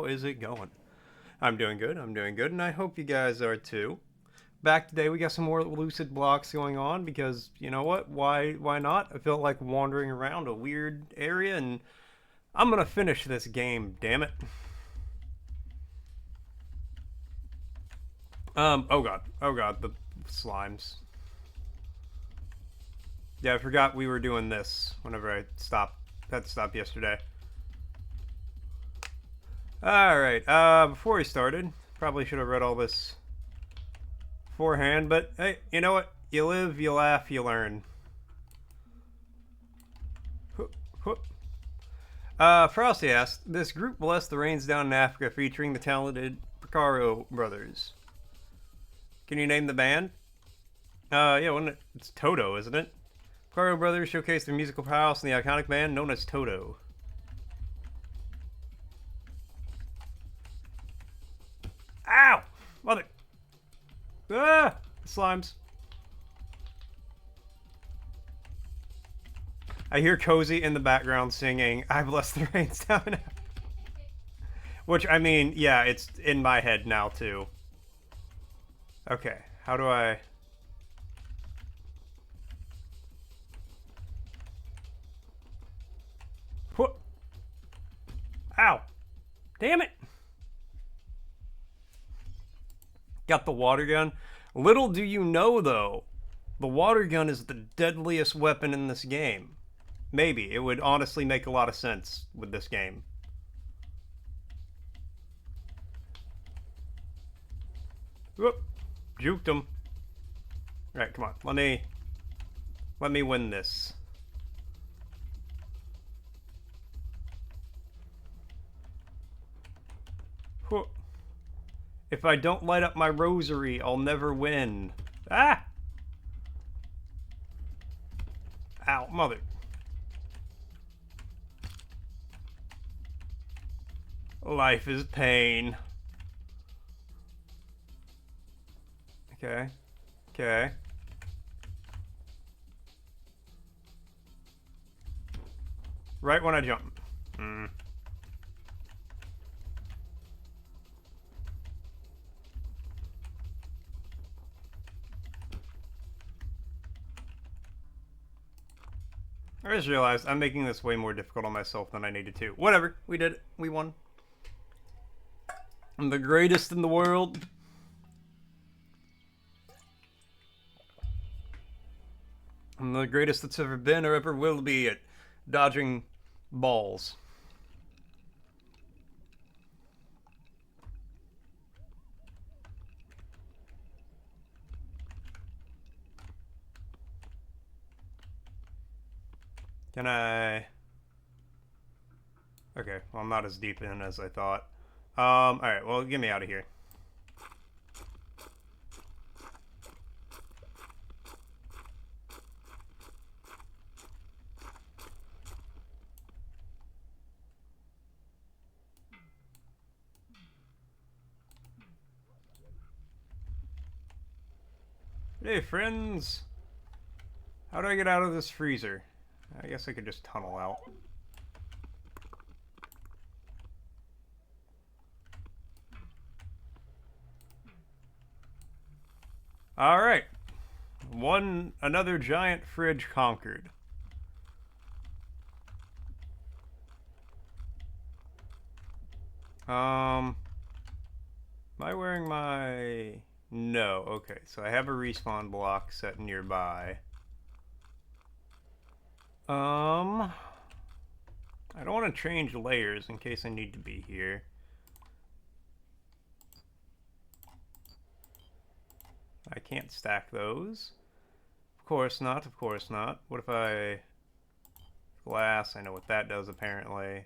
How is it going? I'm doing good, and I hope you guys are too. Back today, we got some more Lucid Blocks going on because, you know what? Why not? I felt like wandering around a weird area, and I'm gonna finish this game, damn it. Oh god, the slimes. Yeah, I forgot we were doing this whenever I had to stop yesterday. Alright, before we started, probably should have read all this beforehand, but hey, you know what? You live, you laugh, you learn. Frosty asked, this group blessed the rains down in Africa featuring the talented Picaro brothers. Can you name the band? Yeah, it's Toto, isn't it? Picaro brothers showcased their musical prowess in the iconic band known as Toto. Ow! Mother! Ah! Slimes. I hear Cozy in the background singing, I bless the rains down. Which, I mean, yeah, it's in my head now, too. Okay, how do I... Whoop! Ow! Damn it! Got the water gun. Little do you know, though, the water gun is the deadliest weapon in this game. Maybe. It would honestly make a lot of sense with this game. Whoop. Juked him. Alright, come on. Let me win this. Whoop. If I don't light up my rosary, I'll never win. Ah! Ow, mother. Life is pain. Okay. Okay. Right when I jump. I just realized I'm making this way more difficult on myself than I needed to. Whatever. We did it. We won. I'm the greatest in the world. I'm the greatest that's ever been or ever will be at dodging balls. Can I... Okay, well, I'm not as deep in as I thought. Alright, well, get me out of here. Hey, friends! How do I get out of this freezer? I guess I could just tunnel out. Alright. Another giant fridge conquered. Am I wearing my... No, okay, so I have a respawn block set nearby. I don't want to change layers in case I need to be here. I can't stack those. Of course not, of course not. What if I... Glass, I know what that does apparently.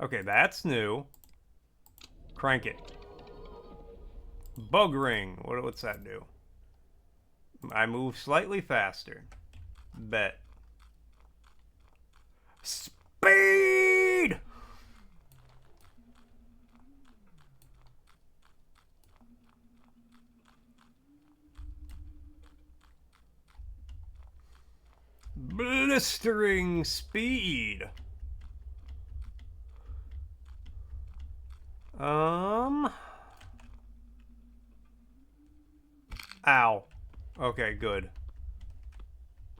Okay, that's new. Crank it. Bug ring. What's that do? I move slightly faster. Bet. Speed! Blistering speed. Ow. Okay, good.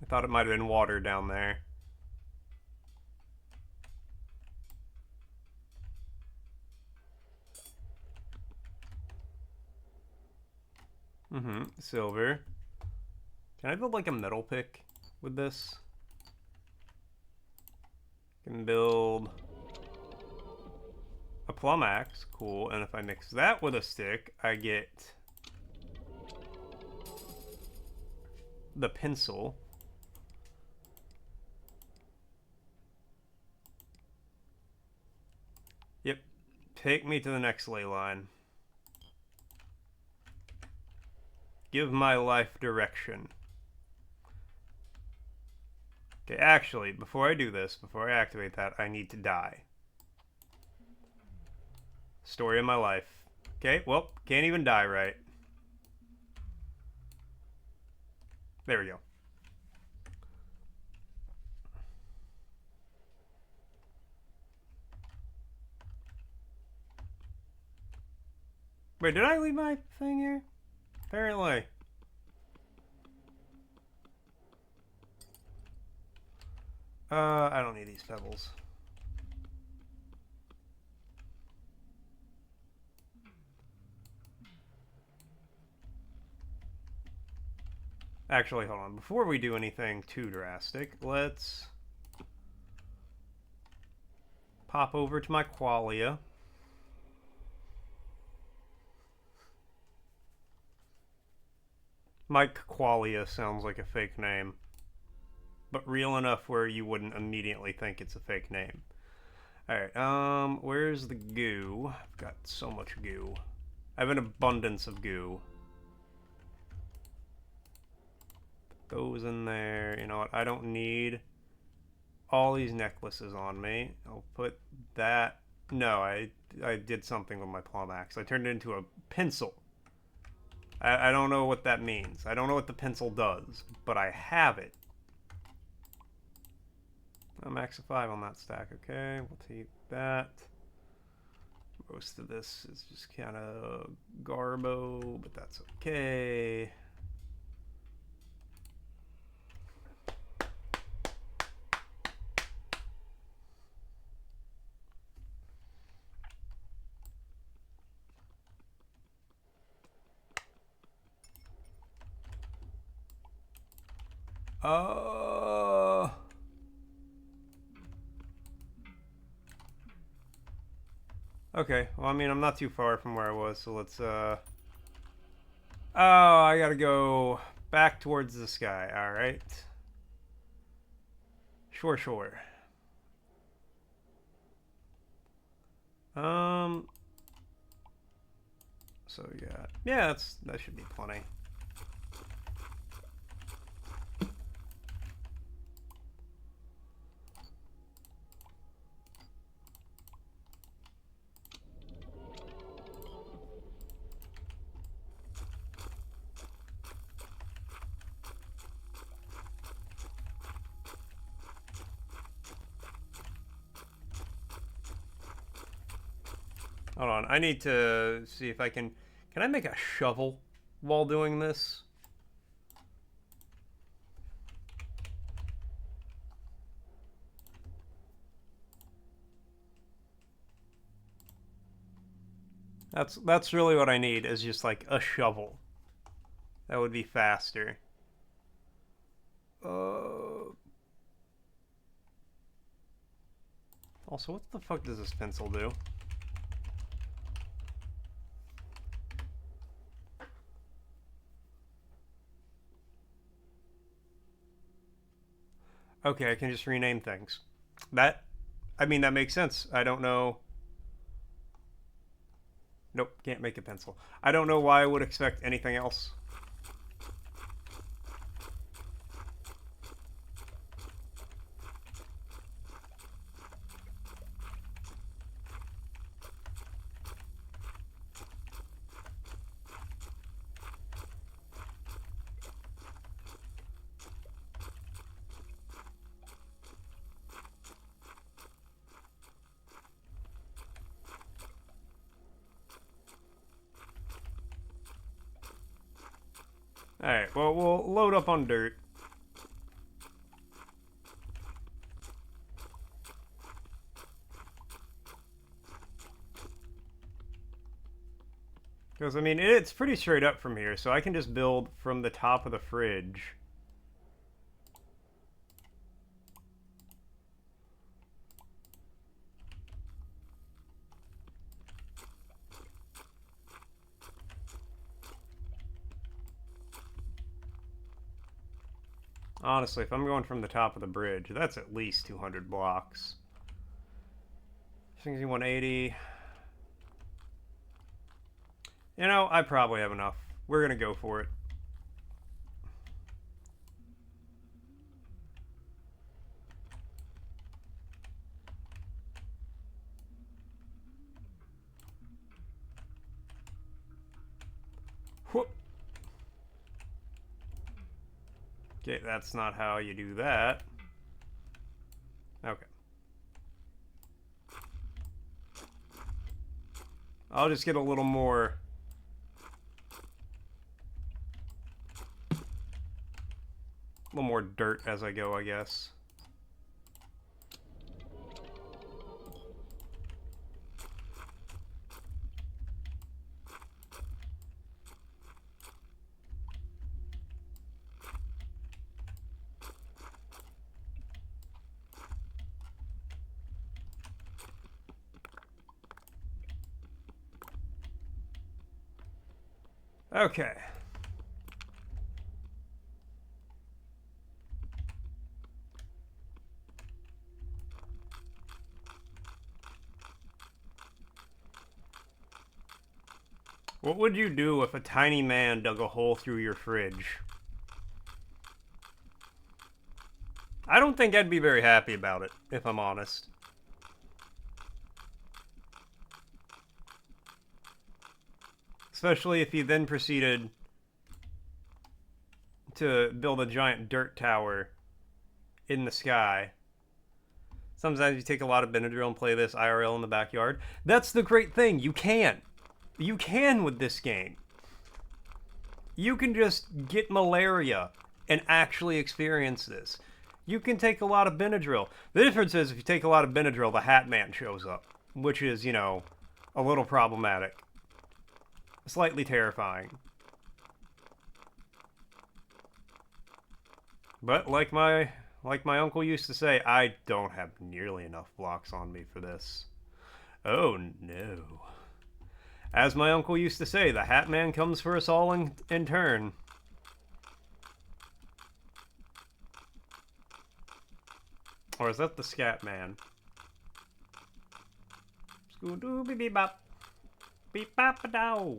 I thought it might have been water down there. Silver. Can I build like a metal pick with this? Can build a plum axe. Cool. And if I mix that with a stick, I get the pencil. Yep. Take me to the next ley line. Give my life direction. Okay, actually, before I do this, before I activate that, I need to die. Story of my life. Okay, well, can't even die right. There we go. Wait, did I leave my thing here? Apparently. I don't need these pebbles. Actually, hold on. Before we do anything too drastic, let's pop over to my qualia. Mike Qualia sounds like a fake name, but real enough where you wouldn't immediately think it's a fake name. Alright, where's the goo? I've got so much goo. I have an abundance of goo. Put those in there. You know what? I don't need all these necklaces on me. I'll put that... No, I did something with my plum axe. I turned it into a pencil. I don't know what that means. I don't know what the pencil does, but I have it. A max of 5 on that stack. Okay, we'll take that. Most of this is just kind of garbo, but that's okay. Okay, well, I mean, I'm not too far from where I was, so let's, Oh, I gotta go back towards the sky, alright. Sure. So, yeah, that should be plenty. Hold on, I need to see if I can... Can I make a shovel while doing this? That's really what I need, is just like a shovel. That would be faster. Also, what the fuck does this pencil do? Okay, I can just rename things. I mean, that makes sense. I don't know... Nope, can't make a pencil. I don't know why I would expect anything else. Alright, well, we'll load up on dirt. Because, I mean, it's pretty straight up from here, so I can just build from the top of the fridge. Honestly, if I'm going from the top of the bridge, that's at least 200 blocks. 180. You know, I probably have enough. We're gonna go for it. Whoop. Okay, that's not how you do that. Okay. I'll just get a little more. A little more dirt as I go, I guess. Okay. What would you do if a tiny man dug a hole through your fridge? I don't think I'd be very happy about it, if I'm honest. Especially if he then proceeded to build a giant dirt tower in the sky. Sometimes you take a lot of Benadryl and play this IRL in the backyard. That's the great thing. You can. You can with this game. You can just get malaria and actually experience this. You can take a lot of Benadryl. The difference is if you take a lot of Benadryl, the Hat Man shows up, which is, you know, a little problematic. Slightly terrifying. But like my uncle used to say, I don't have nearly enough blocks on me for this. Oh no. As my uncle used to say, the Hat Man comes for us all in turn. Or is that the Scat Man? Scoo-doo beep beep bop. Beep bop a dow.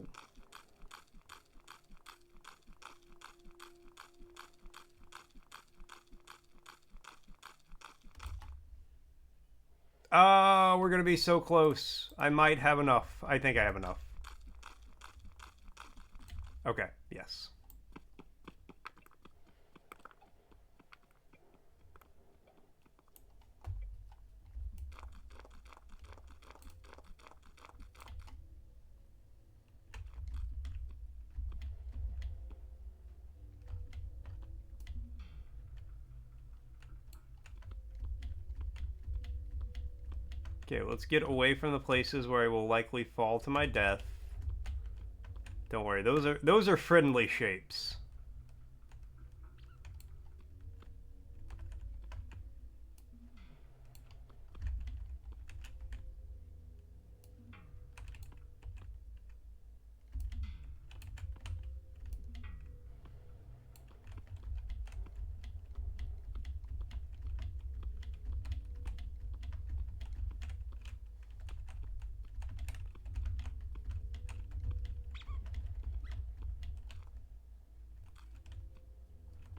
We're gonna be so close. I might have enough. I think I have enough. Okay, yes. Okay, let's get away from the places where I will likely fall to my death. Don't worry, those are friendly shapes.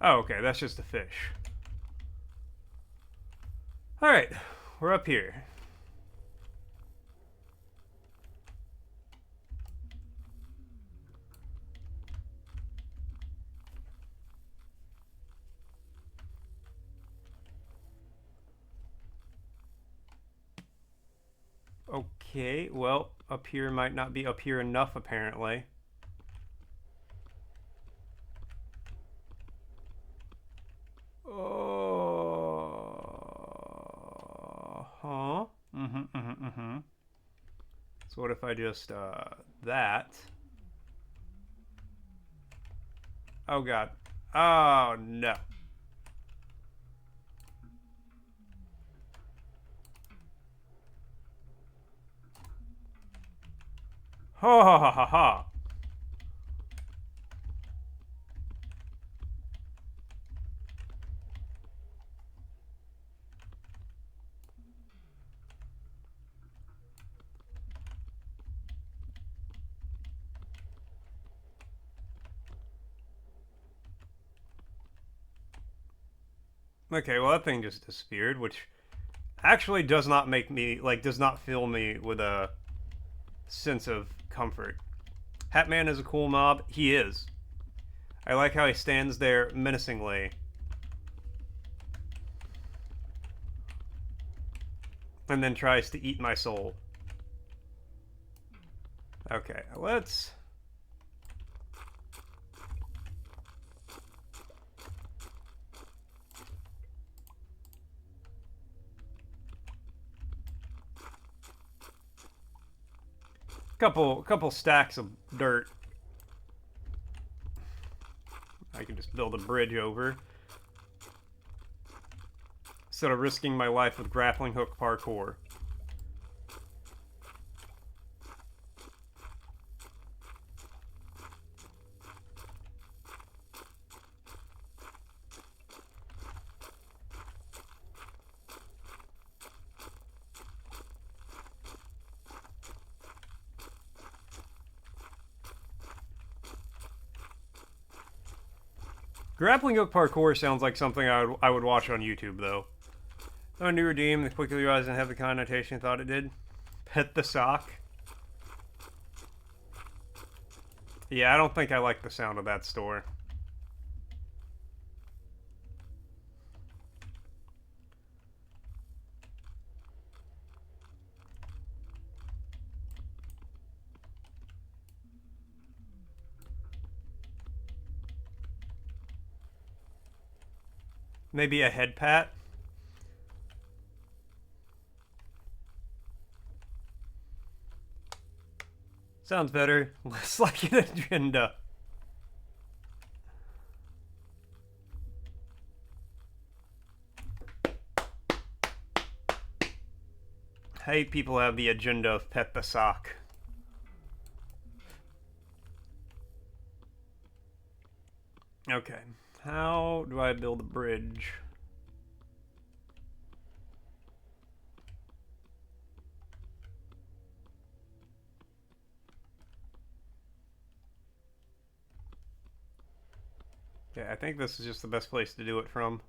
Oh, okay, that's just a fish. Alright, we're up here. Okay, well, up here might not be up here enough, apparently. So what if I just, that? Oh god. Oh no. Ha ha ha ha ha. Okay, well that thing just disappeared, which actually does not make me, like, does not fill me with a sense of comfort. Hatman is a cool mob. He is. I like how he stands there menacingly. And then tries to eat my soul. Okay, let's... Couple stacks of dirt. I can just build a bridge over. Instead of risking my life with grappling hook parkour. Grappling hook parkour sounds like something I would watch on YouTube, though. Oh, new redeem. The quickly realized didn't have the connotation I thought it did. Pet the sock. Yeah, I don't think I like the sound of that store. Maybe a head pat? Sounds better. Less like an agenda. I hate people have the agenda of pet the sock. Okay. How do I build a bridge? Yeah, I think this is just the best place to do it from.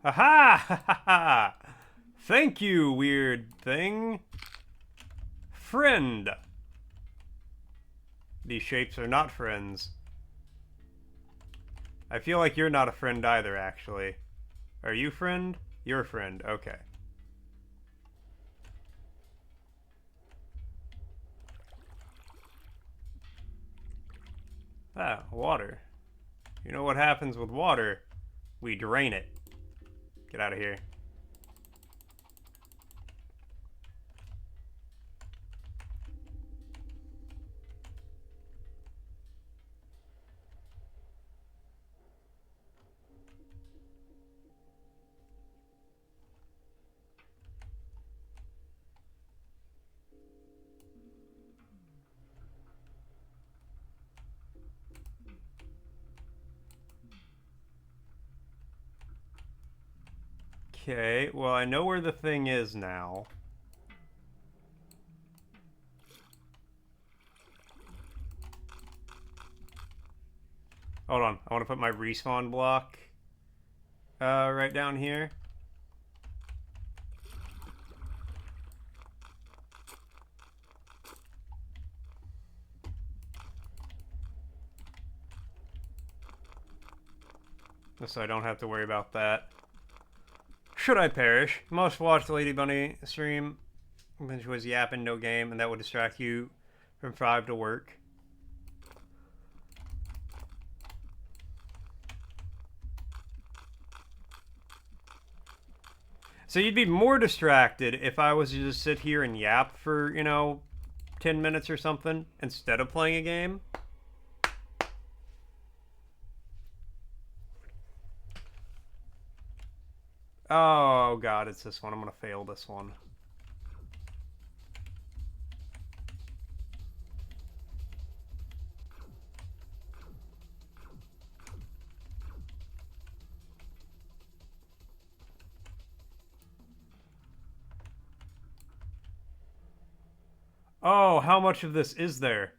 Aha! Ha ha ha! Thank you, weird thing. Friend. These shapes are not friends. I feel like you're not a friend either, actually. Are you friend? You're a friend. Okay. Ah, water. You know what happens with water? We drain it. Get out of here. Okay, well, I know where the thing is now. Hold on, I want to put my respawn block right down here. So I don't have to worry about that. Should I perish? Must watch the Lady Bunny stream, which was yapping no game, and that would distract you from 5 to work. So you'd be more distracted if I was to just sit here and yap for, 10 minutes or something instead of playing a game? Oh god, it's this one. I'm gonna fail this one. Oh, how much of this is there?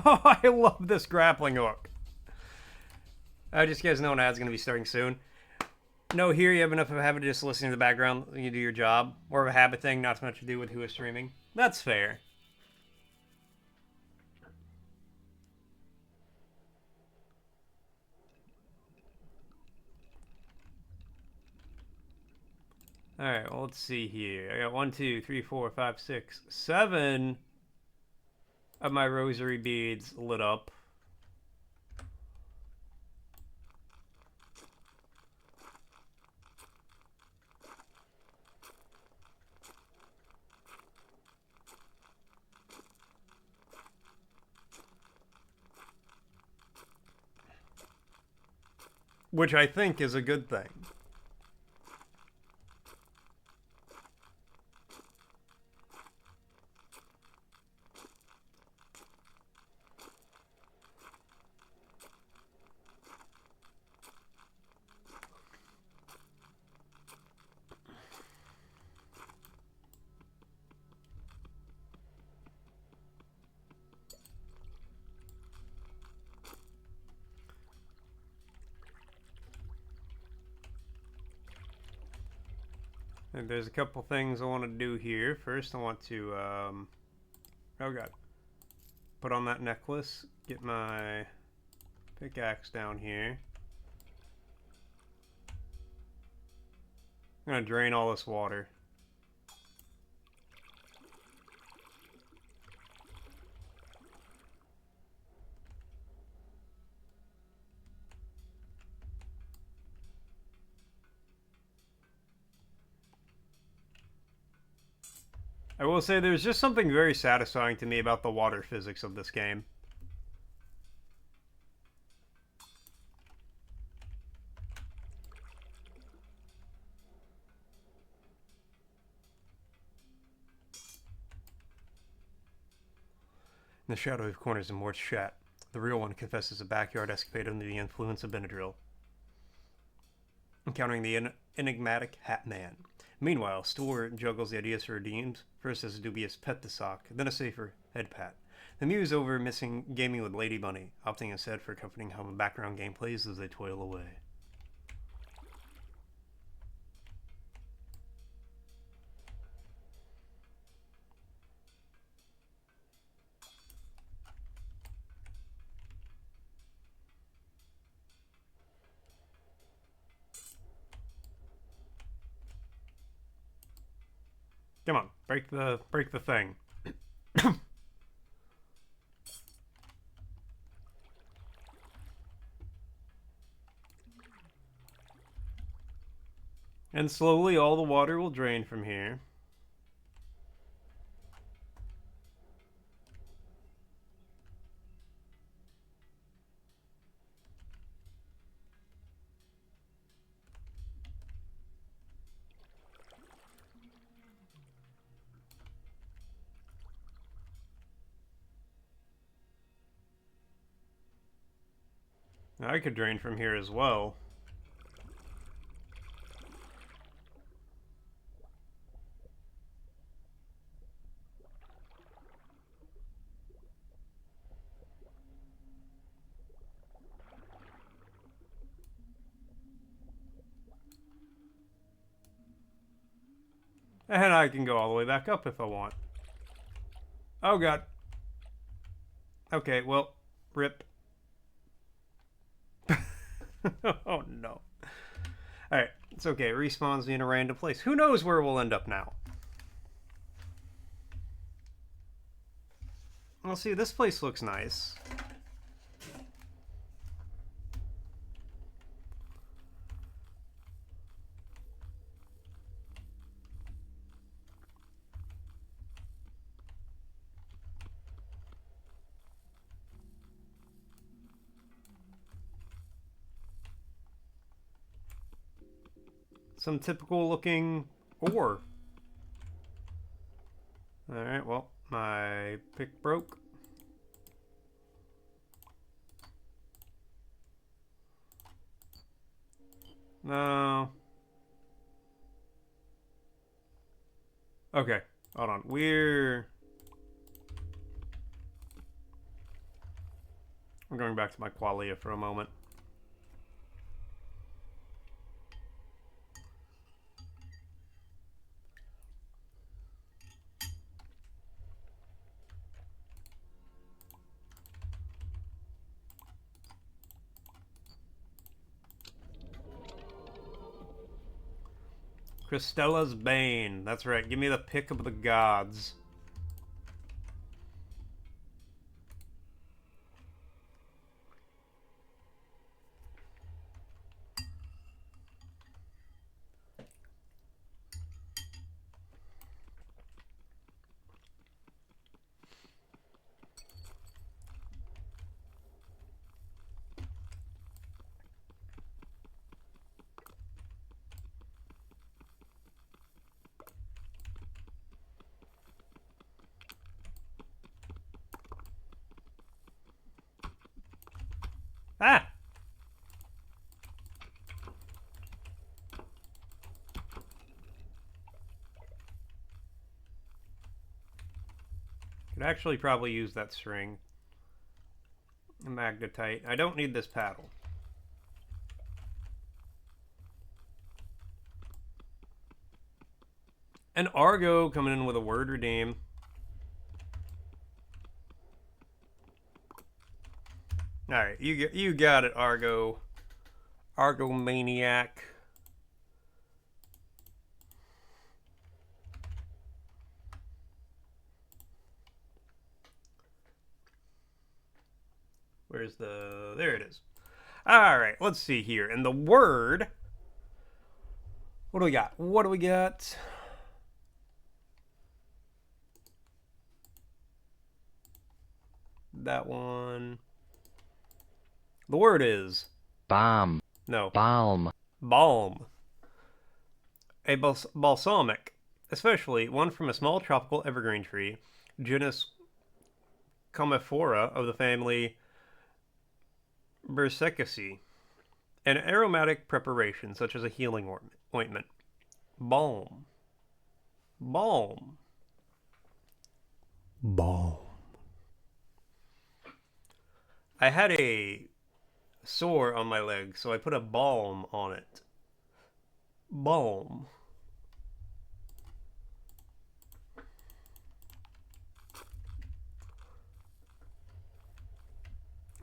Oh, I love this grappling hook. Just you guys know an ad's gonna be starting soon. No, here you have enough of a habit of just listening to the background when you do your job. More of a habit thing, not so much to do with who is streaming. That's fair. Alright, well, let's see here. I got 1, 2, 3, 4, 5, 6, 7 of my rosary beads lit up. Which I think is a good thing. And there's a couple things I want to do here. First, I want to, oh god, put on that necklace, get my pickaxe down here. I'm gonna drain all this water. I will say there's just something very satisfying to me about the water physics of this game. In the shadowy corners of Mort's chat, the real one confesses a backyard escapade under the influence of Benadryl, encountering the enigmatic Hat Man. Meanwhile, Stuart juggles the ideas for redeems, first as a dubious pet to sock, then a safer head pat. The muse over missing gaming with Lady Bunny, opting instead for accompanying home background gameplays as they toil away. Come on, break the thing. And slowly all the water will drain from here. I could drain from here as well. And I can go all the way back up if I want. Oh god. Okay, well, rip. Oh no. Alright, it's okay. It respawns me in a random place. Who knows where we'll end up now? Well, see, this place looks nice. Some typical looking ore. Alright, well, my pick broke. No. Okay, hold on. We're going back to my qualia for a moment. Cristella's Bane. That's right. Give me the pick of the gods. Ah! Could actually probably use that string. Magnetite. I don't need this paddle. And Argo coming in with a word redeem. Alright, you got it, Argo. Argo Maniac. Where's the... There it is. Alright, let's see here. And the word... What do we got? What do we got? That one. The word is... Balm. No. Balm. Balm. A balsamic, especially one from a small tropical evergreen tree, genus Commiphora of the family Bersecaceae. An aromatic preparation such as a healing ointment. Balm. Balm. Balm. I had a sore on my leg, so I put a balm on it. Balm.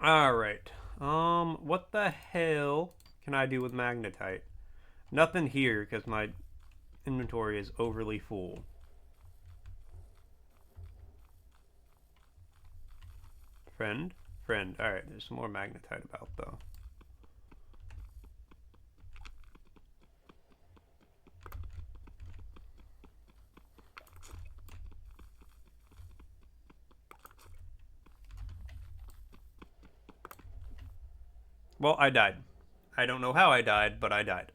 Alright. What the hell can I do with magnetite? Nothing here, because my inventory is overly full. Friend? Friend. Alright, there's some more magnetite about, though. Well, I died. I don't know how I died, but I died.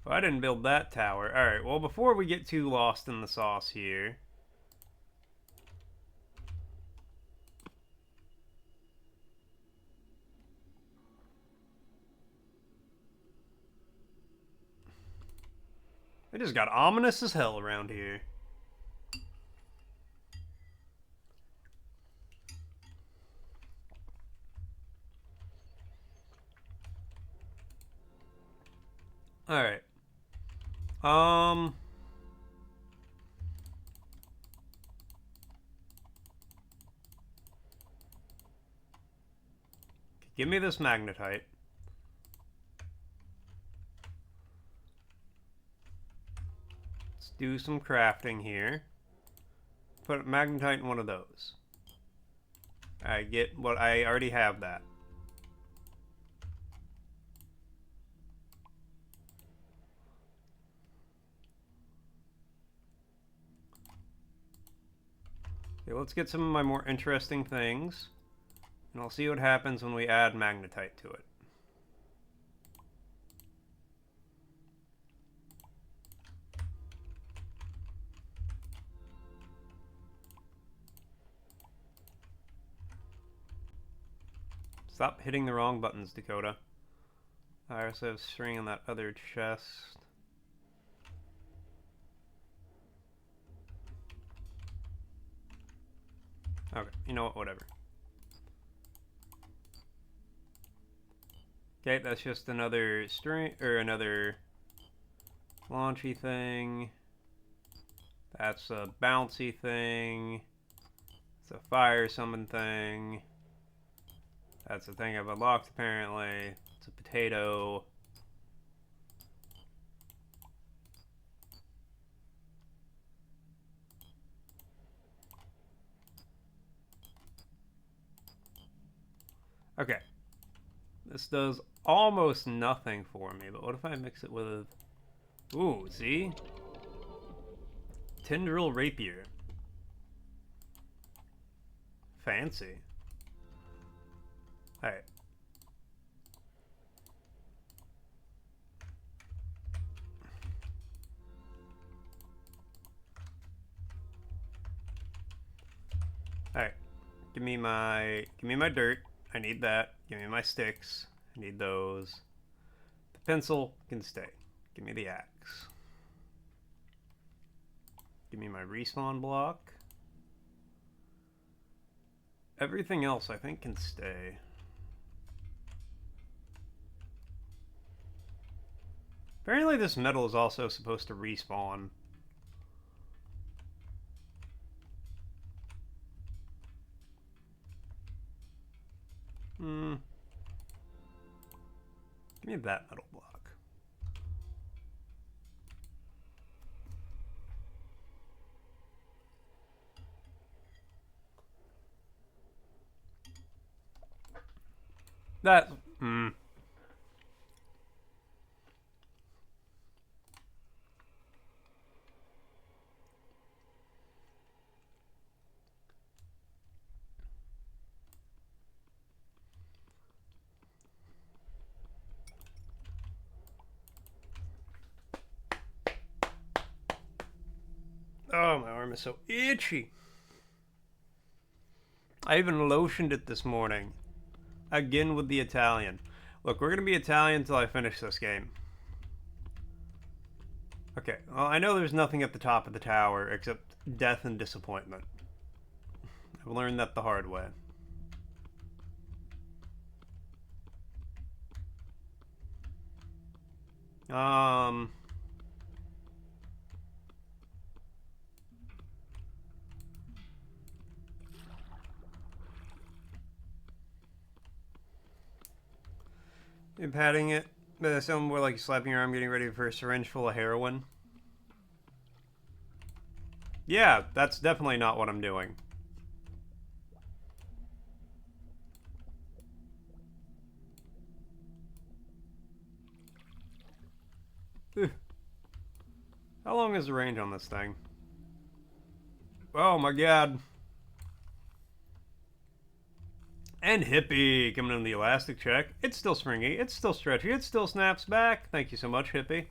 So I didn't build that tower. Alright, well, before we get too lost in the sauce here... It just got ominous as hell around here. Um... Give me this magnetite. Let's do some crafting here. Put magnetite in one of those. I get what I already have that. Okay, let's get some of my more interesting things. And I'll see what happens when we add magnetite to it. Stop hitting the wrong buttons, Dakota. I also have string in that other chest. Okay, you know what, whatever. Okay, that's just another string, or another launchy thing. That's a bouncy thing. It's a fire summon thing. That's the thing I've unlocked, apparently. It's a potato. Okay. This does almost nothing for me, but what if I mix it with... Ooh, see? Tendril Rapier. Fancy. Alright. Alright. Give me my dirt. I need that. Give me my sticks. I need those. The pencil can stay. Give me the axe. Give me my respawn block. Everything else I think can stay. Apparently this metal is also supposed to respawn. Give me that metal block. That, Oh, my arm is so itchy. I even lotioned it this morning. Again with the Italian. Look, we're going to be Italian until I finish this game. Okay, well, I know there's nothing at the top of the tower except death and disappointment. I've learned that the hard way. You're patting it. Something more like slapping your arm, getting ready for a syringe full of heroin. Yeah, that's definitely not what I'm doing. Ugh. How long is the range on this thing? Oh my god. And Hippie coming in the elastic check. It's still springy. It's still stretchy. It still snaps back. Thank you so much, Hippie.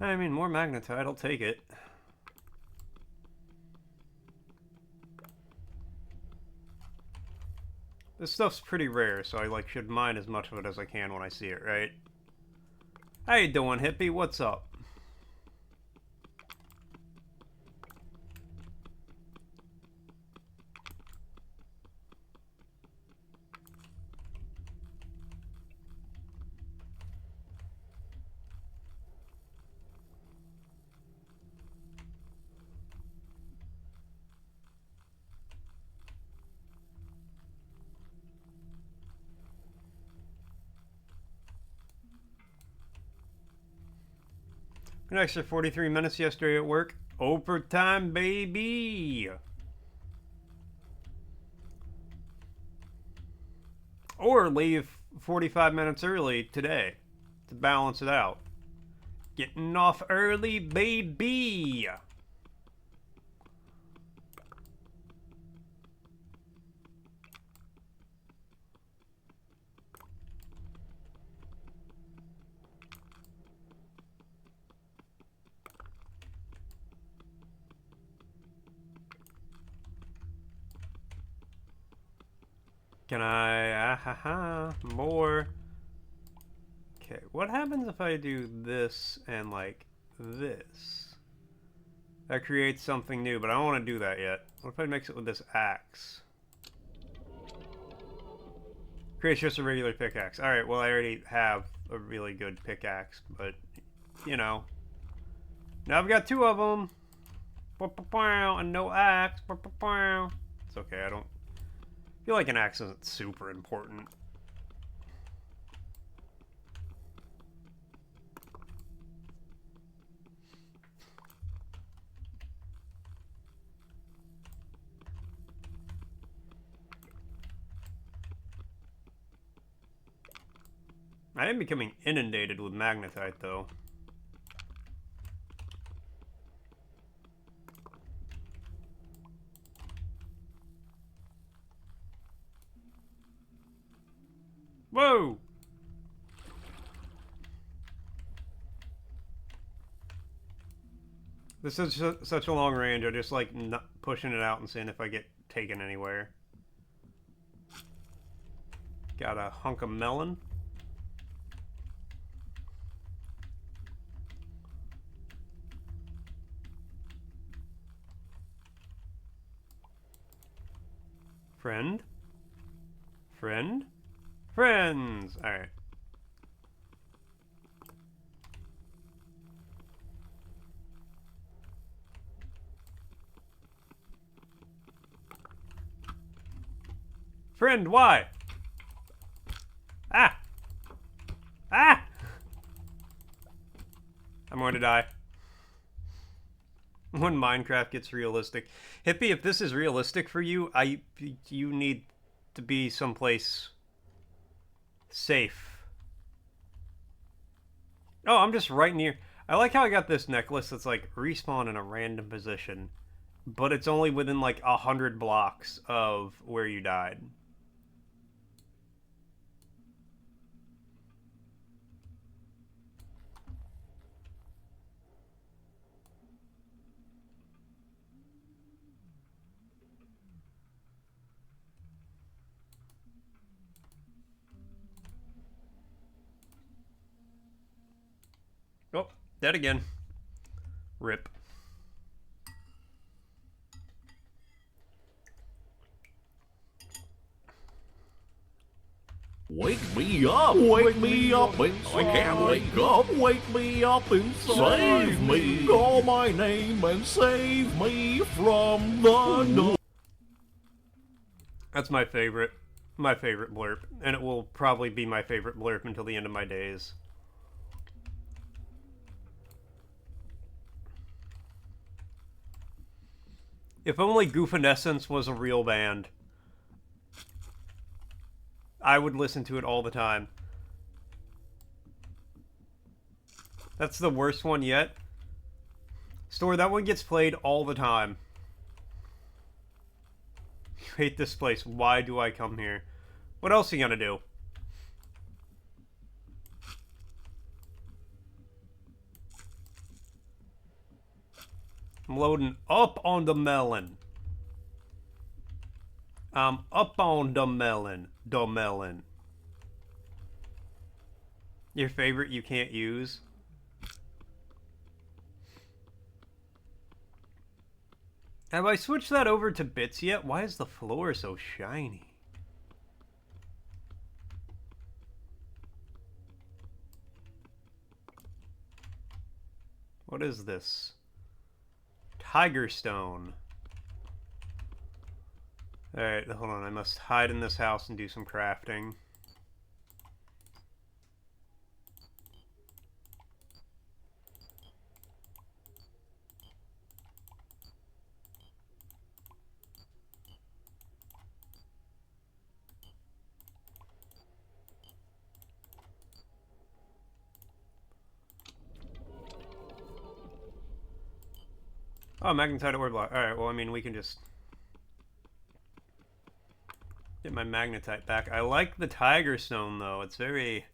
I mean, more magnetite. I'll take it. This stuff's pretty rare, so I should mine as much of it as I can when I see it, right? How you doing, Hippie? What's up? An extra 43 minutes yesterday at work. Overtime, baby! Or leave 45 minutes early today to balance it out. Getting off early, baby! Can I? More. Okay, what happens if I do this and like this? That creates something new, but I don't want to do that yet. What if I mix it with this axe? Creates just a regular pickaxe. Alright, well I already have a really good pickaxe, but, you know. Now I've got two of them. And no axe. It's okay, I don't feel like an axe isn't super important. I am becoming inundated with magnetite, though. Whoa! This is such a long range, I just like not pushing it out and seeing if I get taken anywhere. Got a hunk of melon. Friend? Friend? Friends! Alright. Friend, why? Ah! Ah! I'm going to die. When Minecraft gets realistic. Hippie, if this is realistic for you, you need to be someplace safe. Oh, I'm just right near. I like how I got this necklace that's like respawn in a random position, but it's only within like 100 blocks of where you died. Oh, dead again. Rip. Wake me up inside. I can't wake up, wake me up inside. Save me, call my name and save me from the dark. That's my favorite blurb, and it will probably be my favorite blurb until the end of my days. If only Goofinescence was a real band, I would listen to it all the time. That's the worst one yet. Store, that one gets played all the time. Hate this place. Why do I come here? What else are you gonna do? I'm loading up on the melon. I'm up on the melon. The melon. Your favorite you can't use? Have I switched that over to bits yet? Why is the floor so shiny? What is this? Tiger stone. Alright, hold on. I must hide in this house and do some crafting. Oh, magnetite ore block. Alright, well, I mean, we can just get my magnetite back. I like the tiger stone, though. It's very,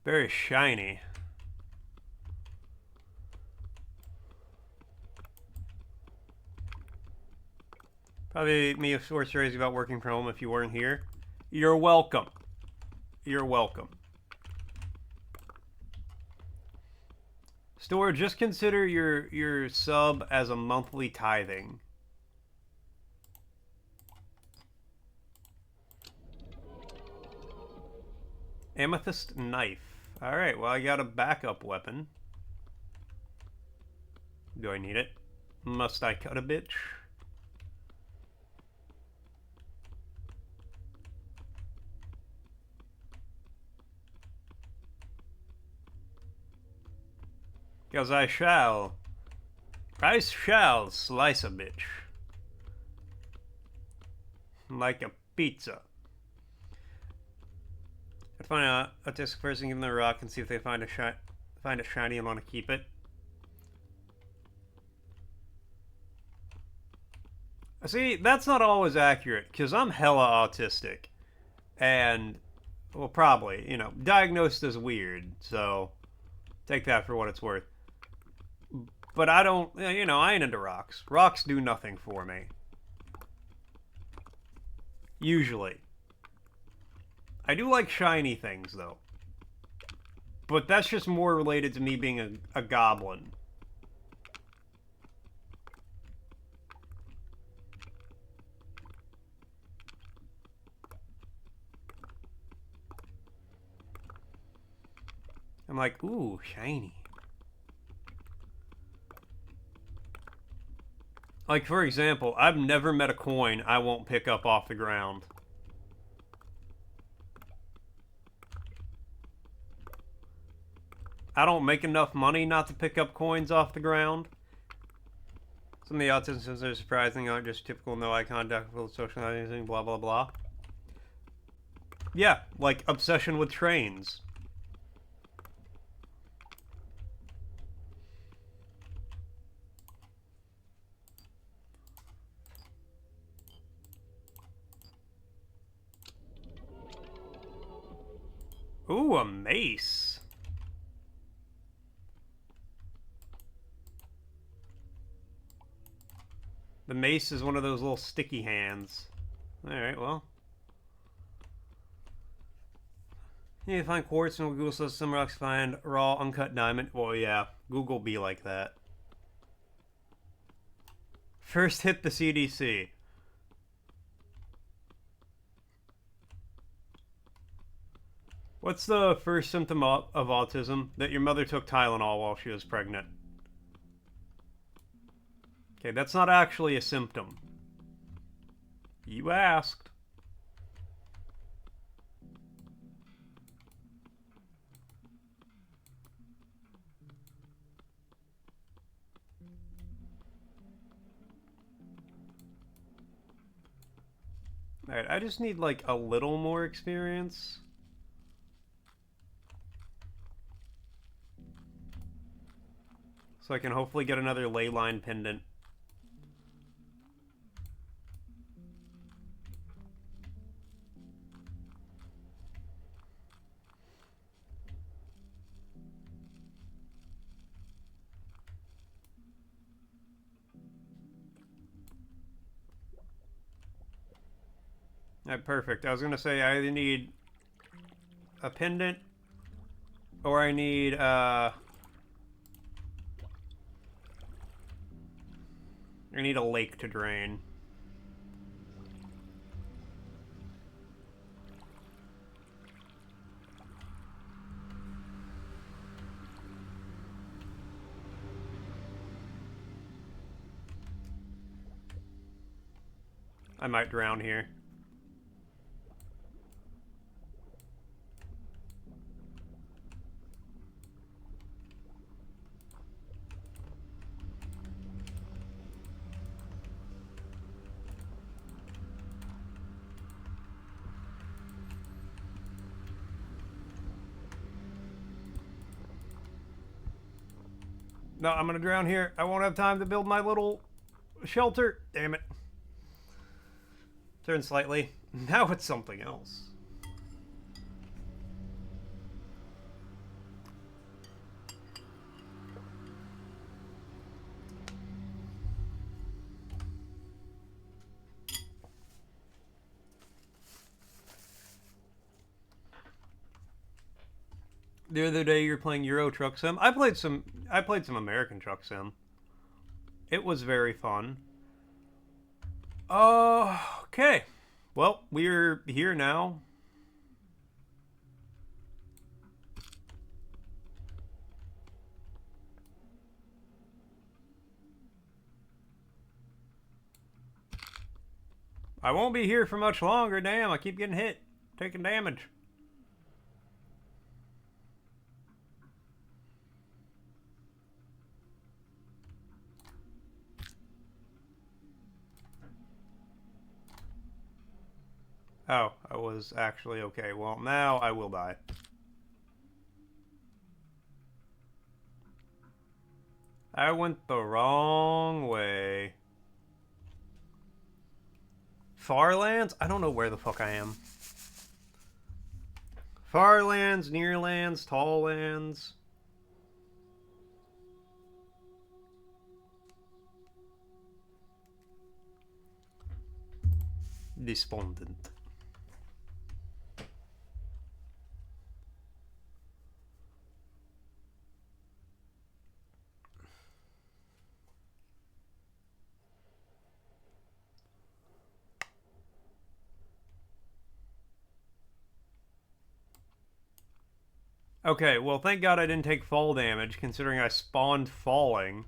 very shiny. Probably me of short stories about working from home if you weren't here. You're welcome. You're welcome. Store, just consider your sub as a monthly tithing. Amethyst knife. Alright, well, I got a backup weapon. Do I need it? Must I cut a bitch? Because I shall slice a bitch. Like a pizza. I'd find a autistic person, give them the rock, and see if they find a shiny and want to keep it. See, that's not always accurate, because I'm hella autistic. And, well, probably, you know, diagnosed as weird, so take that for what it's worth. But I don't, you know, I ain't into rocks. Rocks do nothing for me. Usually. I do like shiny things, though. But that's just more related to me being a goblin. I'm like, ooh, shiny. Like, for example, I've never met a coin I won't pick up off the ground. I don't make enough money not to pick up coins off the ground. Some of the autisms are surprising, aren't just typical no eye contact, full socializing, blah, blah, blah. Yeah, like obsession with trains. Ooh, a mace. The mace is one of those little sticky hands. Alright, well. You need to find quartz, and Google says some rocks find raw, uncut diamond. Well, yeah, Google be like that. First hit the CDC. What's the first symptom of autism? That your mother took Tylenol while she was pregnant. Okay, that's not actually a symptom. You asked. Alright, I just need like a little more experience. So I can hopefully get another ley line pendant. Alright, perfect. I was gonna say I either need a pendant or I need a lake to drain. I might drown here. No, I'm gonna drown here. I won't have time to build my little Shelter. Damn it. Turn slightly. Now it's something else. The other day you were playing Euro Truck Sim. I played some American Truck Sim. It was very fun. Okay. Well, we're here now. I won't be here for much longer. Damn, I keep getting hit. Taking damage. Oh, I was actually okay. Well, now I will die. I went the wrong way. Farlands? I don't know where the fuck I am. Farlands, Nearlands, Talllands. Despondent. Okay, well, thank God I didn't take fall damage, considering I spawned falling.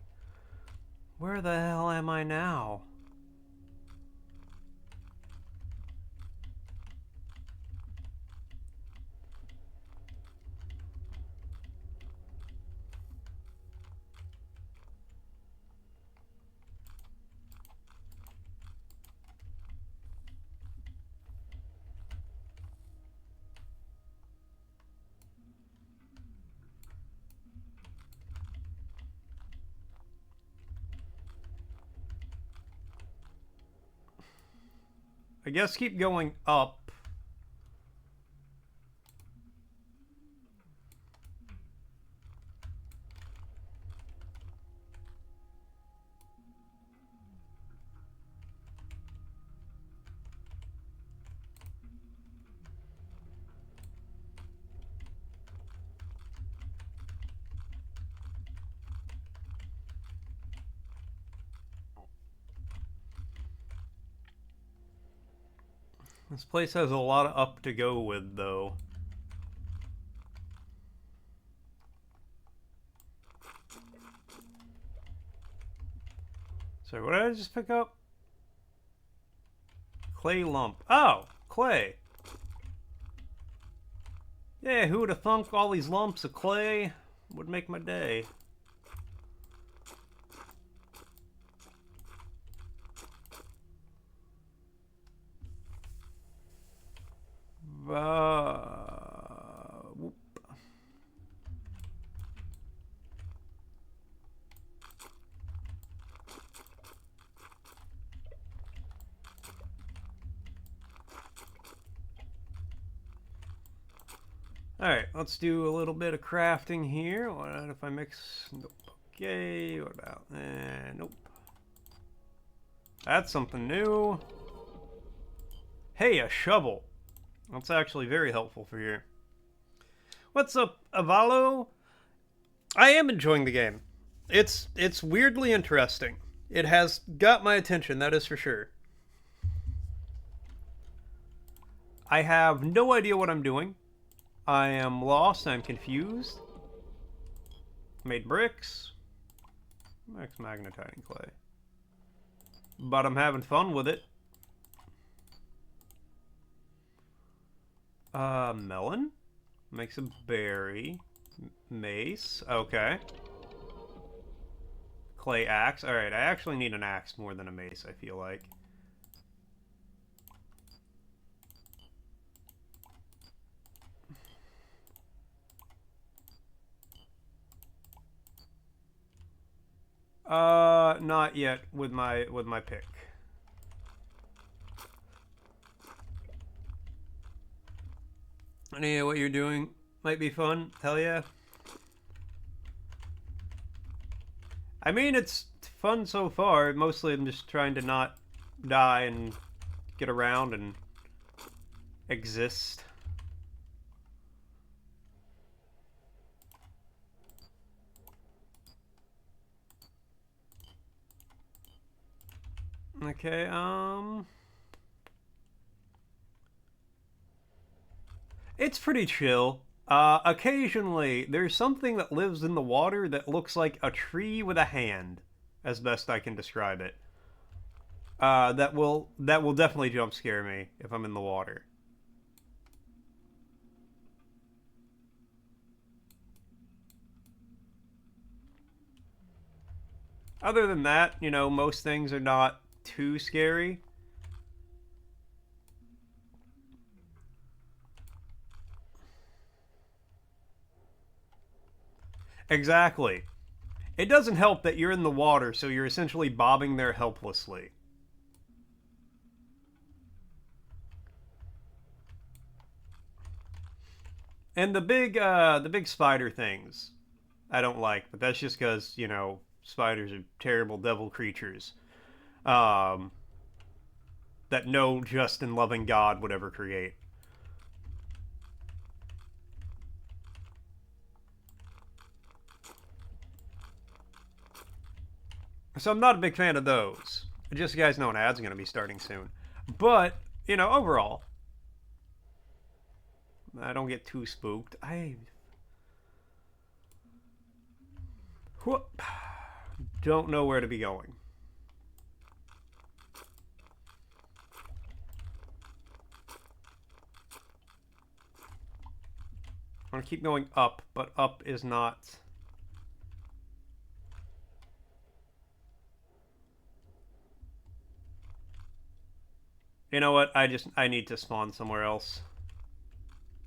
Where the hell am I now? I guess keep going up. This place has a lot of up to go with, though. So what did I just pick up? Clay lump. Oh, clay. Yeah, who would have thunk all these lumps of clay would make my day. Whoop. Alright, let's do a little bit of crafting here. What if I mix... Nope. Okay, what about... nope. That's something new. Hey, a shovel. That's actually very helpful for here. What's up, Avalo? I am enjoying the game. It's weirdly interesting. It has got my attention, that is for sure. I have no idea what I'm doing. I am lost, I'm confused. Made bricks. Max magnetizing clay. But I'm having fun with it. Melon? Makes a berry. Mace. Okay. Clay axe. Alright, I actually need an axe more than a mace, I feel like. Not yet with my pick. Any what you're doing might be fun. Hell yeah. I mean, it's fun so far. Mostly I'm just trying to not die and get around and exist. Okay, it's pretty chill. Occasionally, there's something that lives in the water that looks like a tree with a hand, as best I can describe it. That will definitely jump scare me if I'm in the water. Other than that, you know, most things are not too scary. Exactly. It doesn't help that you're in the water, so you're essentially bobbing there helplessly. And the big spider things, I don't like, but that's just because you know spiders are terrible devil creatures um, that no just and loving God would ever create. So I'm not a big fan of those. Just so you guys know, an ad's going to be starting soon. But you know, overall, I don't get too spooked. I don't know where to be going. I'm going to keep going up, but up is not... You know what? I need to spawn somewhere else.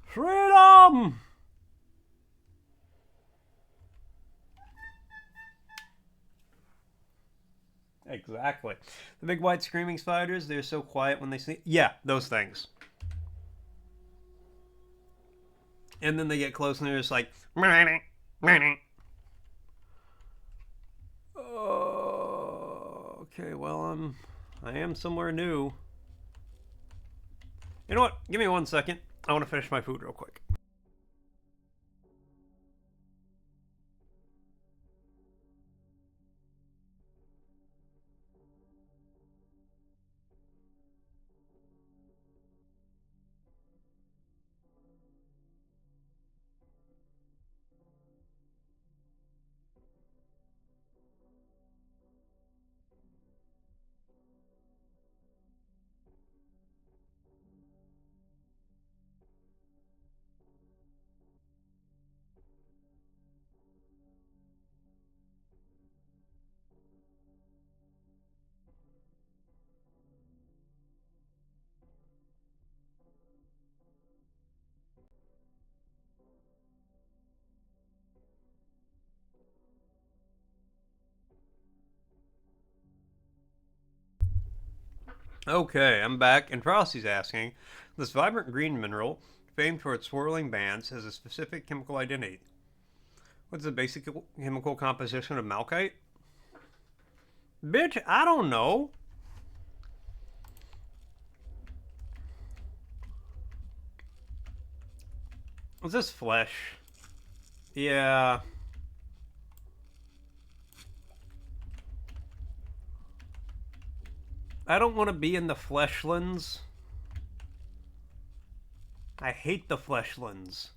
Freedom! Exactly. The big white screaming spiders, they're so quiet when they sleep. Yeah, those things. And then they get close and they're just like... Oh, okay, well, I am somewhere new. You know what? Give me 1 second. I want to finish my food real quick. Okay, I'm back, and Frosty's asking, this vibrant green mineral, famed for its swirling bands, has a specific chemical identity. What's the basic chemical composition of malachite? Bitch, I don't know. Is this flesh? Yeah. I don't want to be in the fleshlands. I hate the fleshlands.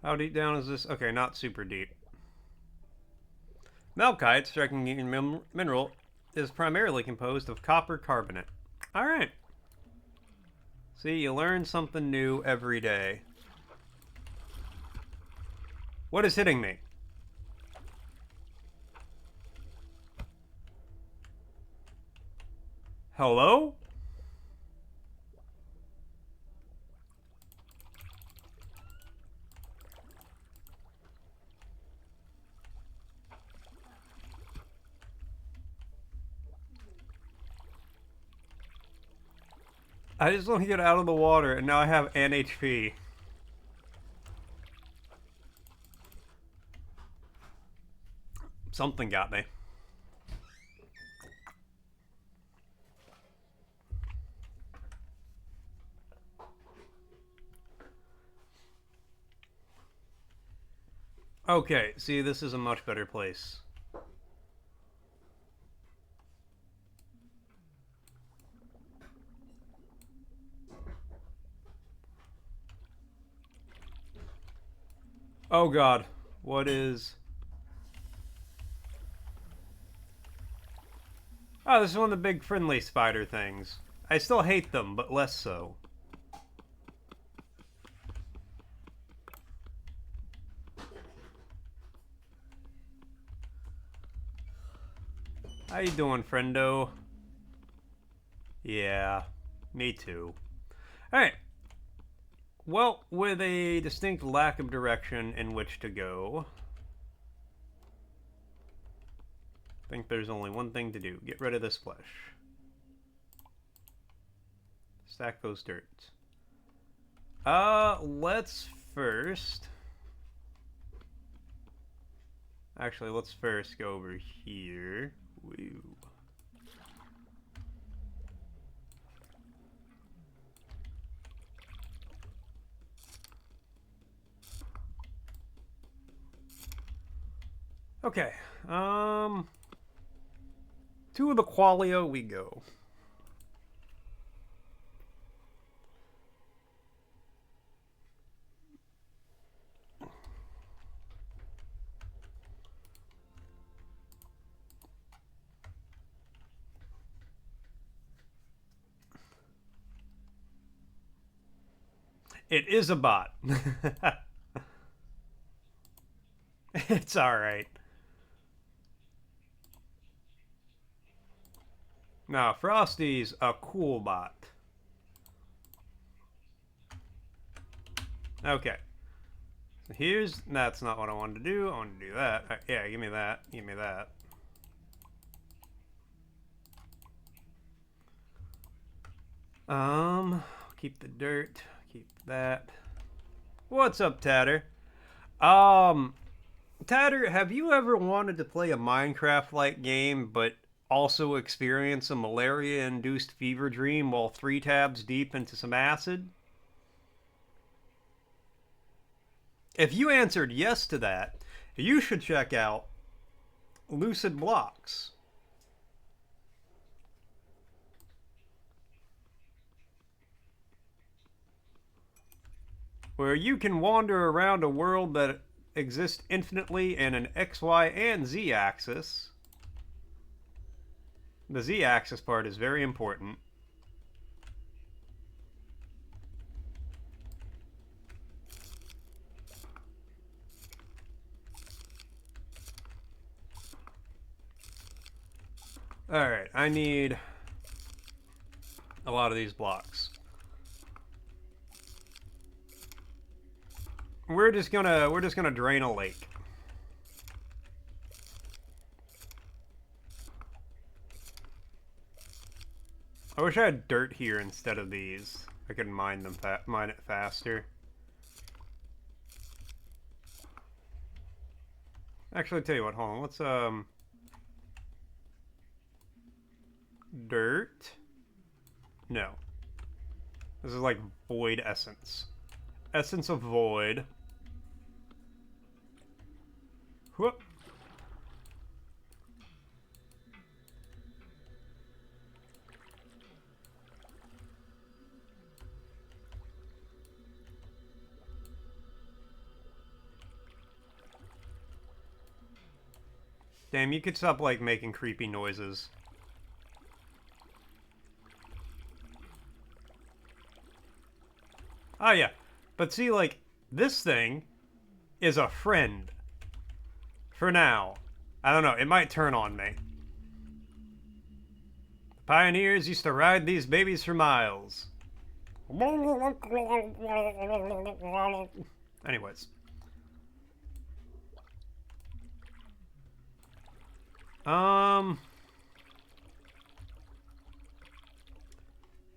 How deep down is this? Okay, not super deep. Malachite, striking mineral, is primarily composed of copper carbonate. Alright. See, you learn something new every day. What is hitting me? Hello? I just want to get out of the water, and now I have an HP. Something got me. Okay, see, this is a much better place. Oh god, what is... Oh, this is one of the big friendly spider things. I still hate them, but less so. How you doing, friendo? Yeah, me too. Alright. Well, with a distinct lack of direction in which to go, I think there's only one thing to do. Get rid of this flesh. Stack those dirts. Let's first... Actually, let's first go over here. Woo. Okay, to the qualia we go. It is a bot. It's alright. Now, Frosty's a cool bot. Okay. So here's... That's not what I wanted to do. I wanted to do that. Yeah, give me that. Give me that. Keep the dirt. Keep that. What's up, Tatter? Tatter, have you ever wanted to play a Minecraft-like game, but also experience a malaria-induced fever dream while 3 tabs deep into some acid? If you answered yes to that, you should check out Lucid Blocks. Where you can wander around a world that exists infinitely in an X, Y, and Z axis. The Z axis part is very important. Alright, I need a lot of these blocks. We're just gonna drain a lake. I wish I had dirt here instead of these. I could mine it faster. Actually, tell you what, hold on. Let's dirt. No. This is like void essence. Essence of void. Whoop. Damn, you could stop, like, making creepy noises. Oh, yeah. But see, like, this thing is a friend. For now. I don't know. It might turn on me. The pioneers used to ride these babies for miles. Anyways.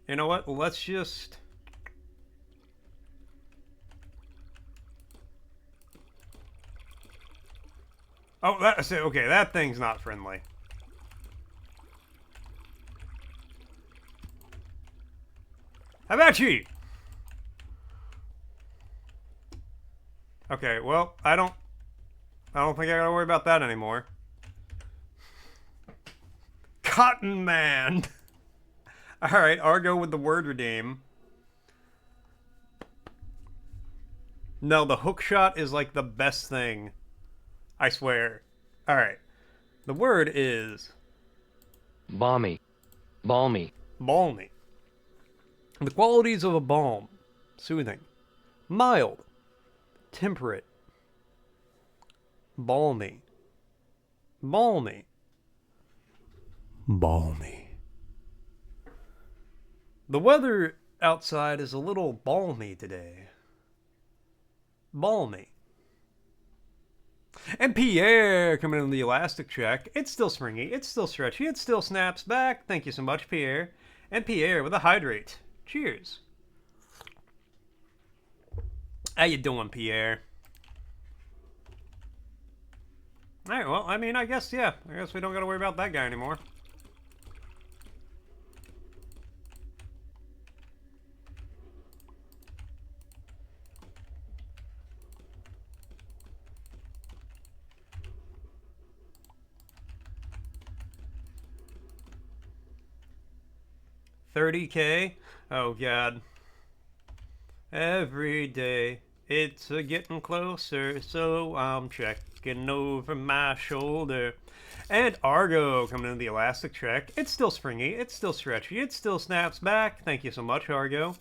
You know what? Let's just... Oh, that's it. Okay, that thing's not friendly. How about you? Okay, well, I don't think I gotta worry about that anymore. Cotton Man. Alright, Argo with the word redeem. No, the hook shot is like the best thing. I swear. Alright. The word is... balmy. Balmy. balmy. The qualities of a balm. Soothing. Mild. Temperate. Balmy. Balmy. Balmy. The weather outside is a little balmy today. Balmy. And Pierre coming in the elastic check. It's still springy. It's still stretchy. It still snaps back. Thank you so much, Pierre. And Pierre with a hydrate. Cheers. How you doing, Pierre? Alright, well, I mean, I guess, yeah. I guess we don't gotta worry about that guy anymore. $30K? Oh, God. Every day, it's a getting closer, so I'm checking over my shoulder. And Argo coming in the elastic check. It's still springy, it's still stretchy, it still snaps back. Thank you so much, Argo.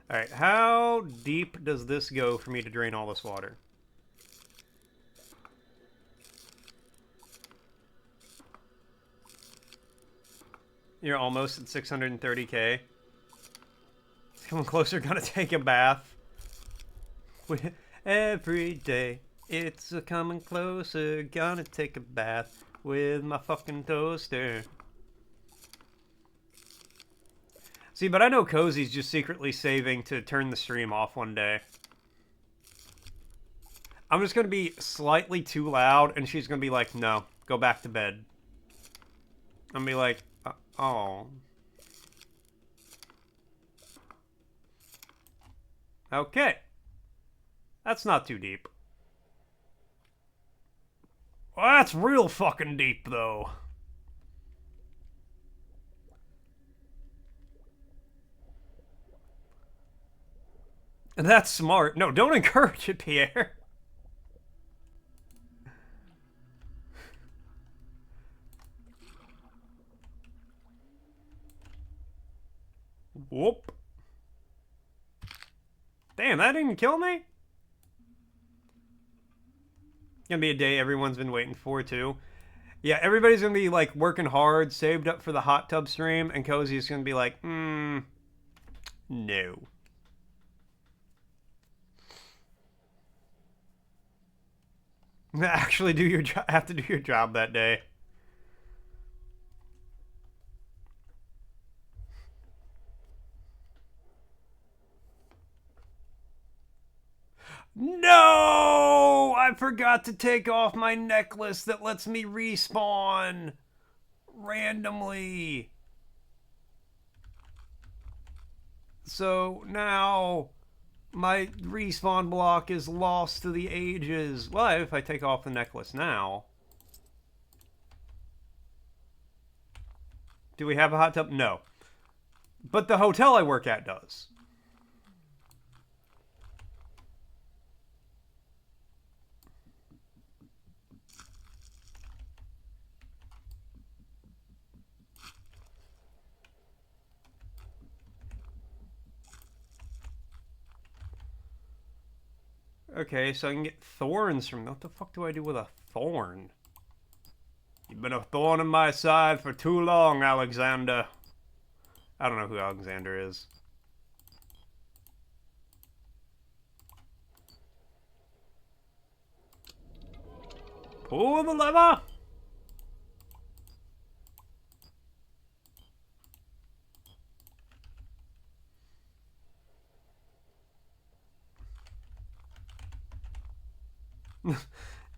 Alright, how deep does this go for me to drain all this water? You're almost at 630K. It's coming closer, gonna take a bath. Every day, it's a coming closer, gonna take a bath with my fucking toaster. See, but I know Cozy's just secretly saving to turn the stream off one day. I'm just gonna be slightly too loud, and she's gonna be like, no, go back to bed. I'm gonna be like, oh. Okay. That's not too deep. Well, that's real fucking deep, though. And that's smart. No, don't encourage it, Pierre. Whoop. Damn, that didn't kill me? Gonna be a day everyone's been waiting for, too. Yeah, everybody's gonna be, like, working hard, saved up for the hot tub stream, and Cozy's gonna be like, no. Actually do your job, have to do your job that day. No! I forgot to take off my necklace that lets me respawn randomly. So now my respawn block is lost to the ages. Well, if I take off the necklace now. Do we have a hot tub? No. But the hotel I work at does. Okay, so I can get thorns from... What the fuck do I do with a thorn? You've been a thorn in my side for too long, Alexander. I don't know who Alexander is. Pull the lever!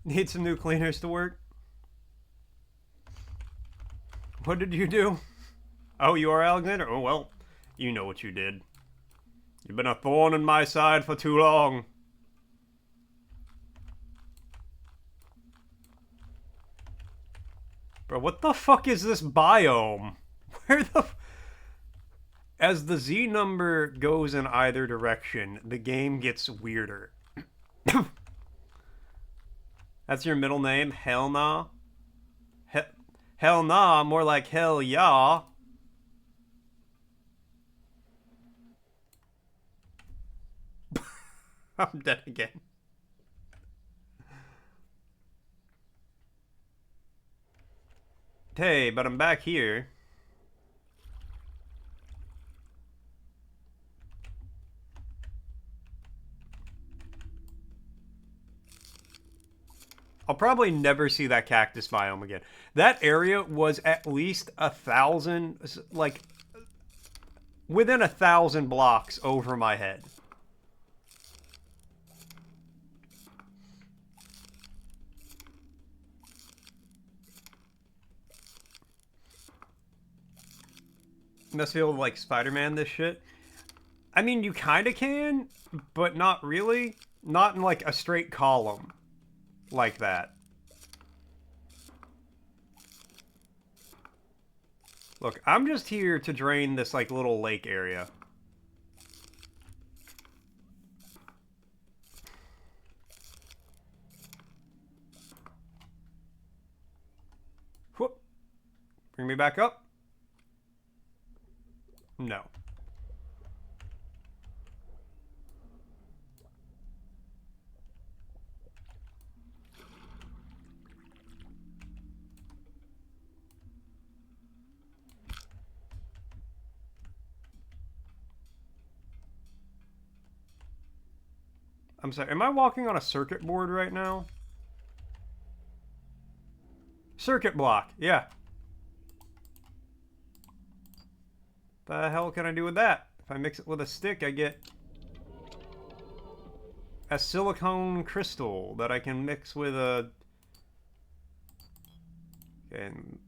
Need some new cleaners to work. What did you do? Oh, you are Alexander? Oh, well, you know what you did. You've been a thorn in my side for too long. Bro, what the fuck is this biome? Where the... As the Z number goes in either direction, the game gets weirder. That's your middle name? Hell nah? Hell nah, more like hell yeah. I'm dead again. Hey, but I'm back here. I'll probably never see that cactus biome again. That area was at least 1,000, like, within 1,000 blocks over my head. Must feel like Spider-Man, this shit. I mean, you kind of can, but not really. Not in, like, a straight column like that. Look, I'm just here to drain this, like, little lake area. Whoop. Bring me back up. No. I'm sorry, am I walking on a circuit board right now? Circuit block, yeah. The hell can I do with that? If I mix it with a stick, I get a silicone crystal that I can mix with a... And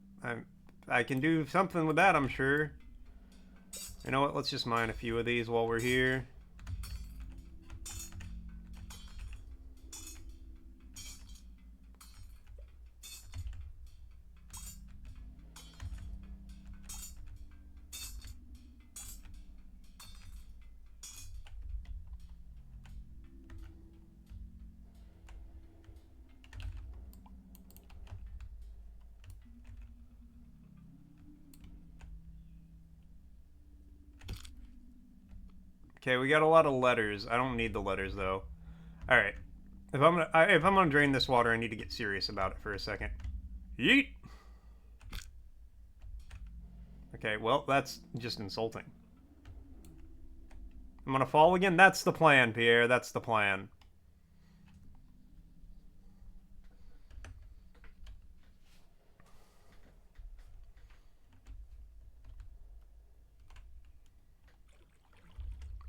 I can do something with that, I'm sure. You know what, let's just mine a few of these while we're here. Okay, we got a lot of letters. I don't need the letters though. All right, if I'm gonna drain this water, I need to get serious about it for a second. Yeet. Okay, well that's just insulting. I'm gonna fall again. That's the plan, Pierre. That's the plan.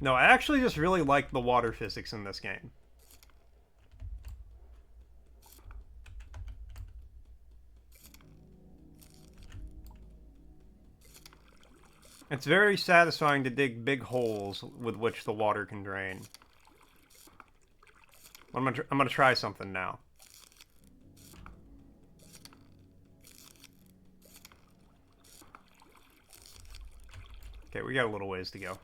No, I actually just really like the water physics in this game. It's very satisfying to dig big holes with which the water can drain. I'm gonna try something now. Okay, we got a little ways to go.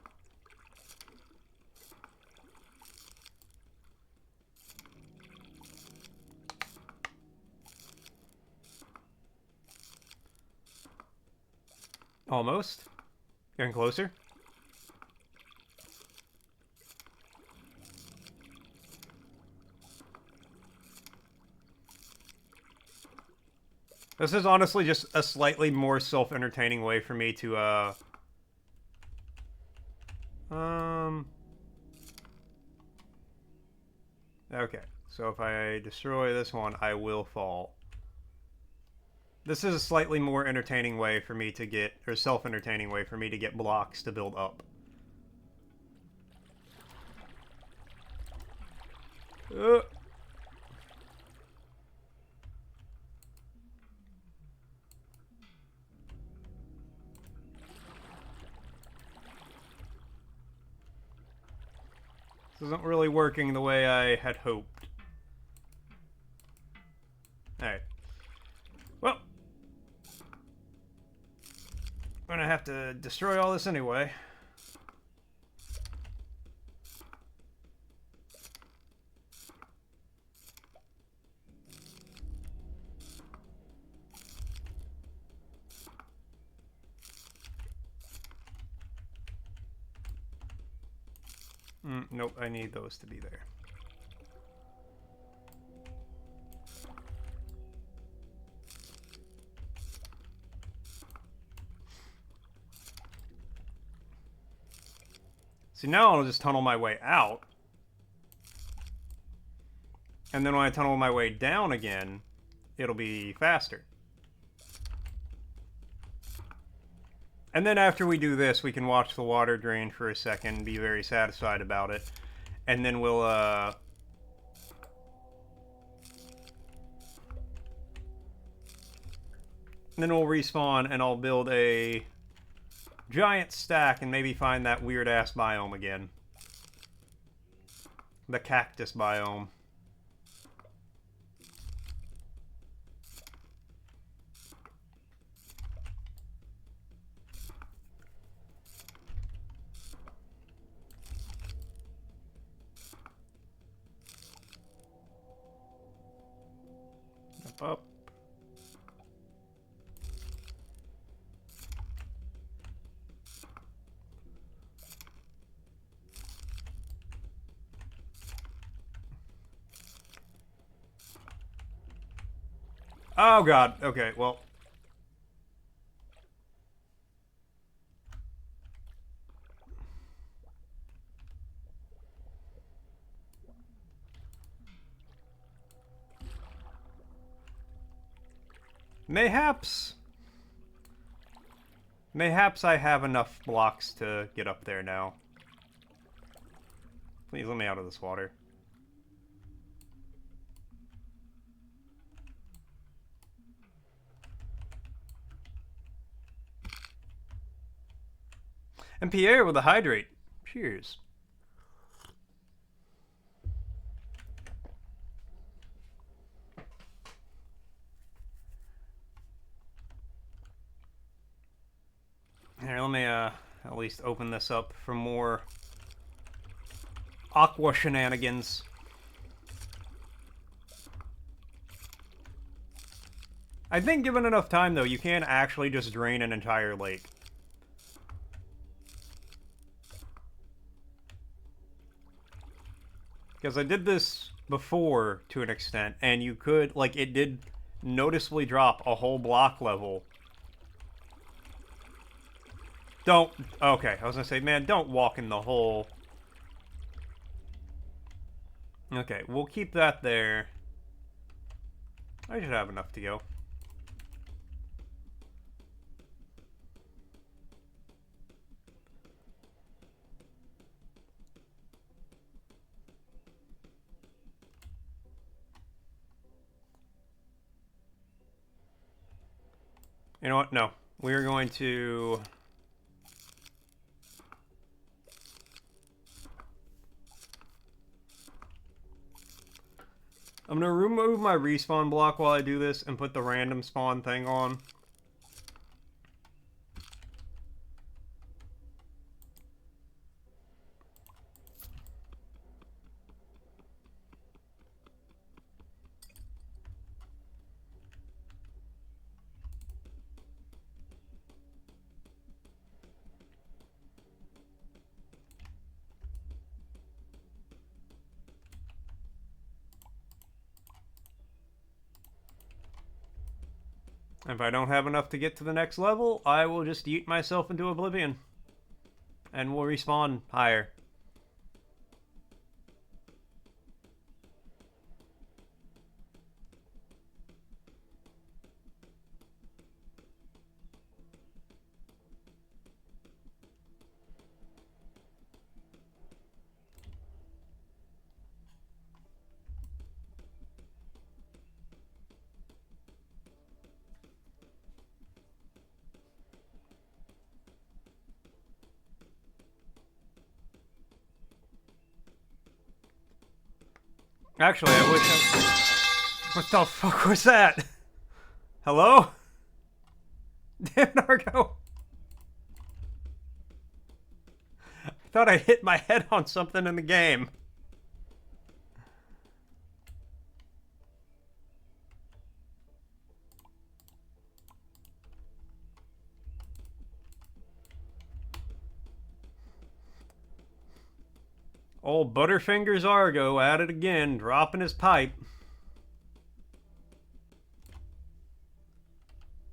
Almost. Getting closer. This is honestly just a slightly more self-entertaining way for me to, Okay, so if I destroy this one, I will fall. This is a slightly more entertaining way for me to get, or self-entertaining way for me to get blocks to build up. This isn't really working the way I had hoped. Alright. Well, I'm gonna have to destroy all this anyway. Nope, I need those to be there. See, now I'll just tunnel my way out. And then when I tunnel my way down again, it'll be faster. And then after we do this, we can watch the water drain for a second and be very satisfied about it. And then we'll, respawn and I'll build a giant stack and maybe find that weird-ass biome again. The cactus biome. Up. Oh god, okay, well. Mayhaps I have enough blocks to get up there now. Please let me out of this water. And Pierre with a hydrate. Cheers. Here, let me at least open this up for more aqua shenanigans. I think given enough time, though, you can actually just drain an entire lake. Because I did this before, to an extent, and you could, like, it did noticeably drop a whole block level. Don't, okay, I was gonna say, man, don't walk in the hole. Okay, we'll keep that there. I should have enough to go. You know what? No. We're going to... I'm going to remove my respawn block while I do this and put the random spawn thing on. If I don't have enough to get to the next level, I will just yeet myself into oblivion. And we'll respawn higher. Actually, I wish I... What the fuck was that? Hello? Damn, Nargo. I thought I hit my head on something in the game. Old Butterfingers Argo at it again, dropping his pipe.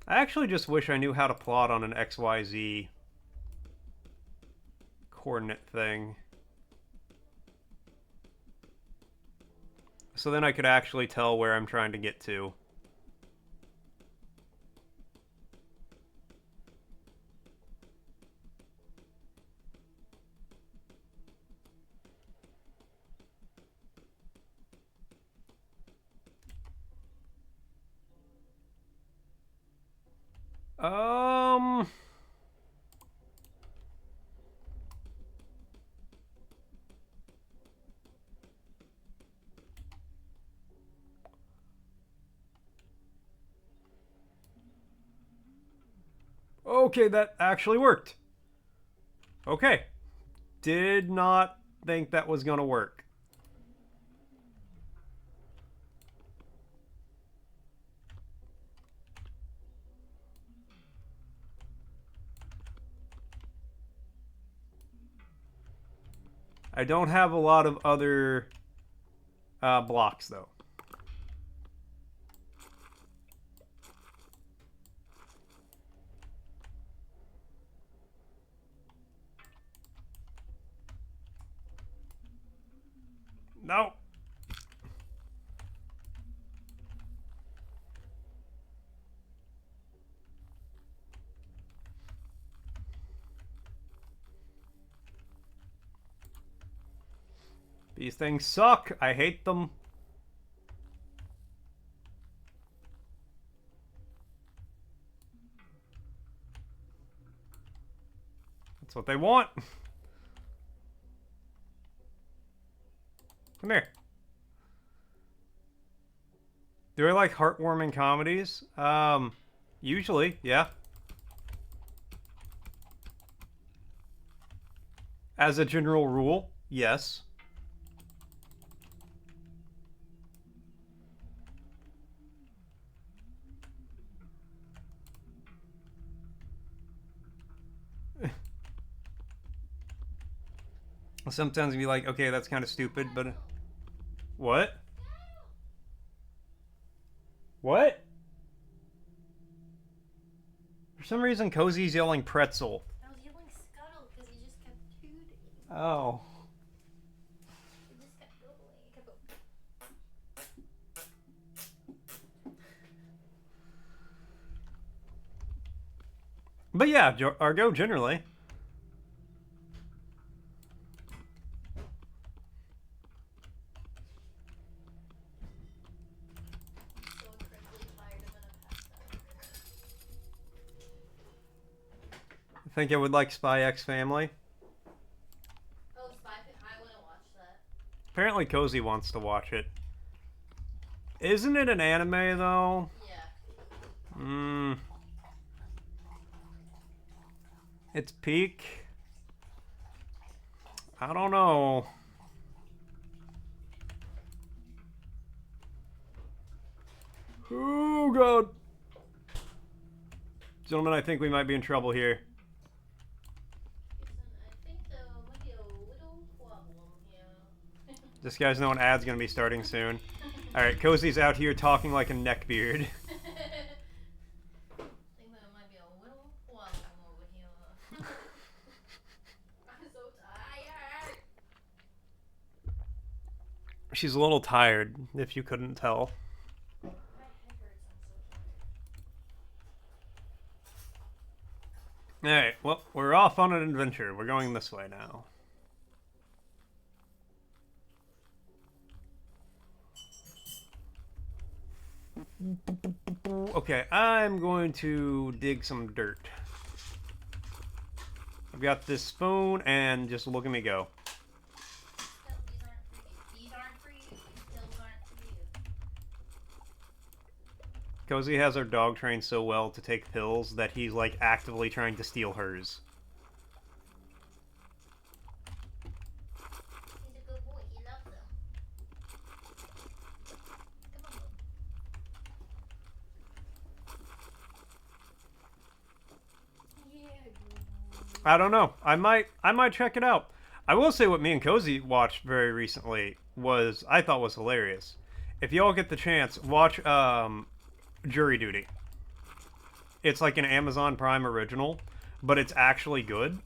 I actually just wish I knew how to plot on an XYZ coordinate thing. So then I could actually tell where I'm trying to get to. Okay, that actually worked. Okay. Did not think that was gonna work. I don't have a lot of other blocks, though. No. These things suck. I hate them. That's what they want. Come here. Do I like heartwarming comedies? Usually, yeah. As a general rule, yes. Sometimes you'd be like, okay, that's kind of stupid, but... What? What? For some reason, Cozy's yelling pretzel. I was yelling scuttle because he just kept tooting. Oh. He just kept going. He kept going. But yeah, Argo generally. So incredibly tired of it. I'm passed out. I think I would like Spy X Family. Oh, Spy Family. I want to watch that. Apparently Cozy wants to watch it. Isn't it an anime, though? Yeah. It's peak. I don't know. Oh, God. Gentlemen, I think we might be in trouble here. I think there might be a little problem here. This guy's know an ad's gonna be starting soon. Alright, Cozy's out here talking like a neckbeard. She's a little tired, if you couldn't tell. My head hurts. I'm so tired. Alright, well, we're off on an adventure. We're going this way now. Okay, I'm going to dig some dirt. I've got this spoon, and just look at me go. These aren't for you. These pills aren't for you. Cozy has our dog trained so well to take pills that he's, like, actively trying to steal hers. He's a good boy. He loves them. Come on. Yeah, good boy. I don't know. I might check it out. I will say what me and Cozy watched very recently I thought was hilarious. If y'all get the chance, watch Jury Duty. It's like an Amazon Prime original, but it's actually good.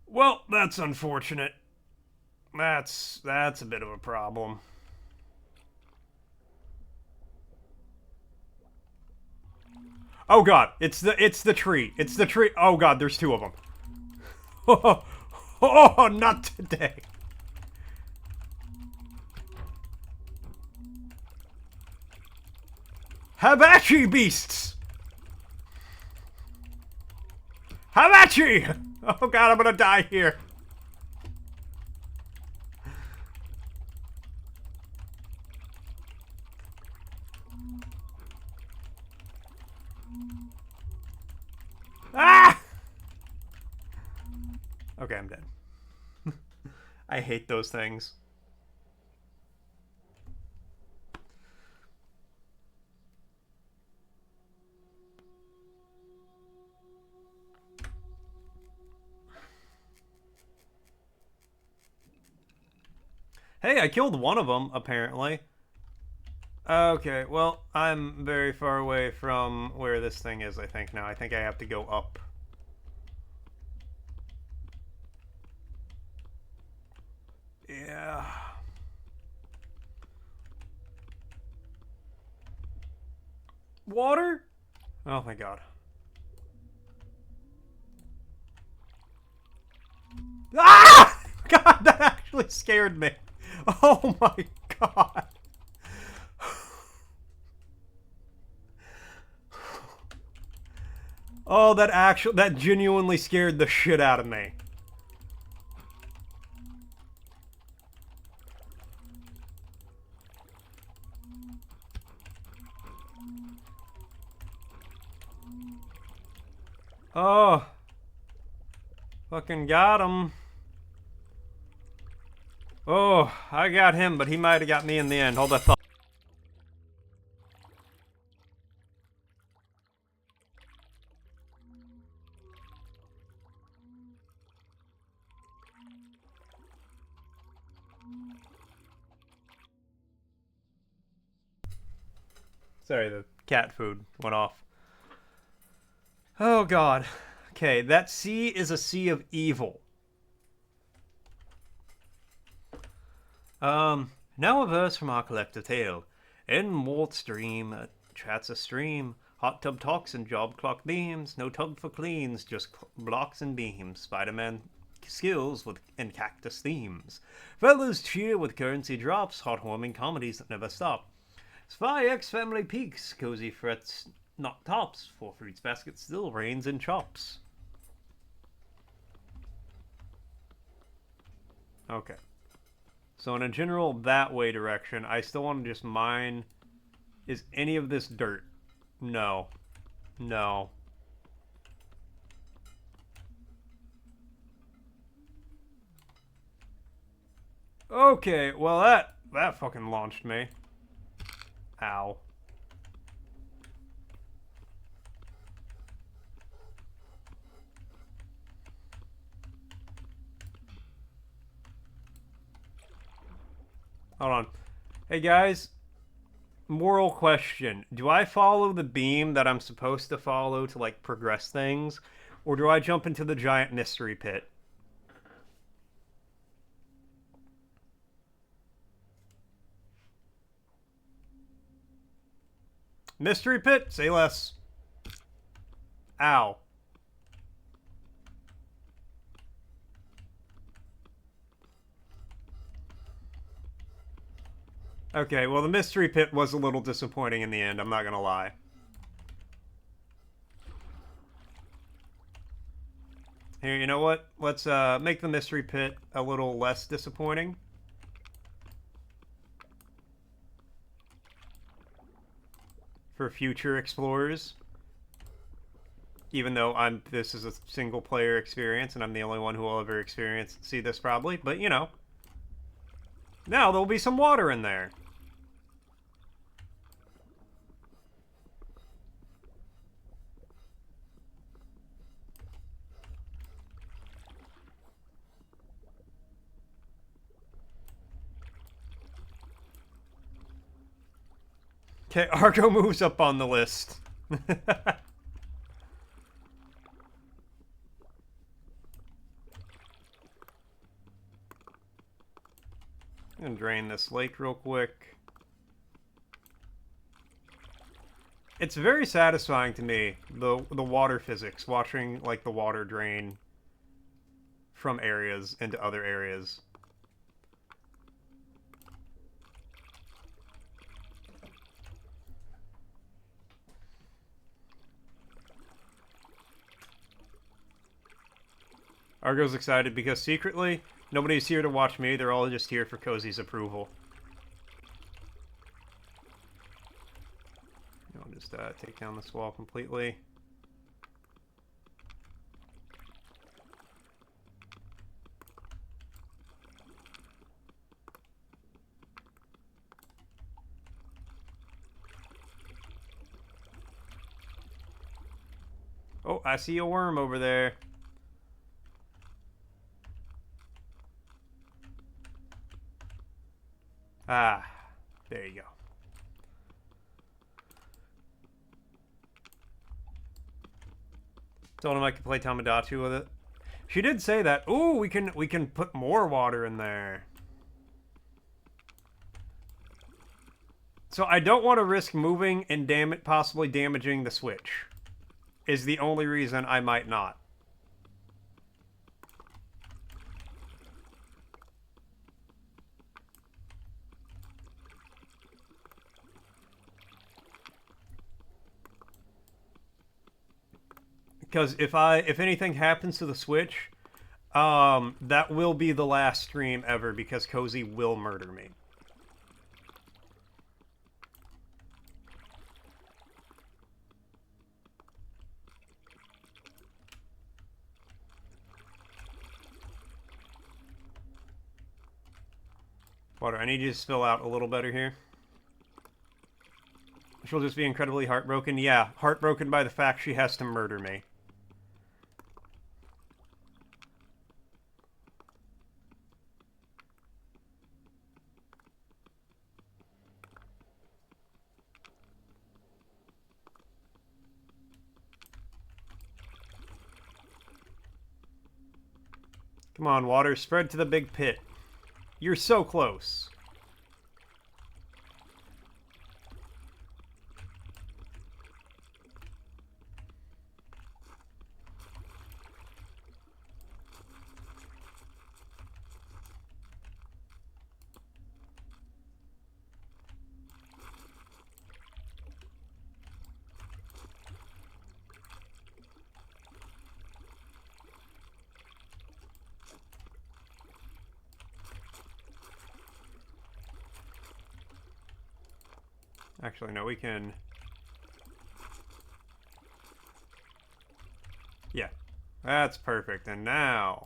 Well, that's unfortunate. That's a bit of a problem. Oh god, it's the tree. It's the tree. Oh god, there's two of them. Oh, not today. Habachi beasts! Habachi! Oh god, I'm gonna die here. Ah! Okay, I'm dead. I hate those things. Hey, I killed one of them, apparently. Okay, well, I'm very far away from where this thing is, I think, now. I think I have to go up. Yeah. Water? Oh, my God. Ah! God, that actually scared me. Oh, my God. Oh, that genuinely scared the shit out of me. Oh. Fucking got him. Oh, I got him, but he might have got me in the end. Hold that thought. Sorry, the cat food went off. Oh, God. Okay, that sea is a sea of evil. Now a verse from our collective tale. In Walt Stream, chats a stream. Hot tub talks and job clock beams. No tub for cleans, just blocks and beams. Spider-Man skills and cactus themes. Fellas cheer with currency drops. Heartwarming comedies that never stop. Spy X family peaks. Cozy frets not tops. For fruits basket still rains and chops. Okay. So in a general that way direction, I still want to just mine. Is any of this dirt? No. No. Okay, well that fucking launched me. Ow. Hold on. Hey guys, moral question. Do I follow the beam that I'm supposed to follow to like progress things? Or do I jump into the giant mystery pit? Mystery pit? Say less. Ow. Okay, well, the mystery pit was a little disappointing in the end, I'm not gonna lie. Here, you know what? Let's make the mystery pit a little less disappointing. For future explorers. Even though this is a single player experience and I'm the only one who will ever see this probably, but you know. Now there'll be some water in there. Okay, Argo moves up on the list. I'm gonna drain this lake real quick. It's very satisfying to me, the water physics, watching like the water drain from areas into other areas. Argo's excited because secretly, nobody's here to watch me, they're all just here for Cozy's approval. I'll just take down this wall completely. Oh, I see a worm over there. Ah, there you go. Told him I could play Tamagotchi with it. She did say that. Ooh, we can put more water in there. So I don't want to risk moving and possibly damaging the switch. Is the only reason I might not. Because if anything happens to the Switch, that will be the last stream ever because Cozy will murder me. Water, I need you to spill out a little better here. She'll just be incredibly heartbroken. Yeah, heartbroken by the fact she has to murder me. Come on, water, spread to the big pit. You're so close. Actually, no, we can... Yeah, that's perfect. And now...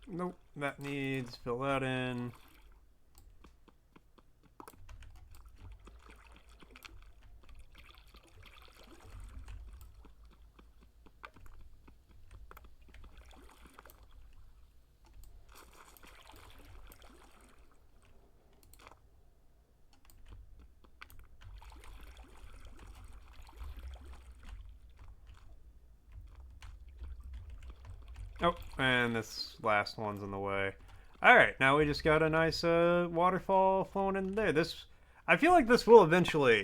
Nope, that needs fill that in. Oh, and this last one's in the way. Alright, now we just got a nice waterfall flowing in there. I feel like this will eventually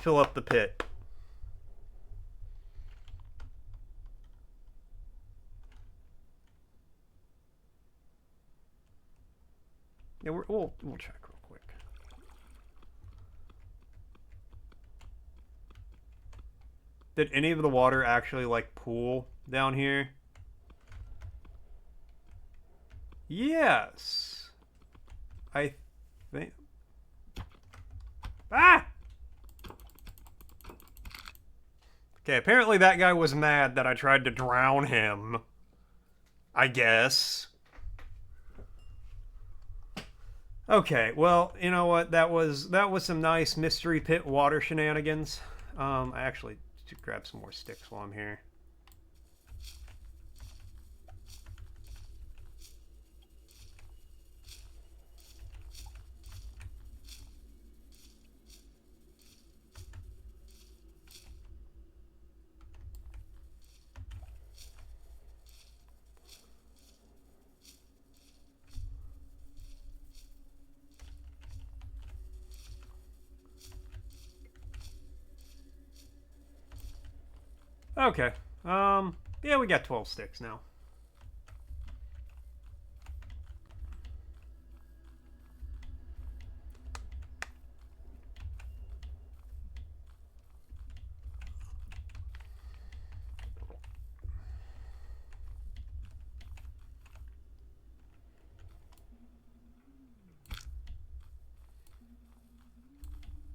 fill up the pit. Yeah, we'll check real quick. Did any of the water actually like pool down here? Yes. I think. Ah! Okay, apparently that guy was mad that I tried to drown him. I guess. Okay, well, you know what? That was some nice mystery pit water shenanigans. I actually should grab some more sticks while I'm here. Okay. Yeah, we got 12 sticks now.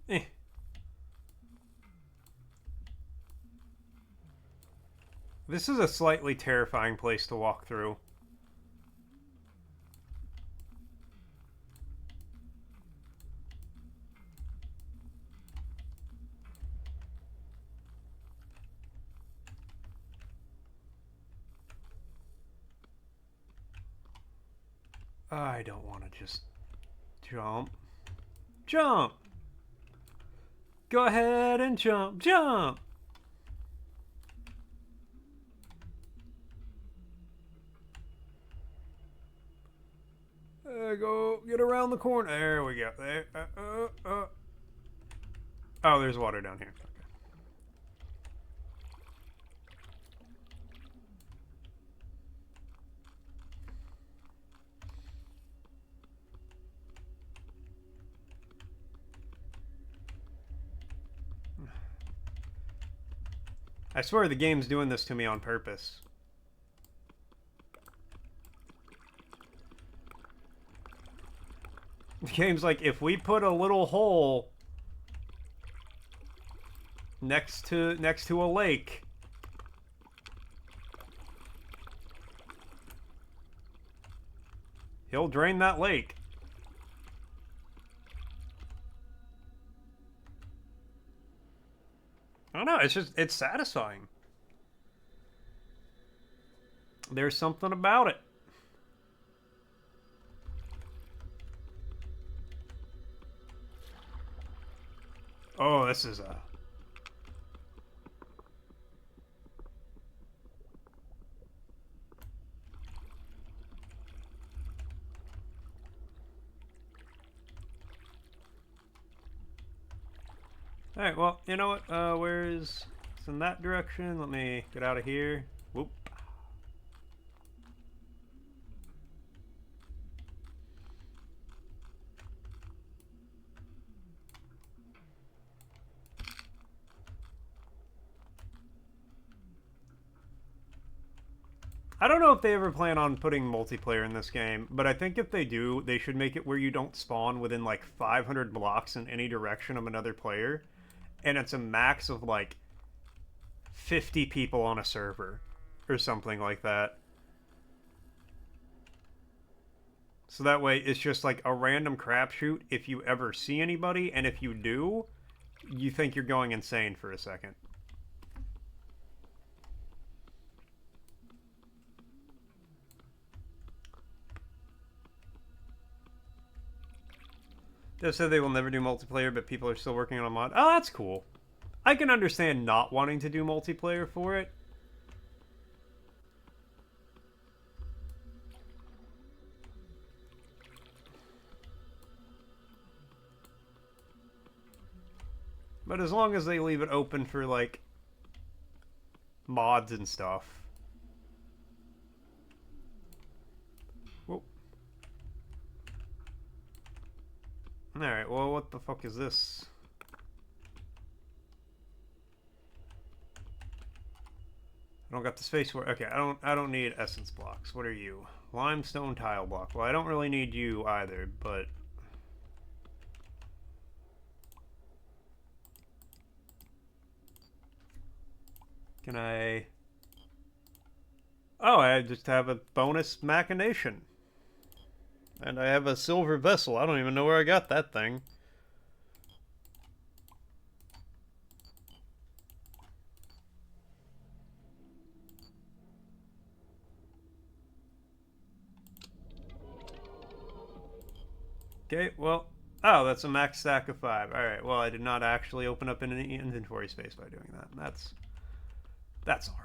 Eh. This is a slightly terrifying place to walk through. I don't want to just jump. Jump! Go ahead and jump. Jump! Go get around the corner. There we go. There. Oh, there's water down here. Okay. I swear the game's doing this to me on purpose. The game's like, if we put a little hole next to a lake, he'll drain that lake. I don't know, it's satisfying. There's something about it. Oh, this is a... Alright, well, you know what? It's in that direction. Let me get out of here. Whoop. I don't know if they ever plan on putting multiplayer in this game, but I think if they do, they should make it where you don't spawn within like 500 blocks in any direction of another player. And it's a max of like 50 people on a server or something like that. So that way it's just like a random crapshoot if you ever see anybody, and if you do, you think you're going insane for a second. They said they will never do multiplayer, but people are still working on a mod. Oh, that's cool. I can understand not wanting to do multiplayer for it. But as long as they leave it open for, like, mods and stuff. Whoa. Alright, well, what the fuck is this? I don't got the space for it. Okay, I don't need essence blocks. What are you? Limestone tile block. Well, I don't really need you either, but can I? Oh, I just have a bonus machination. And I have a silver vessel. I don't even know where I got that thing. Okay, well, oh, that's a max stack of 5. Alright, well, I did not actually open up any inventory space by doing that. That's alright.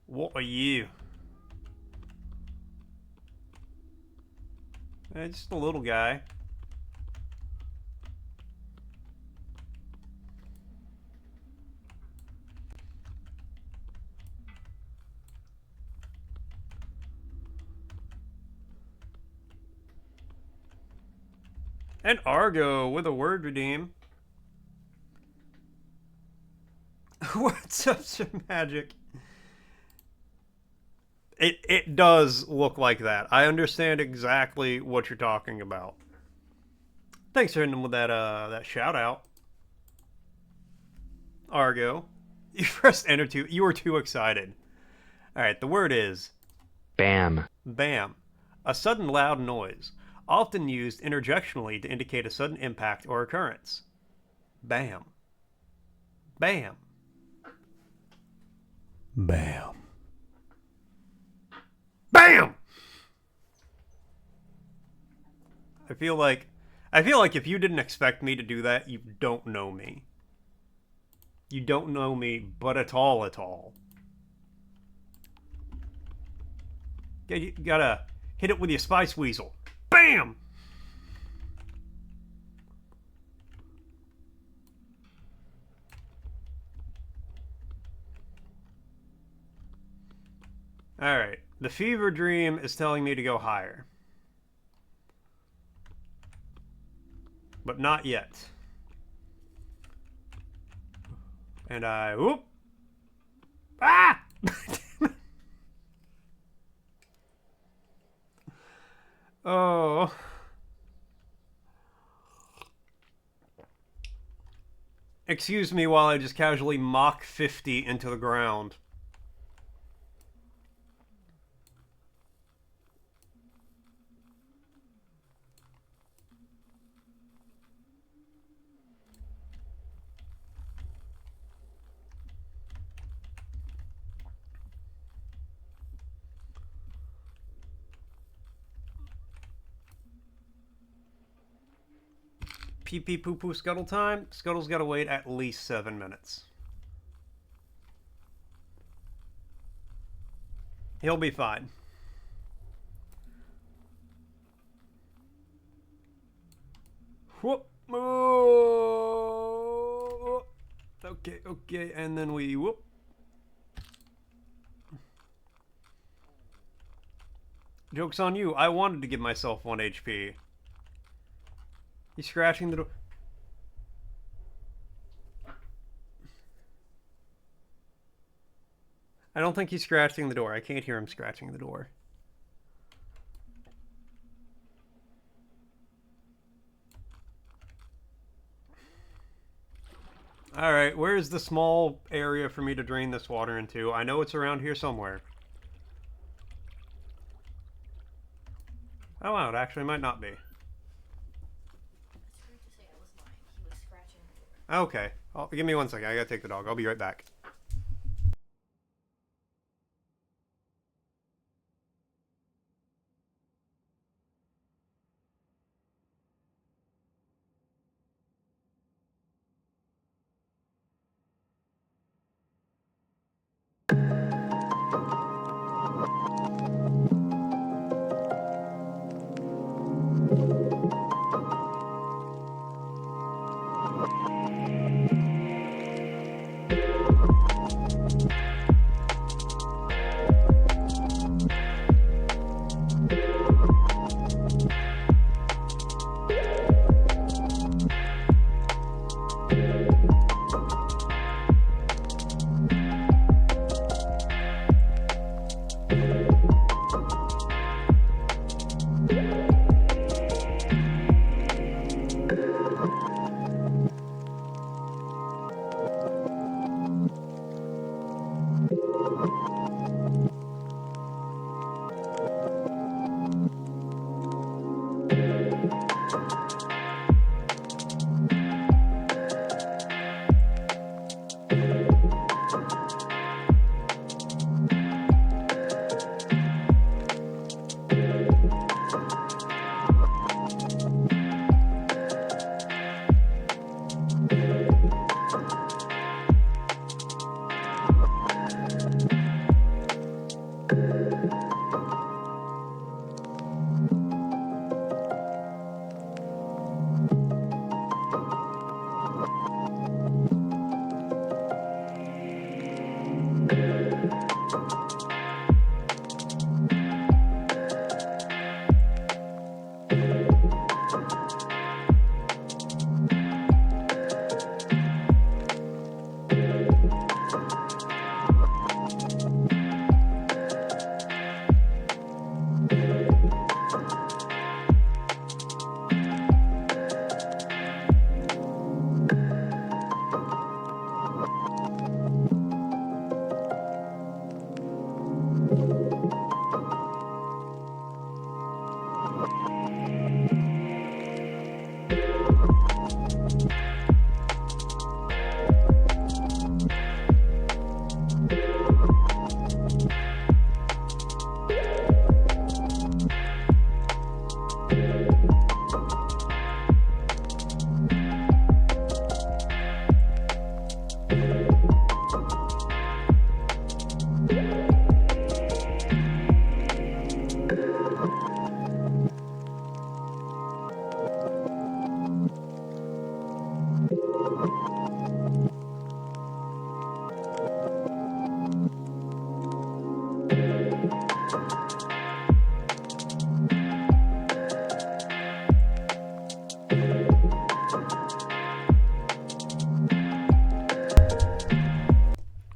What are you? Just a little guy. And Argo with a word redeem. What's up, some magic? It does look like that. I understand exactly what you're talking about. Thanks for hitting him with that shout out. Argo. You pressed enter too. You were too excited. Alright, the word is Bam. bam. A sudden loud noise, often used interjectionally to indicate a sudden impact or occurrence. Bam. Bam. Bam. BAM! I feel like if you didn't expect me to do that, you don't know me. You don't know me, but at all, at all. Yeah, you gotta hit it with your spice weasel. BAM! Alright. The fever dream is telling me to go higher. But not yet. And I... Whoop! Ah! Oh. Excuse me while I just casually Mach 50 into the ground. Pee pee poo poo scuttle time. Scuttle's gotta wait at least 7 minutes. He'll be fine. Whoop. Oh. Okay, okay, and then we whoop. Joke's on you. I wanted to give myself 1 HP. He's scratching the door. I don't think he's scratching the door. I can't hear him scratching the door. Alright, where's the small area for me to drain this water into? I know it's around here somewhere. Oh wow, it actually might not be. Okay. Give me 1 second. I gotta take the dog. I'll be right back.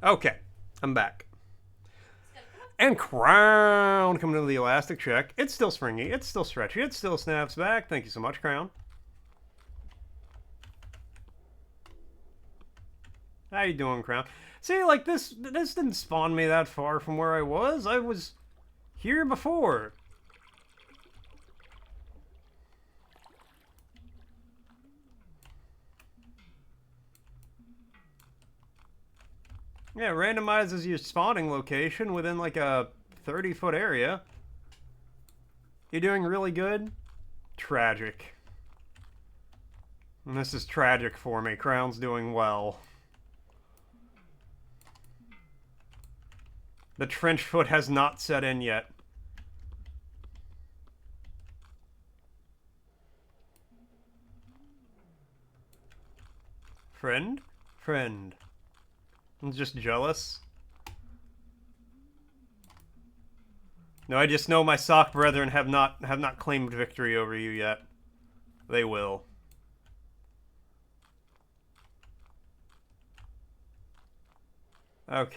Okay, I'm back. And Crown coming into the elastic check. It's still springy. It's still stretchy. It still snaps back. Thank you so much, Crown. How you doing, Crown? See, like, this didn't spawn me that far from where I was. I was here before. Yeah, it randomizes your spawning location within like a 30-foot area. You doing really good? Tragic. And this is tragic for me. Crown's doing well. The trench foot has not set in yet. Friend? Friend. I'm just jealous. No, I just know my sock brethren have not claimed victory over you yet. They will. Okay.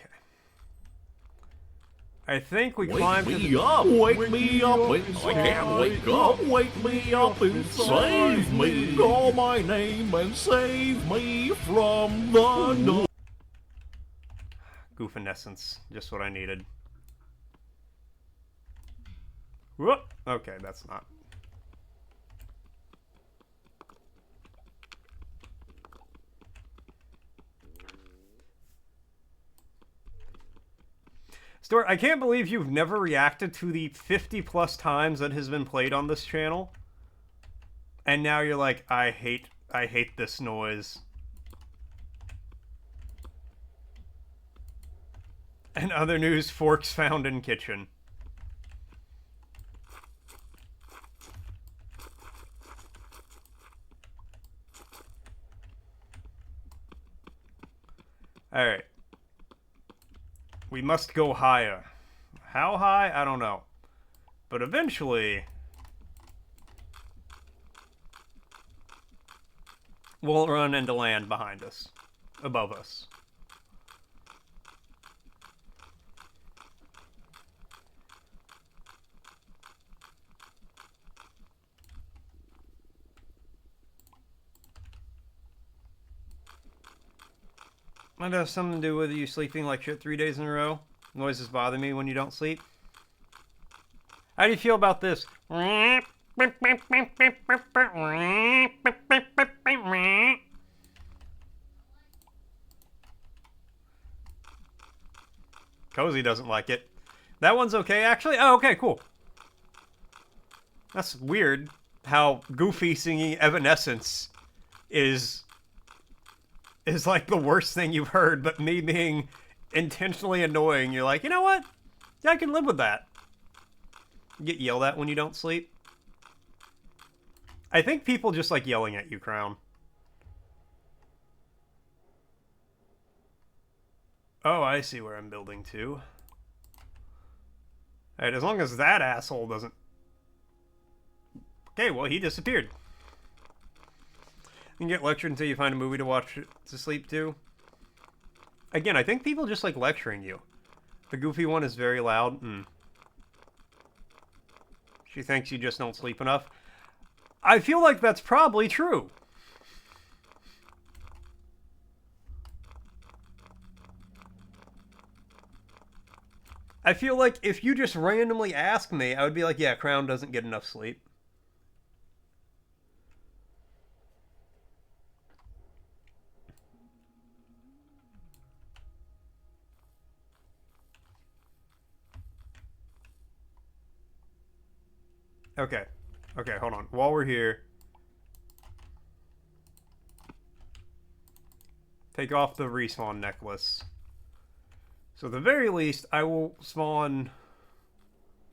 I think we climbed to the... Wake me up inside. I can't wake up. Wake me up inside. Save me. Call my name and save me from the dark. Goofinescence. Just what I needed. Whoop. Okay, that's not. Stuart, I can't believe you've never reacted to the 50+ times that has been played on this channel. And now you're like, I hate this noise. And other news, forks found in kitchen. Alright. We must go higher. How high? I don't know. But eventually... we'll run into land behind us. Above us. That has something to do with you sleeping like shit 3 days in a row. Noises bother me when you don't sleep. How do you feel about this? Cozy doesn't like it. That one's okay, actually? Oh, okay, cool. That's weird how Goofy singing Evanescence is like the worst thing you've heard, but me being intentionally annoying, you're like, you know what? Yeah, I can live with that. You get yelled at when you don't sleep. I think people just like yelling at you, Crown. Oh, I see where I'm building to. Alright, as long as that asshole doesn't... Okay, well, he disappeared. You can get lectured until you find a movie to watch to sleep to. Again, I think people just like lecturing you. The Goofy one is very loud. She thinks you just don't sleep enough. I feel like that's probably true. I feel like if you just randomly ask me, I would be like, yeah, Crown doesn't get enough sleep. Okay. Okay, hold on. While we're here, take off the respawn necklace. So at the very least, I will spawn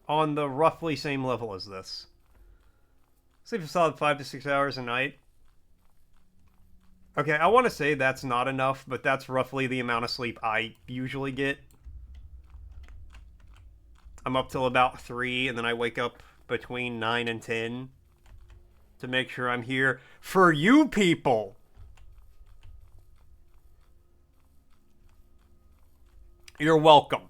on the roughly same level as this. Sleep a solid 5 to 6 hours a night. Okay, I want to say that's not enough, but that's roughly the amount of sleep I usually get. I'm up till about 3, and then I wake up between 9 and 10 to make sure I'm here for you people. You're welcome.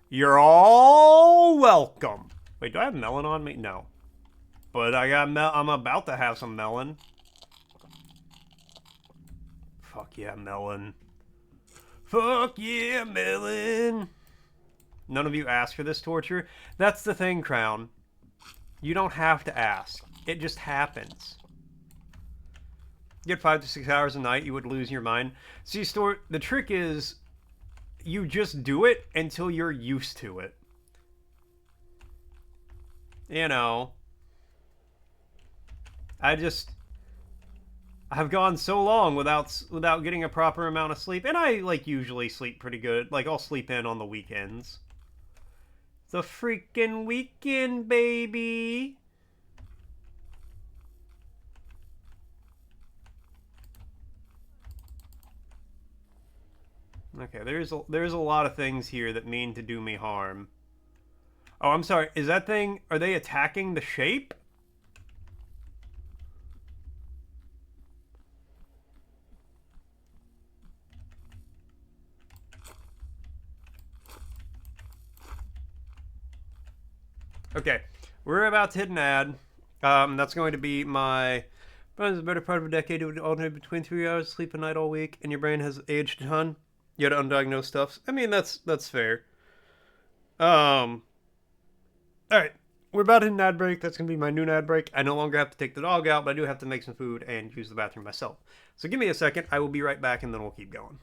You're all welcome. Wait, do I have melon on me? No. But I got I'm about to have some melon. Fuck yeah, melon. Fuck yeah, melon. None of you asked for this torture. That's the thing, Crown. You don't have to ask. It just happens. You get 5 to 6 hours a night, you would lose your mind. See, the trick is you just do it until you're used to it. You know. I've gone so long without getting a proper amount of sleep, and I like usually sleep pretty good. Like I'll sleep in on the weekends. The freaking weekend, baby. Okay, there's a lot of things here that mean to do me harm. Oh, I'm sorry. Is that thing? Are they attacking the shape? Okay, we're about to hit an ad. That's going to be my... The better part of a decade, it would alternate between 3 hours sleep a night all week, and your brain has aged a ton. You had undiagnosed stuff. I mean, that's fair. Alright, we're about to hit an ad break. That's going to be my noon ad break. I no longer have to take the dog out, but I do have to make some food and use the bathroom myself. So give me a second. I will be right back, and then we'll keep going.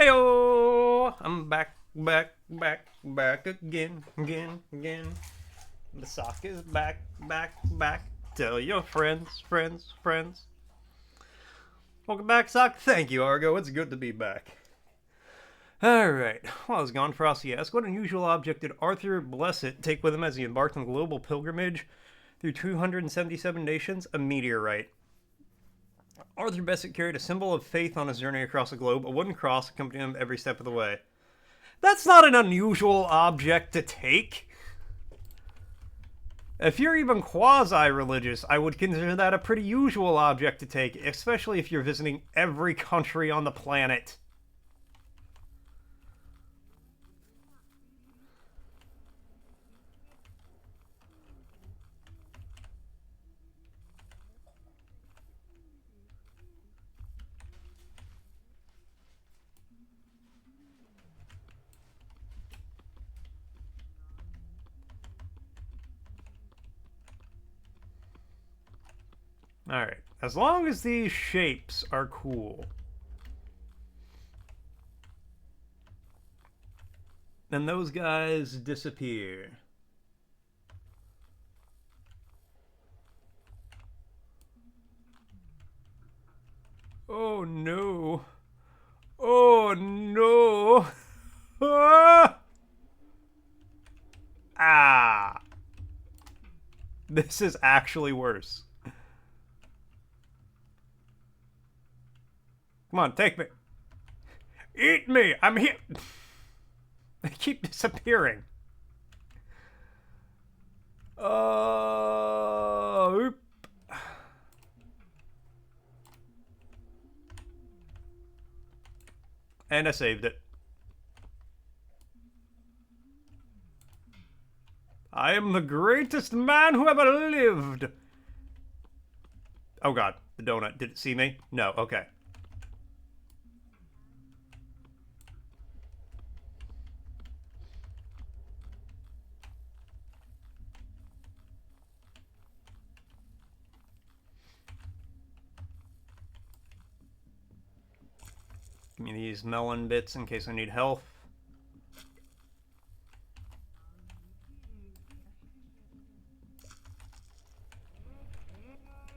Heyo! I'm back again. The sock is back. Tell your friends. Welcome back, sock. Thank you, Argo. It's good to be back. Alright, while I was gone, Frosty asked, what unusual object did Arthur Blessed take with him as he embarked on a global pilgrimage through 277 nations? A meteorite. Arthur Blessed carried a symbol of faith on his journey across the globe, a wooden cross accompanying him every step of the way. That's not an unusual object to take. If you're even quasi-religious, I would consider that a pretty usual object to take, especially if you're visiting every country on the planet. Alright, as long as these shapes are cool. Then those guys disappear. Oh no. Oh no. Ah. This is actually worse. Come on, take me. Eat me! I'm here! They keep disappearing. Oop. And I saved it. I am the greatest man who ever lived! Oh god, the donut. Did it see me? No, okay. Give me these melon bits in case I need health.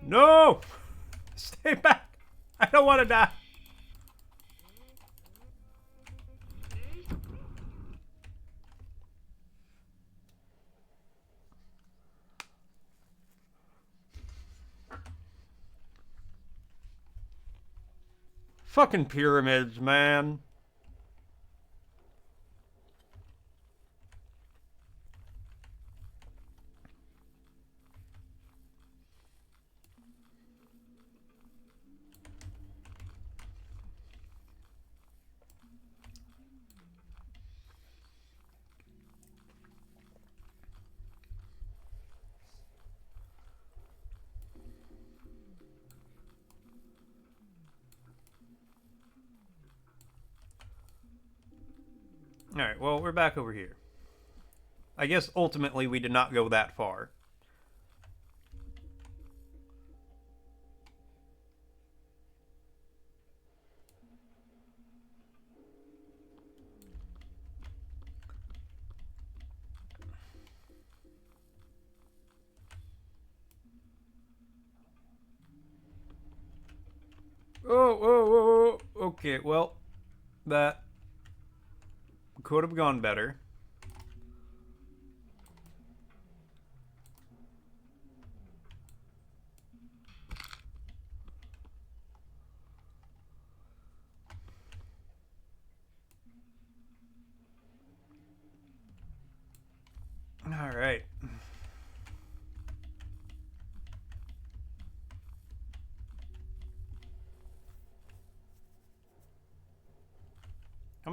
No! Stay back! I don't want to die! Fucking pyramids, man. Alright, well, we're back over here. I guess ultimately we did not go that far. Oh. Okay, well, that could have gone better. All right.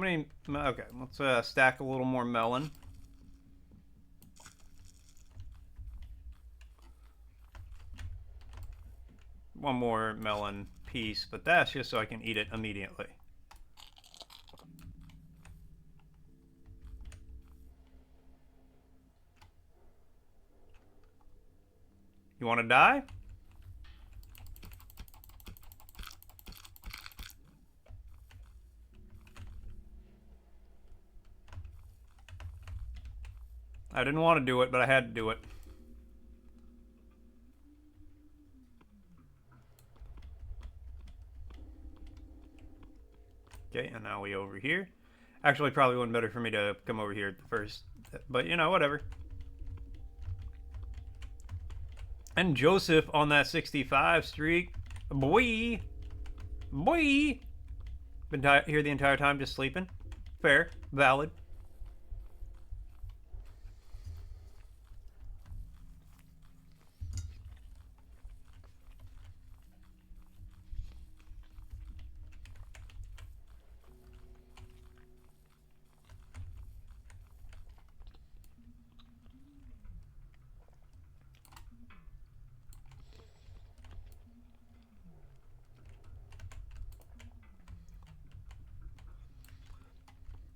How many? Okay, let's stack a little more melon. One more melon piece, but that's just so I can eat it immediately. You want to die? I didn't want to do it, but I had to do it. Okay, and now we over here. Actually, probably wouldn't better for me to come over here first, but you know, whatever. And Joseph on that 65 streak. Boy! Boy! Been here the entire time just sleeping. Fair. Valid.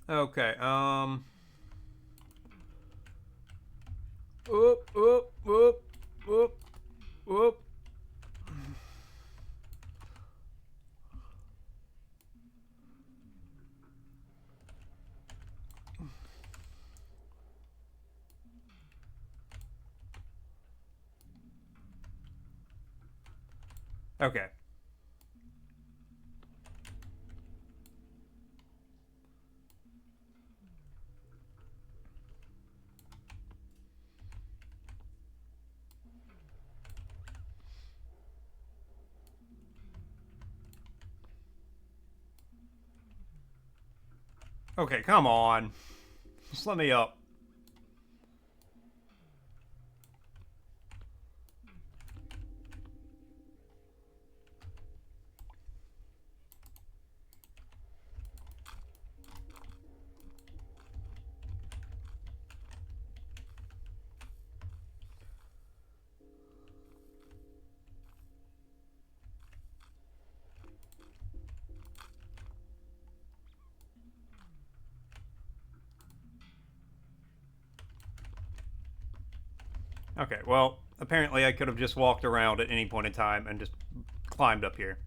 Okay, Whoop, whoop, whoop, whoop, whoop. Okay. Okay, come on. Just let me up. Okay, well, apparently I could have just walked around at any point in time and just climbed up here.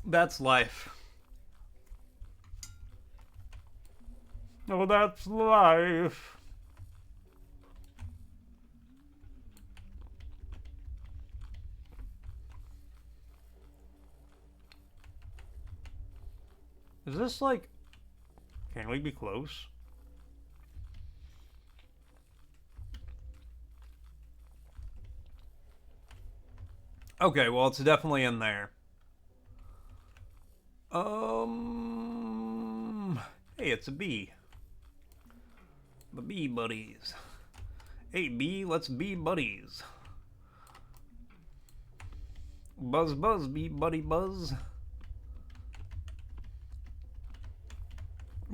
That's life. Oh, that's life. Is this like... Can we be close? Okay, well, it's definitely in there. Hey, it's a bee. The bee buddies. Hey, bee, let's be buddies. Buzz, buzz, bee buddy, buzz.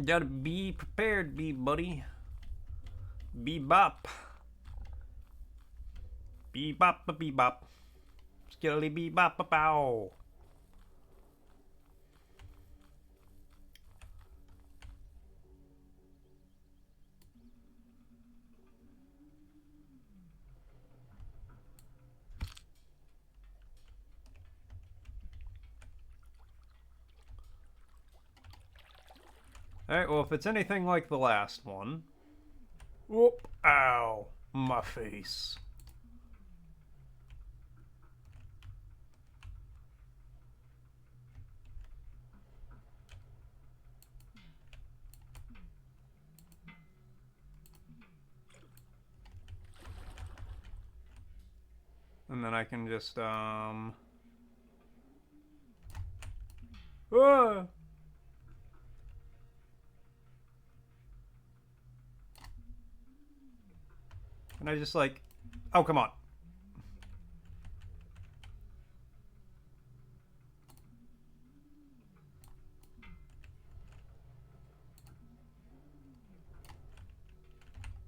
Gotta be prepared, bee buddy. Bebop. Bebop, bebop. Skilly bebop, bow. Alright, well, if it's anything like the last one... Whoop! Ow! My face. And then I can just, Ah! And I just like, oh, come on.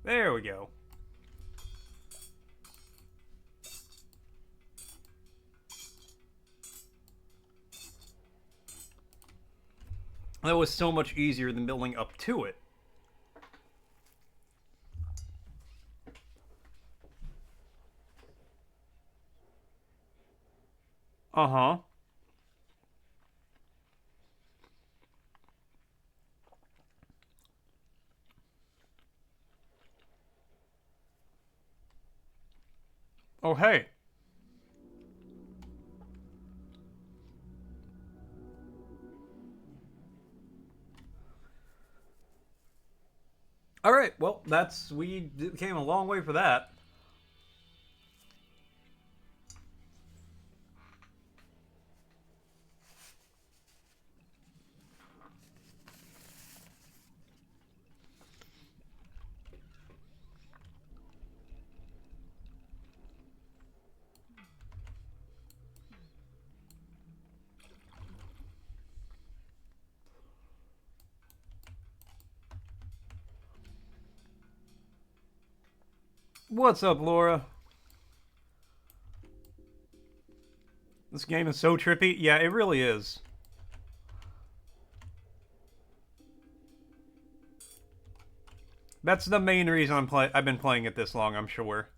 There we go. That was so much easier than building up to it. Uh-huh. Oh, hey. All right, well, we came a long way for that. What's up, Laura? This game is so trippy. Yeah, it really is. That's the main reason I've been playing it this long, I'm sure.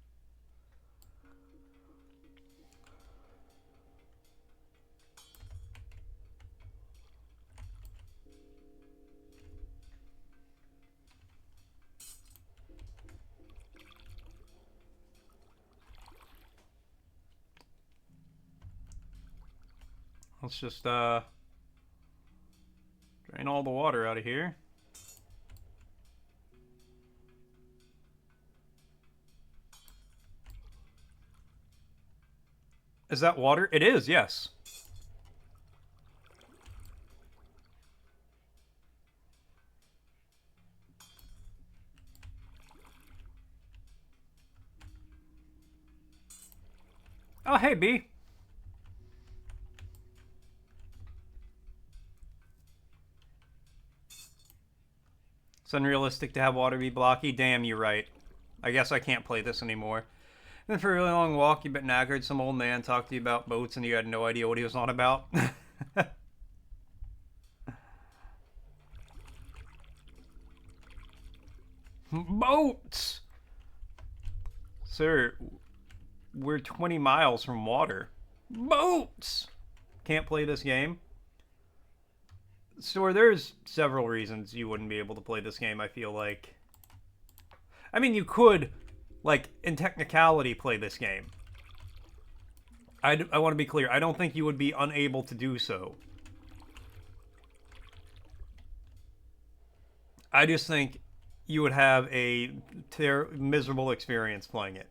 Let's just drain all the water out of here. Is that water? It is, yes. Oh, hey, B. It's unrealistic to have water be blocky. Damn, you're right. I guess I can't play this anymore. Then for a really long walk, you bit knackered. Some old man talked to you about boats and you had no idea what he was on about. Boats! Sir, we're 20 miles from water. Boats! Can't play this game. So there's several reasons you wouldn't be able to play this game, I feel like. I mean, you could, like, in technicality, play this game. I want to be clear. I don't think you would be unable to do so. I just think you would have a miserable experience playing it.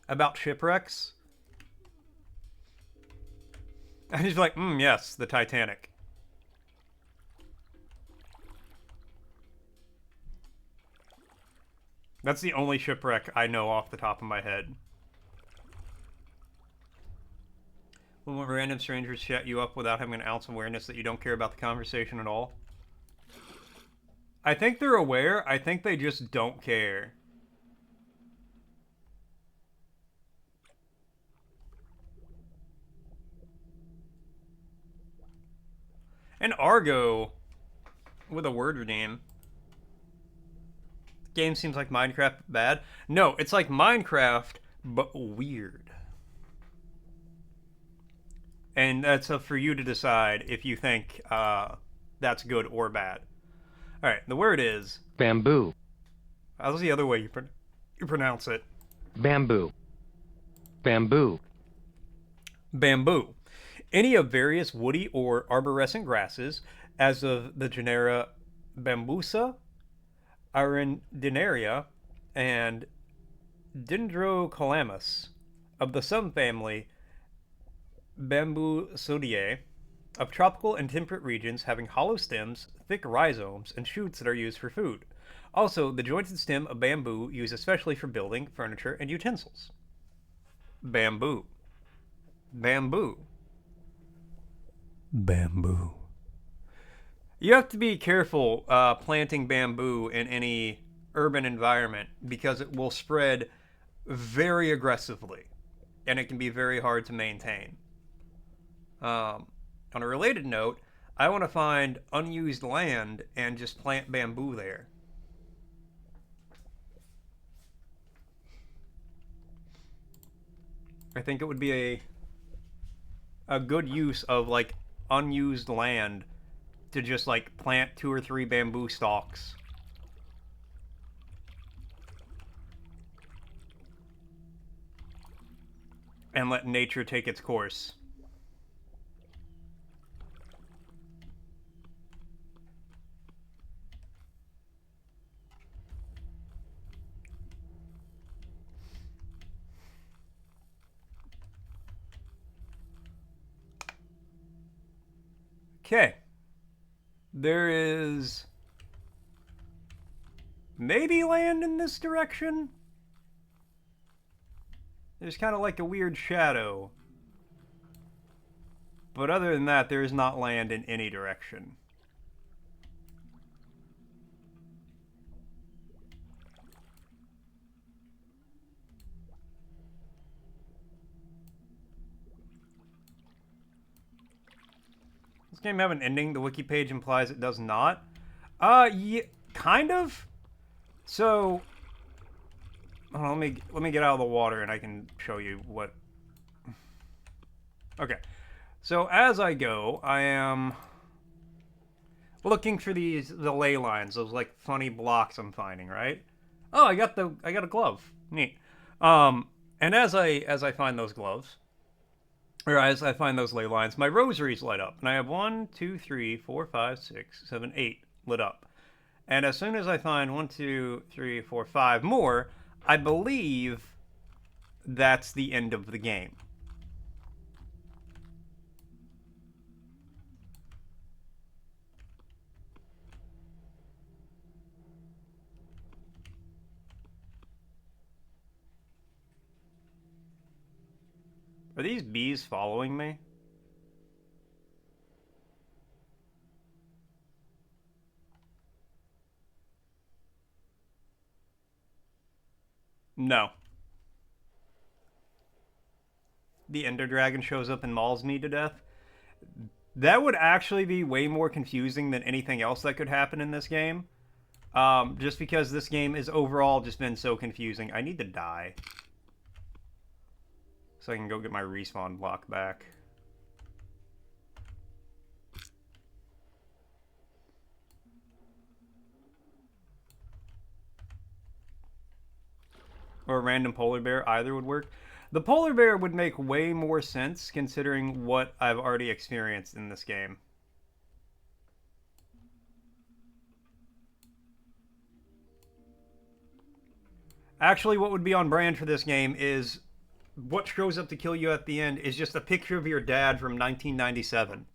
About shipwrecks? I'm just like, yes, the Titanic. That's the only shipwreck I know off the top of my head. When random strangers chat you up without having an ounce of awareness that you don't care about the conversation at all. I think they're aware. I think they just don't care. And Argo with a word redeem. Game seems like Minecraft bad. No, it's like Minecraft, but weird. And that's up for you to decide if you think that's good or bad. All right, the word is... Bamboo. How's the other way you pronounce it? Bamboo. Bamboo. Bamboo. Any of various woody or arborescent grasses, as of the genera Bambusa, Arundinaria, and Dendrocalamus, of the subfamily Bambusodiae, of tropical and temperate regions having hollow stems, thick rhizomes, and shoots that are used for food. Also, the jointed stem of bamboo used especially for building, furniture, and utensils. Bamboo. Bamboo. Bamboo. You have to be careful planting bamboo in any urban environment because it will spread very aggressively and it can be very hard to maintain. On a related note, I want to find unused land and just plant bamboo there. I think it would be a good use of like unused land to just like plant 2 or 3 bamboo stalks. And let nature take its course. Okay. There is maybe land in this direction? There's kind of like a weird shadow. But other than that, there is not land in any direction. Does this game have an ending? The wiki page implies it does not. Yeah, kind of. So, hold on, let me get out of the water and I can show you what. Okay, so as I go, I am looking for the ley lines, those like funny blocks I'm finding, right? Oh, I got a glove. Neat. And as I find those gloves, or as I find those ley lines, my rosaries light up, and I have 1, 2, 3, 4, 5, 6, 7, 8 lit up. And as soon as I find 1, 2, 3, 4, 5 more, I believe that's the end of the game. Are these bees following me? No. The Ender Dragon shows up and mauls me to death. That would actually be way more confusing than anything else that could happen in this game. Just because this game is overall just been so confusing. I need to die. So I can go get my respawn block back. Or a random polar bear, either would work. The polar bear would make way more sense considering what I've already experienced in this game. Actually, what would be on brand for this game is what shows up to kill you at the end is just a picture of your dad from 1997.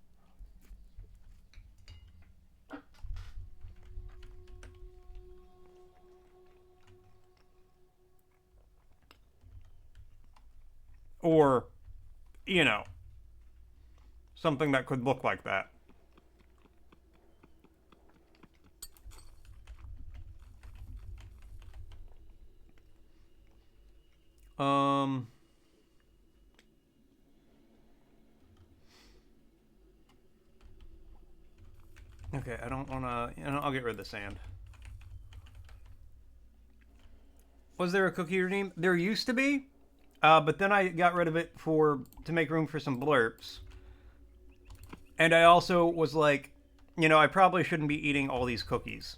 Or, you know, something that could look like that. Okay, I don't want to... I'll get rid of the sand. Was there a cookie redeem? There used to be, but then I got rid of it to make room for some blurps. And I also was like, you know, I probably shouldn't be eating all these cookies.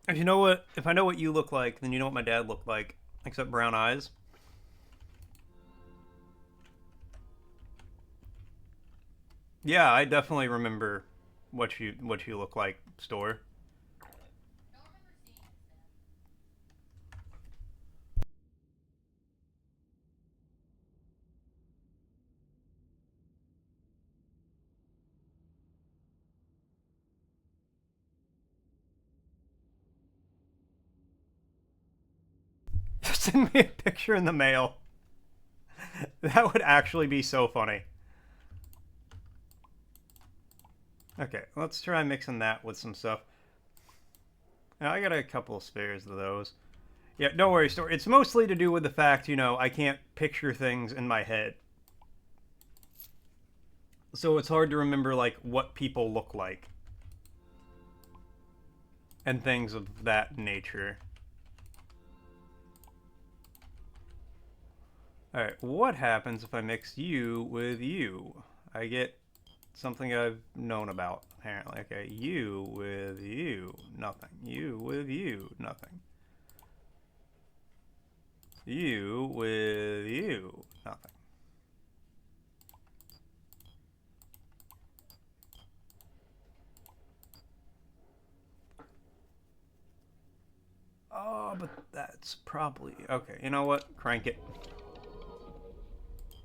If you know what, if I know what you look like, then you know what my dad looked like, except brown eyes. Yeah, I definitely remember what you look like, store. Send me a picture in the mail. That would actually be so funny. Okay, let's try mixing that with some stuff. Now, I got a couple of spares of those. Yeah, don't worry, Story. It's mostly to do with the fact, you know, I can't picture things in my head. So it's hard to remember, like, what people look like. And things of that nature. Alright, what happens if I mix you with you? I get something I've known about, apparently. Okay, you with you, nothing. You with you, nothing. You with you, nothing. Oh, but that's probably... Okay, you know what? Crank it.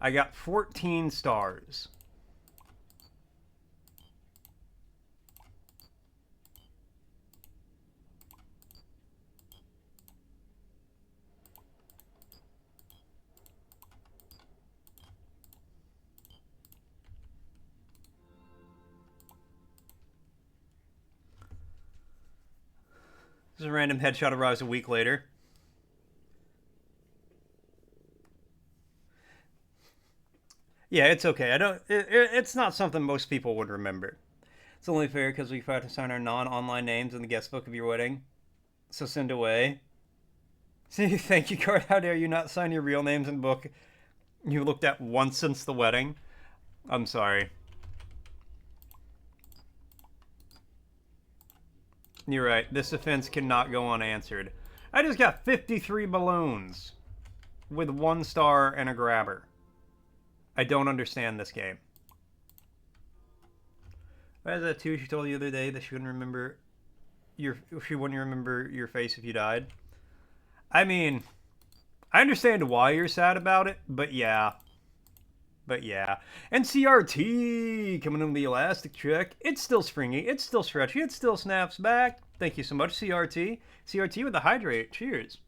I got 14 stars. This is a random headshot arrives a week later. Yeah, it's okay. It's not something most people would remember. It's only fair because we forgot to sign our non-online names in the guest book of your wedding. So send away. See, thank you card. How dare you not sign your real names in the book you looked at once since the wedding? I'm sorry. You're right. This offense cannot go unanswered. I just got 53 balloons with 1 star and a grabber. I don't understand this game. Why is that too? She told the other day that she wouldn't remember your face if you died. I mean, I understand why you're sad about it, but yeah. But yeah. And CRT coming in the elastic check. It's still springy. It's still stretchy. It still snaps back. Thank you so much, CRT. CRT with the hydrate. Cheers.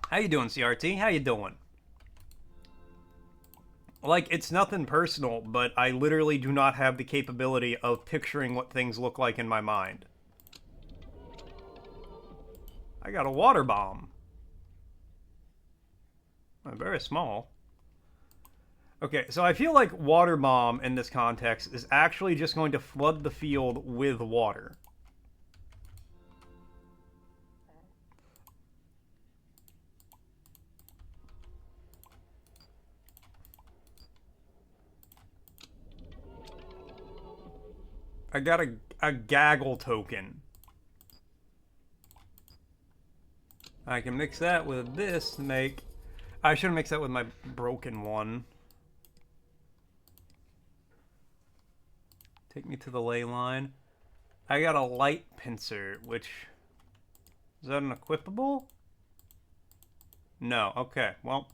How you doing, CRT? How you doing? Like, it's nothing personal, but I literally do not have the capability of picturing what things look like in my mind. I got a water bomb. Very small. Okay, so I feel like water bomb in this context is actually just going to flood the field with water. I got a gaggle token. I can mix that with this to make... I should have mixed that with my broken one. Take me to the ley line. I got a light pincer, which... Is that an equipable? No. Okay, well...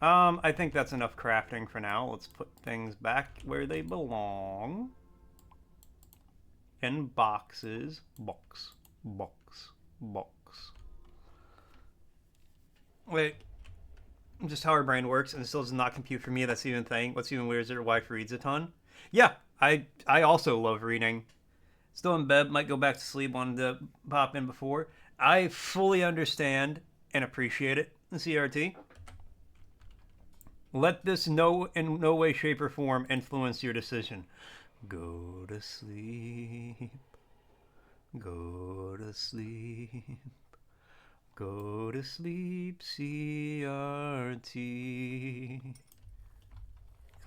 I think that's enough crafting for now. Let's put things back where they belong. In boxes. Box. Box. Box. Wait. Just how our brain works, and it still does not compute for me. That's even thing. What's even weird is your wife reads a ton. Yeah, I also love reading. Still in bed, might go back to sleep. Wanted to pop in before. I fully understand and appreciate it, CRT. Let this in no way, shape, or form influence your decision. Go to sleep. Go to sleep. Go to sleep, CRT.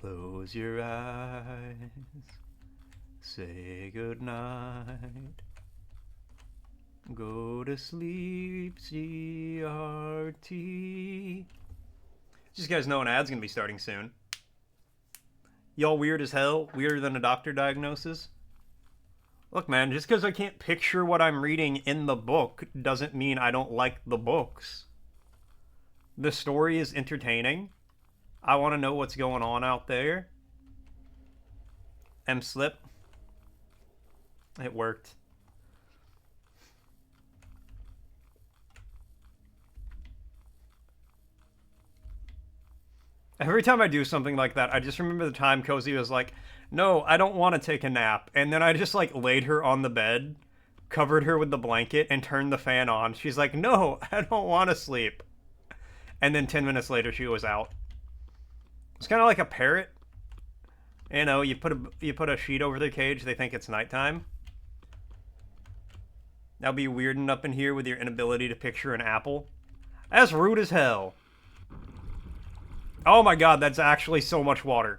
Close your eyes. Say goodnight. Go to sleep, CRT. Just you guys know an ad's gonna be starting soon. Y'all weird as hell? Weirder than a doctor diagnosis? Look, man, just because I can't picture what I'm reading in the book doesn't mean I don't like the books. The story is entertaining. I want to know what's going on out there. M-slip. It worked. Every time I do something like that, I just remember the time Cozy was like, no, I don't want to take a nap. And then I just like laid her on the bed, covered her with the blanket, and turned the fan on. She's like, no, I don't want to sleep. And then 10 minutes later, she was out. It's kind of like a parrot. You know, you put a sheet over their cage, they think it's nighttime. Now be weirding up in here with your inability to picture an apple. That's rude as hell. Oh my god, that's actually so much water.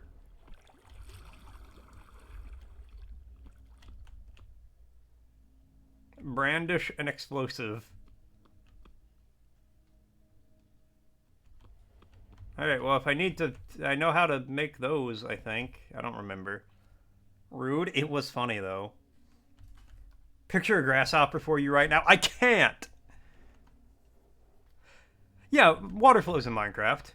Brandish an explosive. Alright, well, if I need to... I know how to make those, I think. I don't remember. Rude? It was funny, though. Picture a grasshopper for you right now. I can't! Yeah, water flows in Minecraft.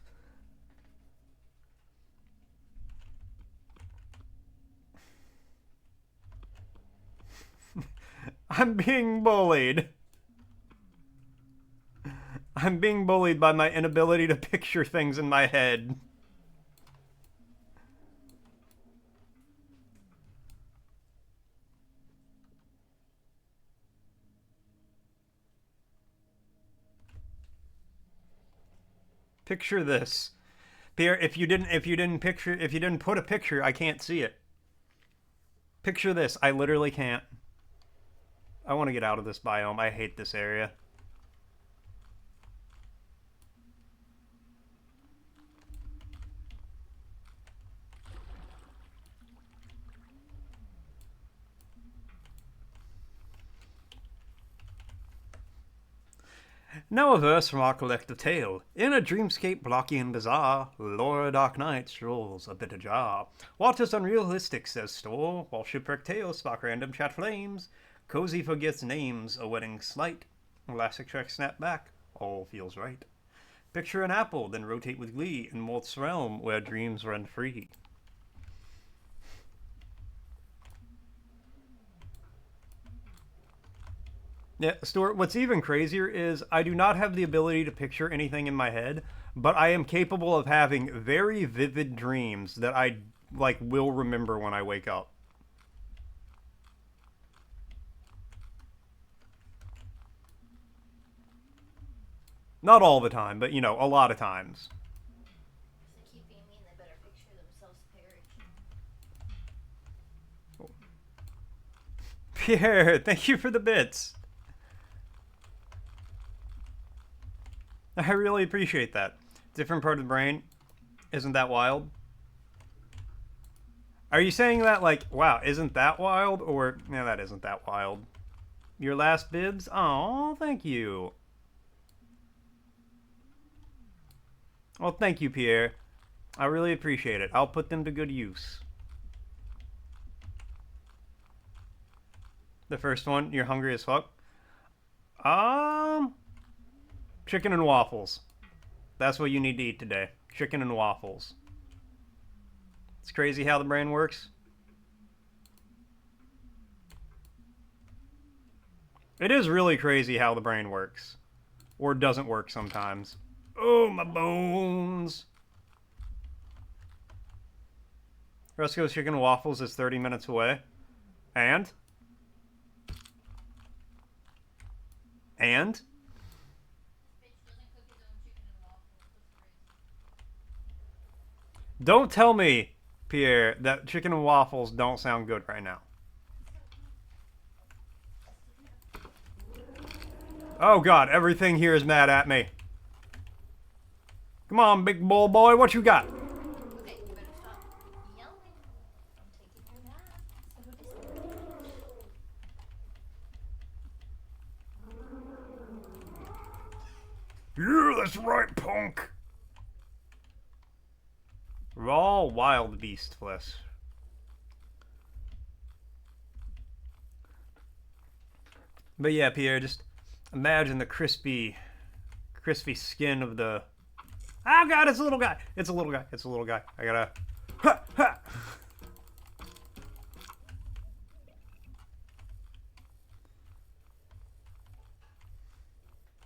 I'm being bullied. I'm being bullied by my inability to picture things in my head. Picture this. Pierre, if you didn't put a picture, I can't see it. Picture this. I literally can't. I want to get out of this biome. I hate this area. Now a verse from our collective tale. In a dreamscape blocky and bizarre, Laura Dark Knight strolls a bit ajar. What is unrealistic, says Store, while shipwreck tales spark random chat flames. Cozy forgets names, a wedding slight. Elastic track snap back, all feels right. Picture an apple, then rotate with glee in Mort's realm where dreams run free. Yeah, Stuart, what's even crazier is I do not have the ability to picture anything in my head, but I am capable of having very vivid dreams that I, like, will remember when I wake up. Not all the time, but, you know, a lot of times. They keep being mean, they better picture themselves parrot. Pierre, thank you for the bits. I really appreciate that. Different part of the brain. Isn't that wild? Are you saying that like, wow, isn't that wild? Or, yeah, that isn't that wild. Your last bibs? Aw, thank you. Well, thank you, Pierre. I really appreciate it. I'll put them to good use. The first one, you're hungry as fuck? Chicken and waffles. That's what you need to eat today. Chicken and waffles. It's crazy how the brain works. It is really crazy how the brain works. Or doesn't work sometimes. Oh, my bones. Roscoe's Chicken and Waffles is 30 minutes away. And? And? Don't tell me, Pierre, that chicken and waffles don't sound good right now. Oh god, everything here is mad at me. Come on, big bull boy, what you got? Okay, you better stop yelling. I'm taking your nap. Yeah, that's right, punk. Raw wild beast flesh. But yeah, Pierre, just imagine the crispy skin of the... Oh god, it's a little guy! It's a little guy. It's a little guy. I gotta... Ha! Ha!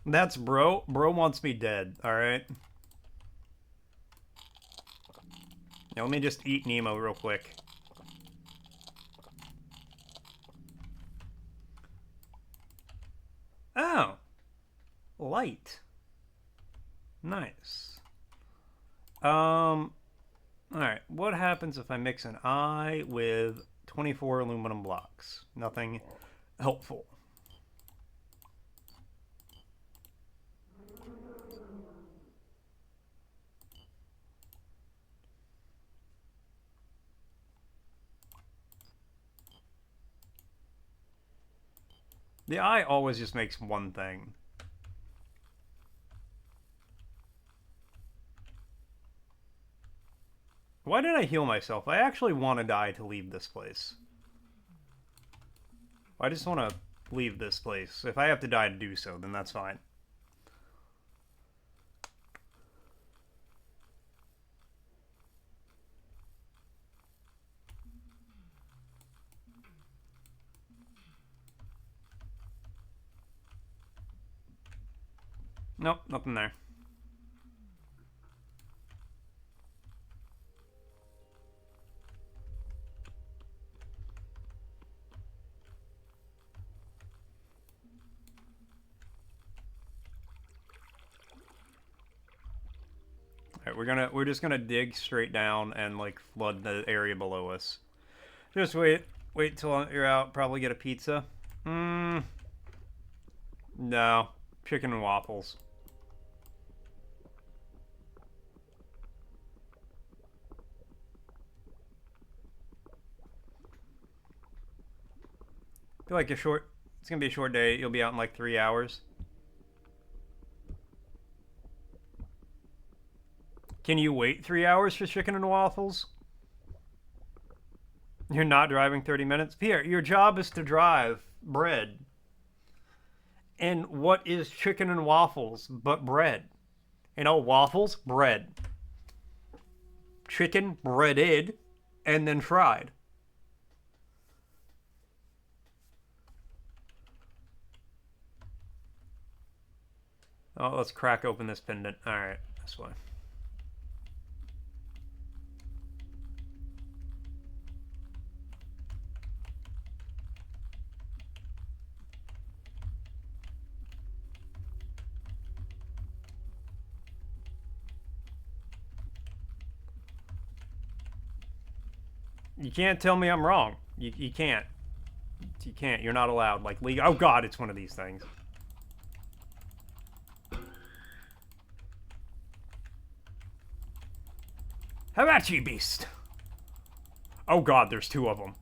That's bro. Bro wants me dead, alright? Now let me just eat Nemo real quick. Oh! Light. Nice. Alright, what happens if I mix an eye with 24 aluminum blocks? Nothing helpful. The eye always just makes one thing. Why did I heal myself? I actually want to die to leave this place. I just want to leave this place. If I have to die to do so, then that's fine. Nope, nothing there. Alright, we're just gonna dig straight down and like flood the area below us. Just wait till you're out, probably get a pizza. No. Chicken and waffles. Feel like it's gonna be a short day. You'll be out in like 3 hours. Can you wait 3 hours for chicken and waffles? You're not driving 30 minutes? Pierre, your job is to drive bread. And what is chicken and waffles but bread? You know, waffles, bread. Chicken, breaded, and then fried. Oh, let's crack open this pendant. Alright, this way. You can't tell me I'm wrong. You can't. You can't. You're not allowed. Like, legal. Oh god, it's one of these things. How about you, beast? Oh god, there's 2 of them.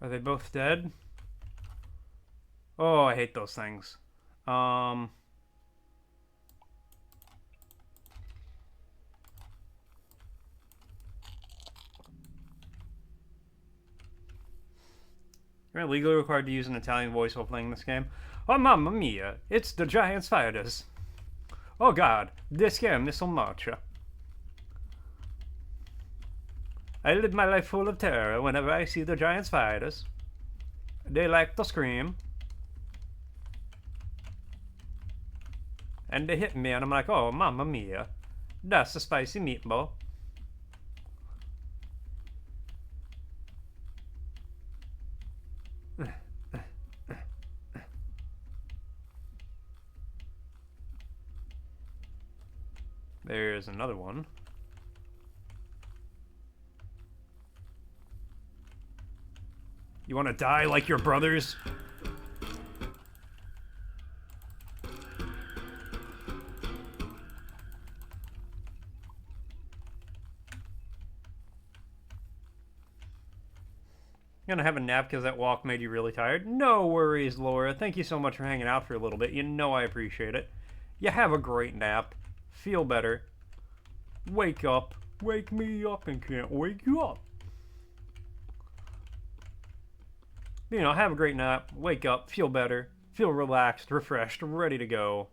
Are they both dead? Oh, I hate those things. You're legally required to use an Italian voice while playing this game. Oh, mamma mia, it's the giant spiders. Oh god, this game is so much. I live my life full of terror whenever I see the giant spiders. They like to scream. And they hit me and I'm like, oh, mamma mia. That's a spicy meatball. There's another one. You want to die like your brothers? Gonna have a nap because that walk made you really tired? No worries, Laura. Thank you so much for hanging out for a little bit. You know I appreciate it. You have a great nap. Feel better. Wake up. Wake me up and can't wake you up. You know, have a great nap. Wake up. Feel better. Feel relaxed, refreshed, ready to go.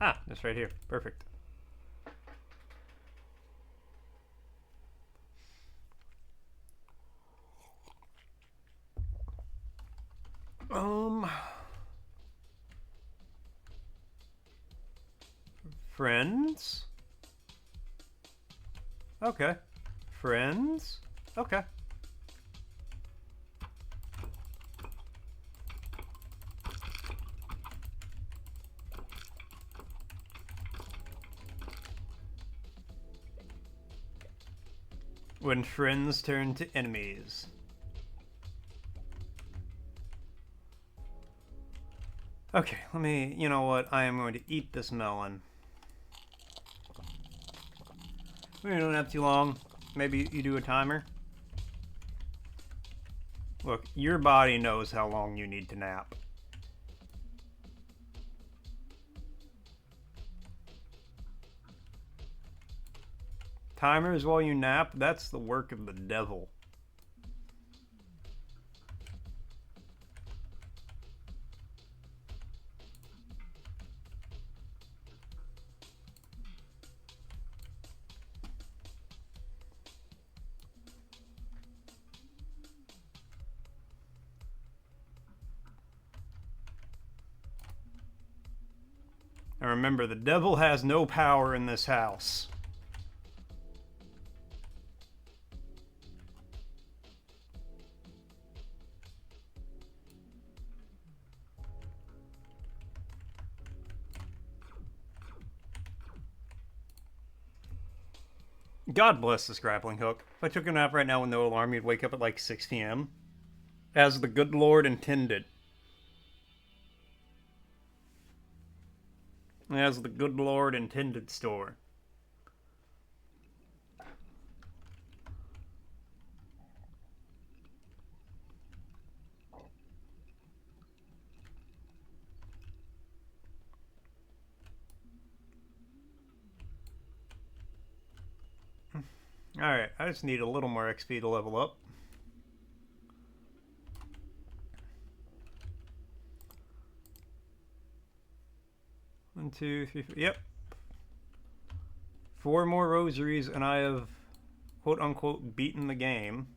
Ah, that's right here. Perfect. Friends? Okay. Friends? Okay. When friends turn to enemies. Okay, let me, you know what, I am going to eat this melon. We don't have too long. Maybe you do a timer. Look, your body knows how long you need to nap. Timers while you nap, that's the work of the devil. And remember, the devil has no power in this house. God bless this grappling hook. If I took a nap right now with no alarm, you'd wake up at like 6 p.m. As the good Lord intended. As the good Lord intended, store. Alright, I just need a little more XP to level up. One, two, three, four. Yep. 4 more rosaries, and I have, quote unquote, beaten the game.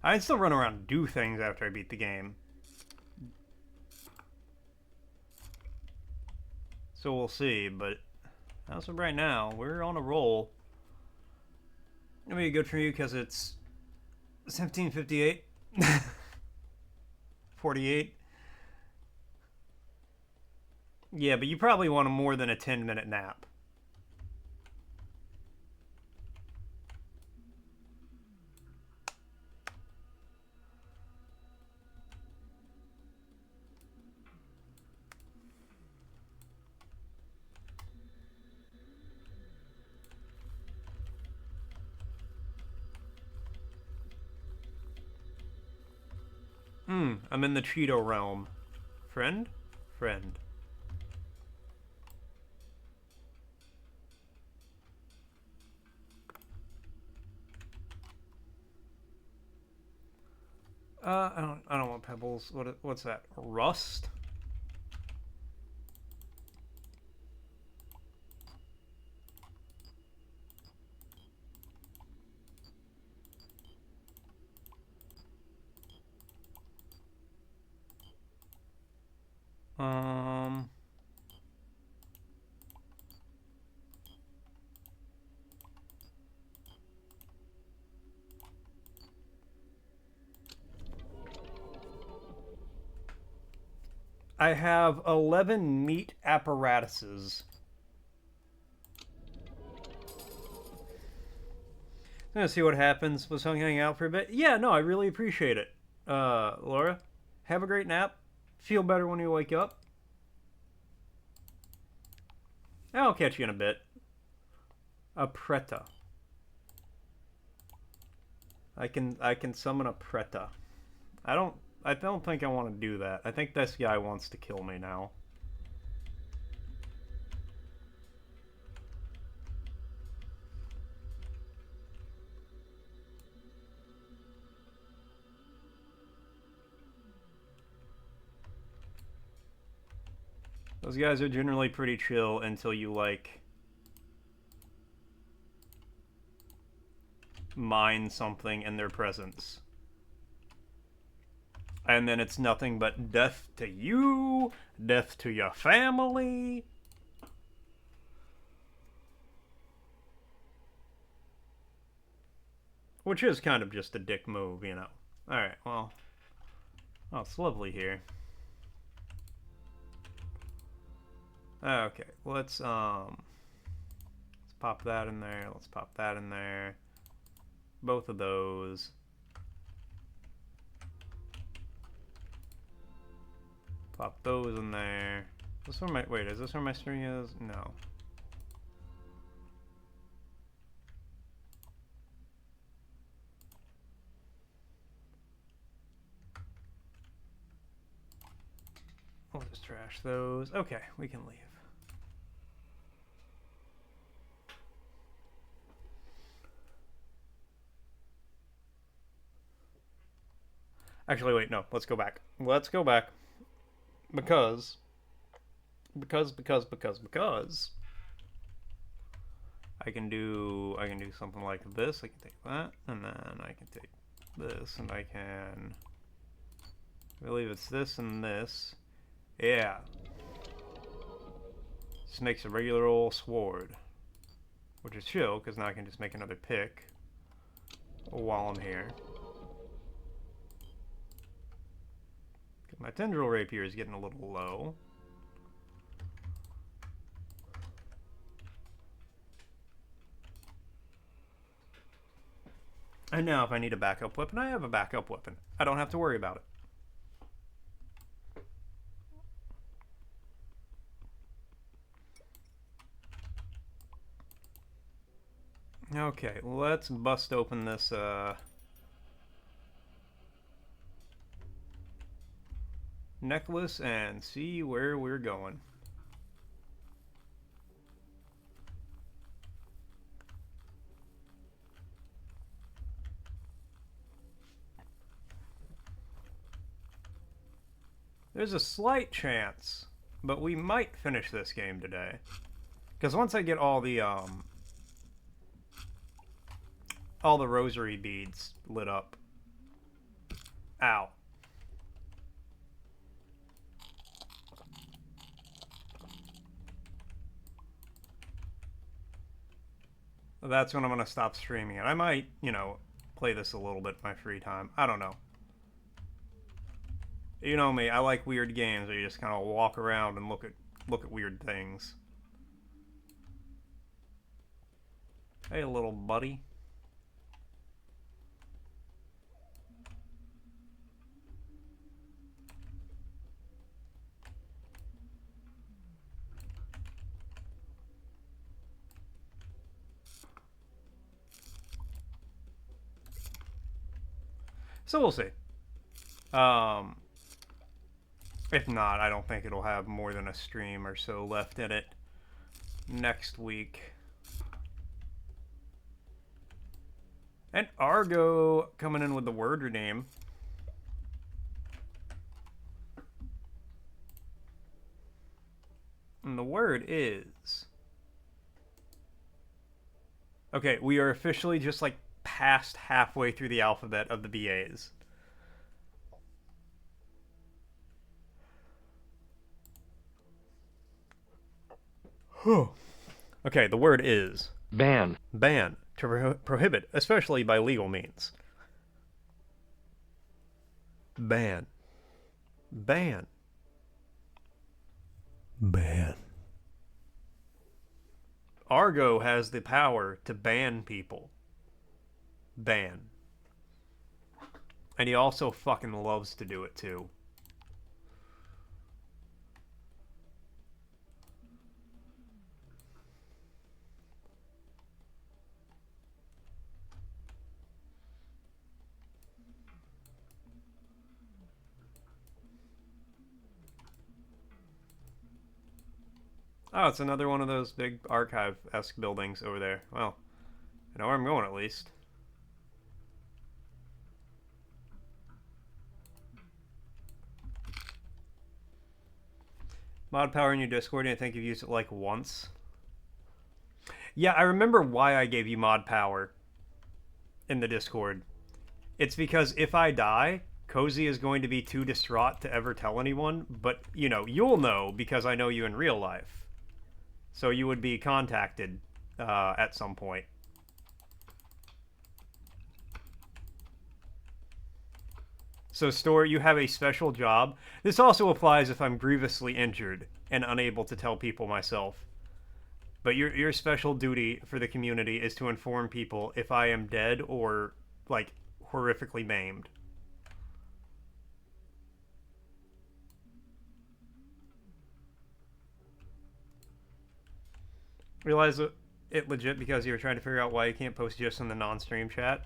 I can still run around and do things after I beat the game. So we'll see, but as of right now, we're on a roll. It'll be good for you because it's 17:58. 48. Yeah, but you probably want more than a 10-minute nap. I'm in the Cheeto realm. Friend? Friend. I don't want pebbles. What's that? Rust? I have 11 meat apparatuses. I'm gonna see what happens. Was hanging out for a bit? Yeah, no, I really appreciate it. Laura, have a great nap. Feel better when you wake up. I'll catch you in a bit. A Preta. I can summon a Preta. I don't think I want to do that. I think this guy wants to kill me now. Those guys are generally pretty chill until you, like, mine something in their presence. And then it's nothing but death to you, death to your family. Which is kind of just a dick move, you know. Alright, well. Oh, it's lovely here. Okay, let's pop that in there. Let's pop that in there. Both of those. Pop those in there. Is this where my, wait, is this where my string is? No. We'll just trash those. Okay, we can leave. Actually, wait, no. Let's go back. Let's go back. Because I can do something like this. I can take that, and then I can take this, and I can, I believe it's this and this. Yeah. This makes a regular old sword, which is chill because now I can just make another pick while I'm here. My tendril rapier is getting a little low. And now if I need a backup weapon, I have a backup weapon. I don't have to worry about it. Okay, let's bust open this, necklace and see where we're going. There's a slight chance, but we might finish this game today. Because once I get all the rosary beads lit up. Ow. That's when I'm going to stop streaming it. I might, you know, play this a little bit in my free time. I don't know. You know me, I like weird games where you just kind of walk around and look at weird things. Hey, little buddy. So we'll see. If not, I don't think it'll have more than a stream or so left in it next week. And Argo coming in with the word redeem. And the word is... Okay, we are officially just like past halfway through the alphabet of the BAs. Okay, the word is... Ban. Ban. To prohibit, especially by legal means. Ban. Ban. Ban. Argo has the power to ban people. Ban. And he also fucking loves to do it too. Oh, it's another one of those big archive-esque buildings over there. Well, I know where I'm going at least. Mod power in your Discord, and I think you've used it like once. Yeah, I remember why I gave you mod power in the Discord. It's because if I die, Cozy is going to be too distraught to ever tell anyone, but, you know, you'll know because I know you in real life. So you would be contacted at some point. So, Store, you have a special job. This also applies if I'm grievously injured and unable to tell people myself. But your special duty for the community is to inform people if I am dead or, like, horrifically maimed. Realize it legit because you were trying to figure out why you can't post gifs in the non-stream chat?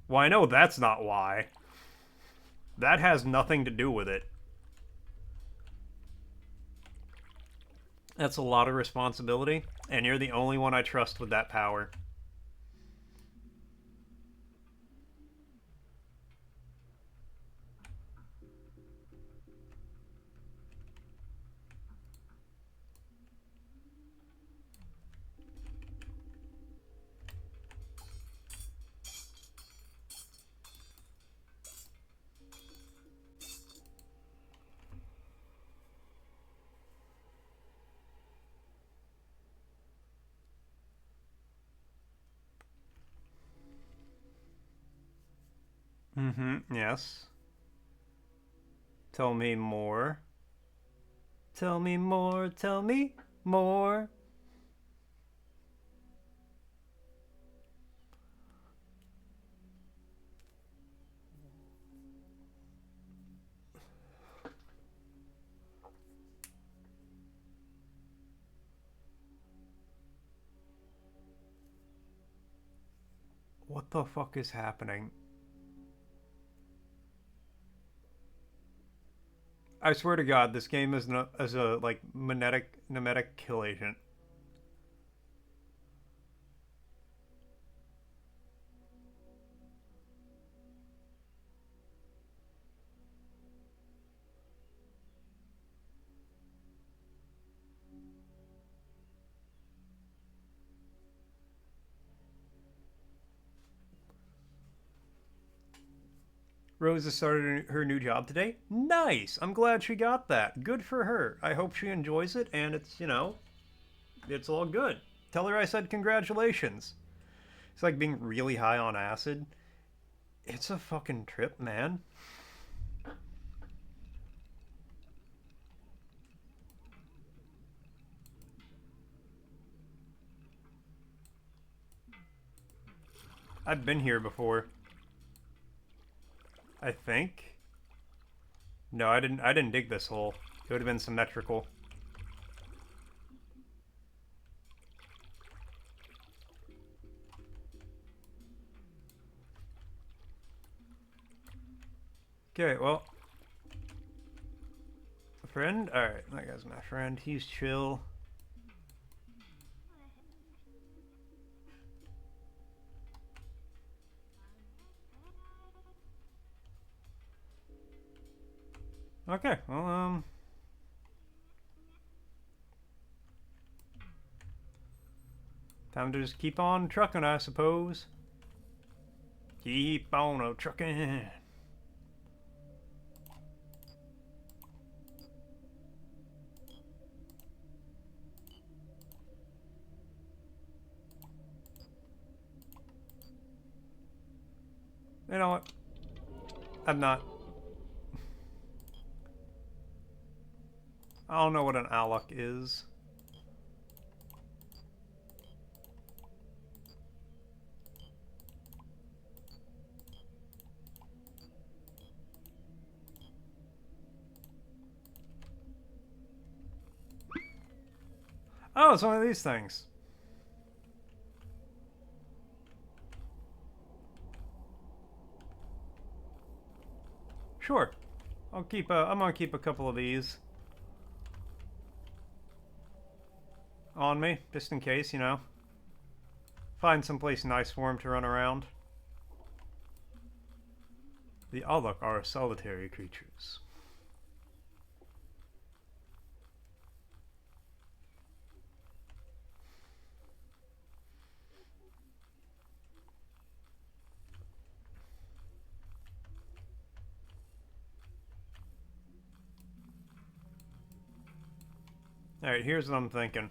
Well, I know that's not why. That has nothing to do with it. That's a lot of responsibility, and you're the only one I trust with that power. Yes. Tell me more. Tell me more, tell me more. What the fuck is happening? I swear to God, this game is a like mimetic kill agent. Rose has started her new job today. Nice! I'm glad she got that. Good for her. I hope she enjoys it, and it's, you know, it's all good. Tell her I said congratulations. It's like being really high on acid. It's a fucking trip, man. I've been here before. I think. No, I didn't dig this hole. It would have been symmetrical. Okay, well. A friend? Alright, that guy's my friend. He's chill. Okay, well, time to just keep on trucking, I suppose. Keep on trucking. You know what? I'm not. I don't know what an alloc is. Oh, it's one of these things. Sure. I'm gonna keep a couple of these. on me, just in case, you know. Find someplace nice for him to run around. The Alak are solitary creatures. Alright, here's what I'm thinking.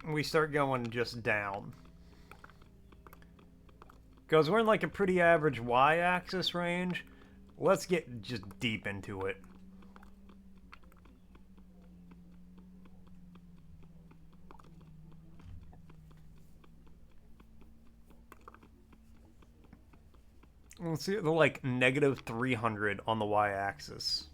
We start going just down. Because we're in like a pretty average y-axis range. Let's get just deep into it. Let's see the like negative 300 on the y-axis.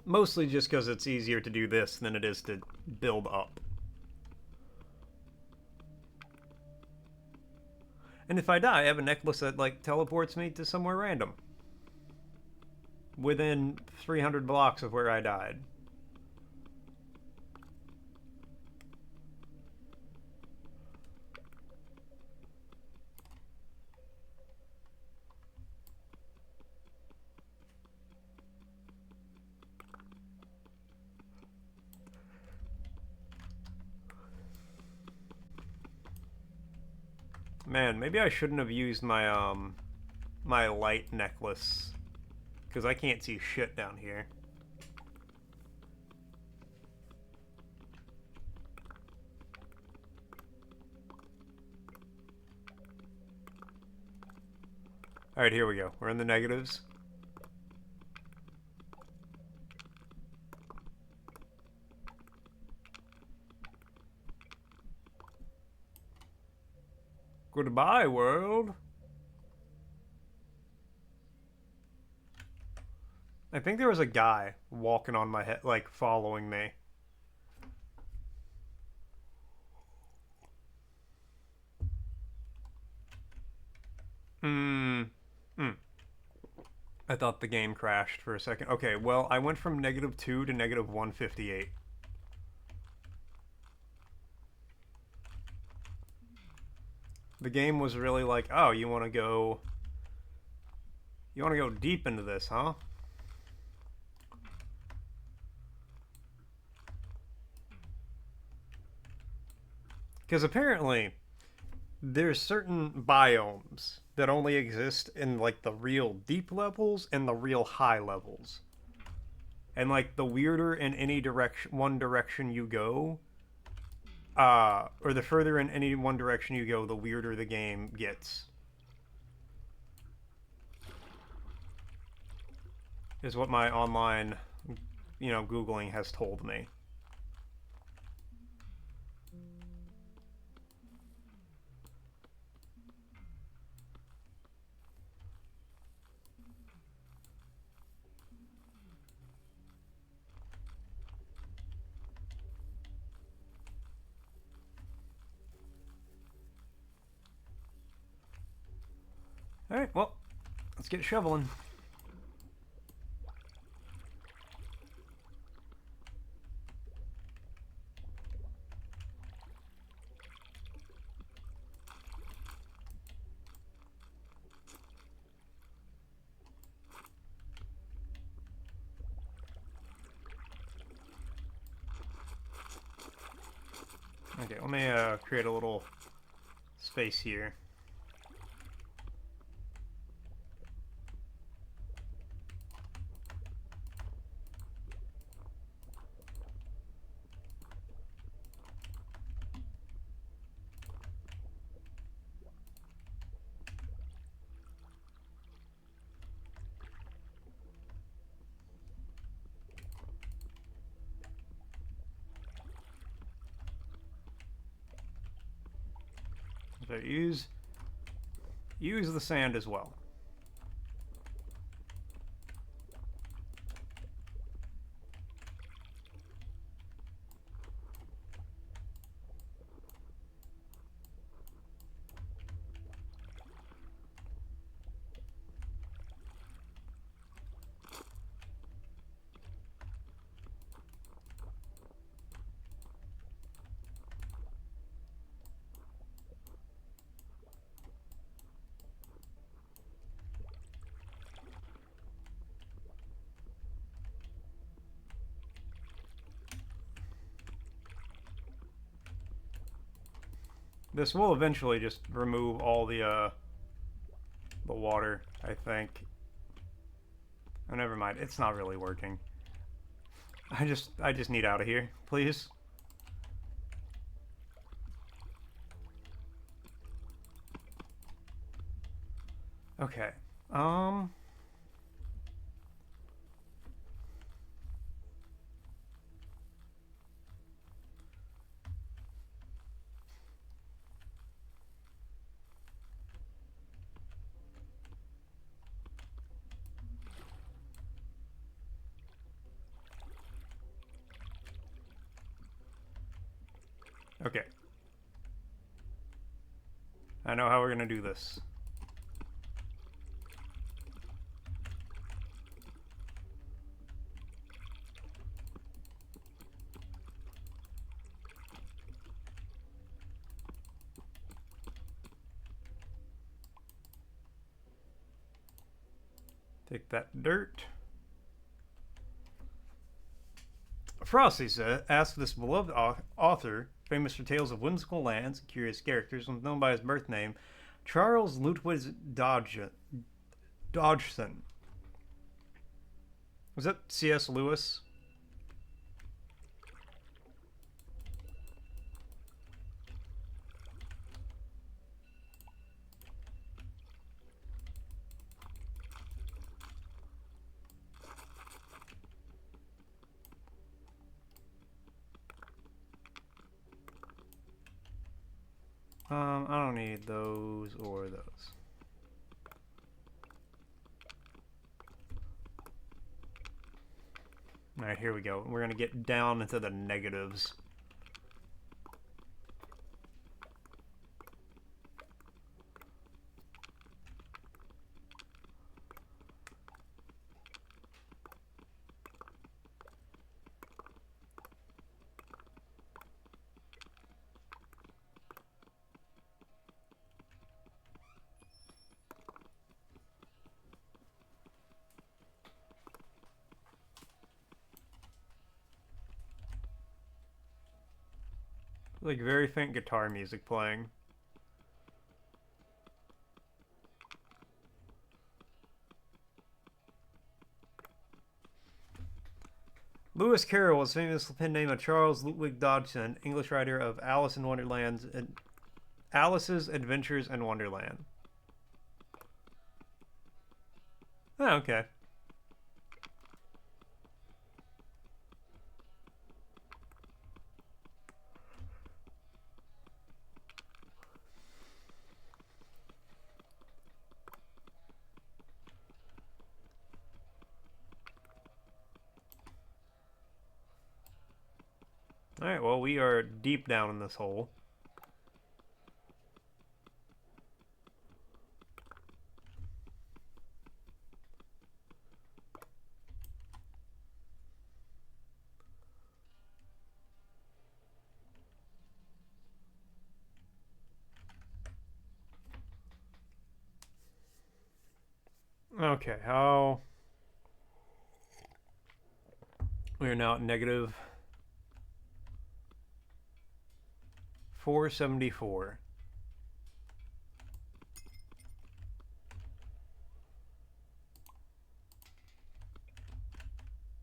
Mostly just because it's easier to do this than it is to build up. And if I die, I have a necklace that like teleports me to somewhere random. Within 300 blocks of where I died. Man, maybe I shouldn't have used my my light necklace, because I can't see shit down here. Alright, here we go. We're in the negatives. Goodbye, world. I think there was a guy walking on my head, like, following me. I thought the game crashed for a second. Okay, well, I went from -2 to -158. The game was really like, oh, you want to go deep into this, huh? Because apparently there's certain biomes that only exist in like the real deep levels and the real high levels. And like the weirder in any one direction you go, or the further in any one direction you go, the weirder the game gets. Is what my online, you know, Googling has told me. Alright, well, let's get shoveling. Okay, let me create a little space here. So use the sand as well. This will eventually just remove all the water, I think. Oh, never mind. It's not really working. I just need out of here, please. Okay. Okay. I know how we're gonna do this. Take that dirt. Frosty asks this beloved author, famous for tales of whimsical lands and curious characters, was known by his birth name, Charles Lutwidge Dodgson. Was that C.S. Lewis? I don't need those or those. Alright, here we go. We're gonna get down into the negatives. Like very faint guitar music playing. Lewis Carroll was famous pen name of Charles Ludwig Dodgson, English writer of Alice in Wonderland and Alice's Adventures in Wonderland. Oh, okay. Alright, well, we are deep down in this hole. Okay, how... We are now at negative 474.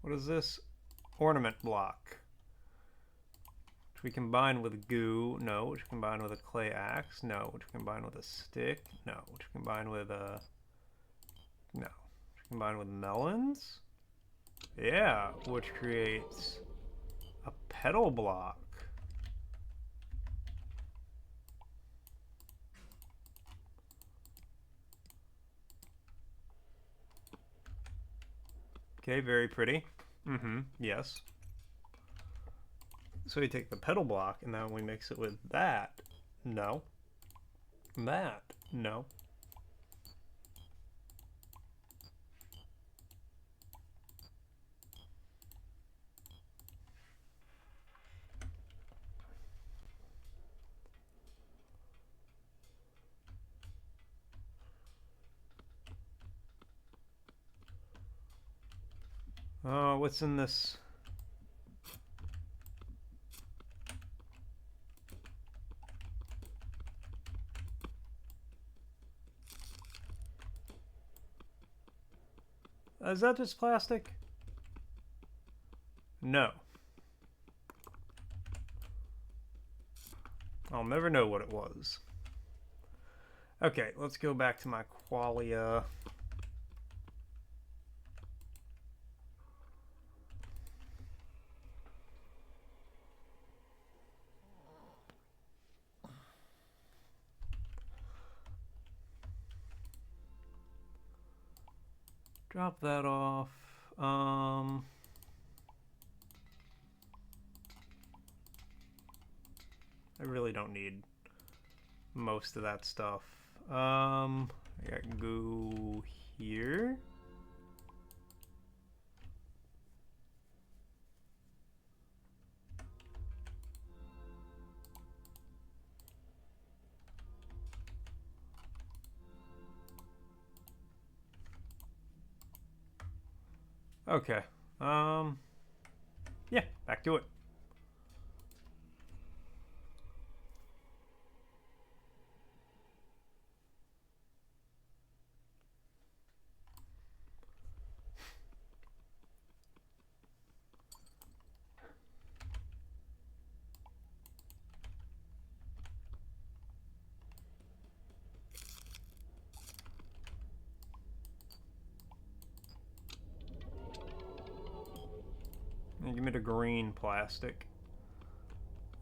What is this? Ornament block. Which we combine with goo. No. Which we combine with a clay axe. No. Which we combine with a stick. No. Which we combine with a... No. Which we combine with melons. Yeah. Which creates a pedal block. Okay, very pretty. Mm-hmm, yes. So we take the pedal block and then we mix it with that. No. That. No. What's in this? Is that just plastic? No. I'll never know what it was. Okay, let's go back to my qualia. Drop that off. I really don't need most of that stuff. I got goo here. Okay. Yeah, back to it. Give me the green plastic.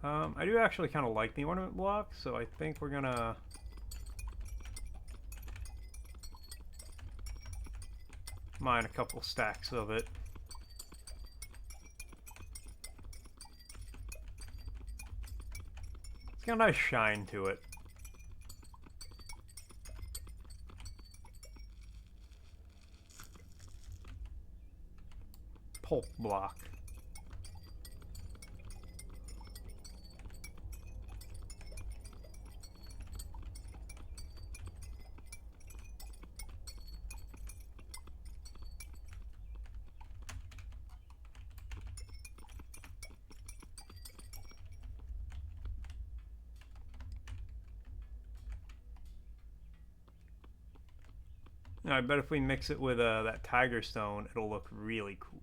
I do actually kind of like the ornament block, so I think we're gonna mine a couple stacks of it. It's got a nice shine to it. Pulp block. I bet if we mix it with that tiger stone, it'll look really cool.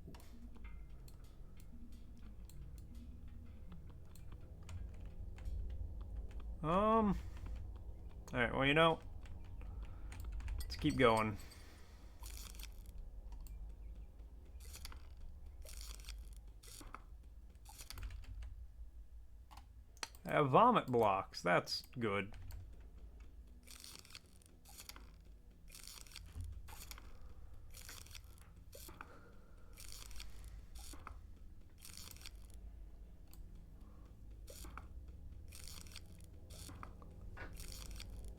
Alright, well, you know, let's keep going. I have vomit blocks, that's good.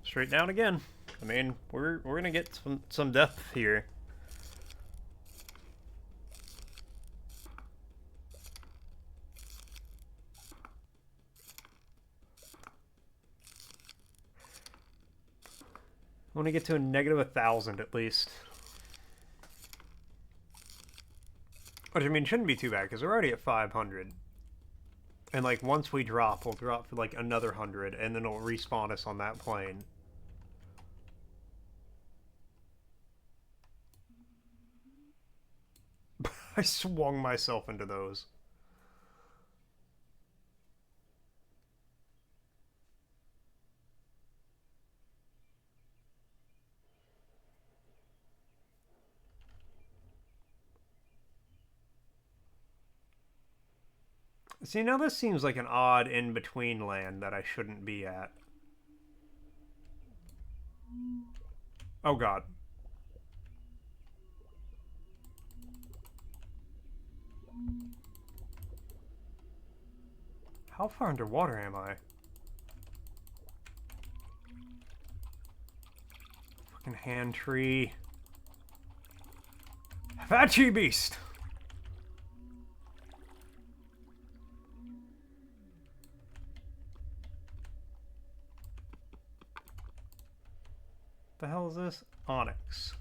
Straight down again. I mean, we're gonna get some depth here. I want to get to a negative 1,000 at least. Which, I mean, shouldn't be too bad, because we're already at 500. And, like, once we drop, we'll drop for, like, another 100, and then it'll respawn us on that plane. I swung myself into those. See, now this seems like an odd in-between land that I shouldn't be at. Oh god. How far underwater am I? Fucking hand tree. Apache beast! The hell is this? Onyx.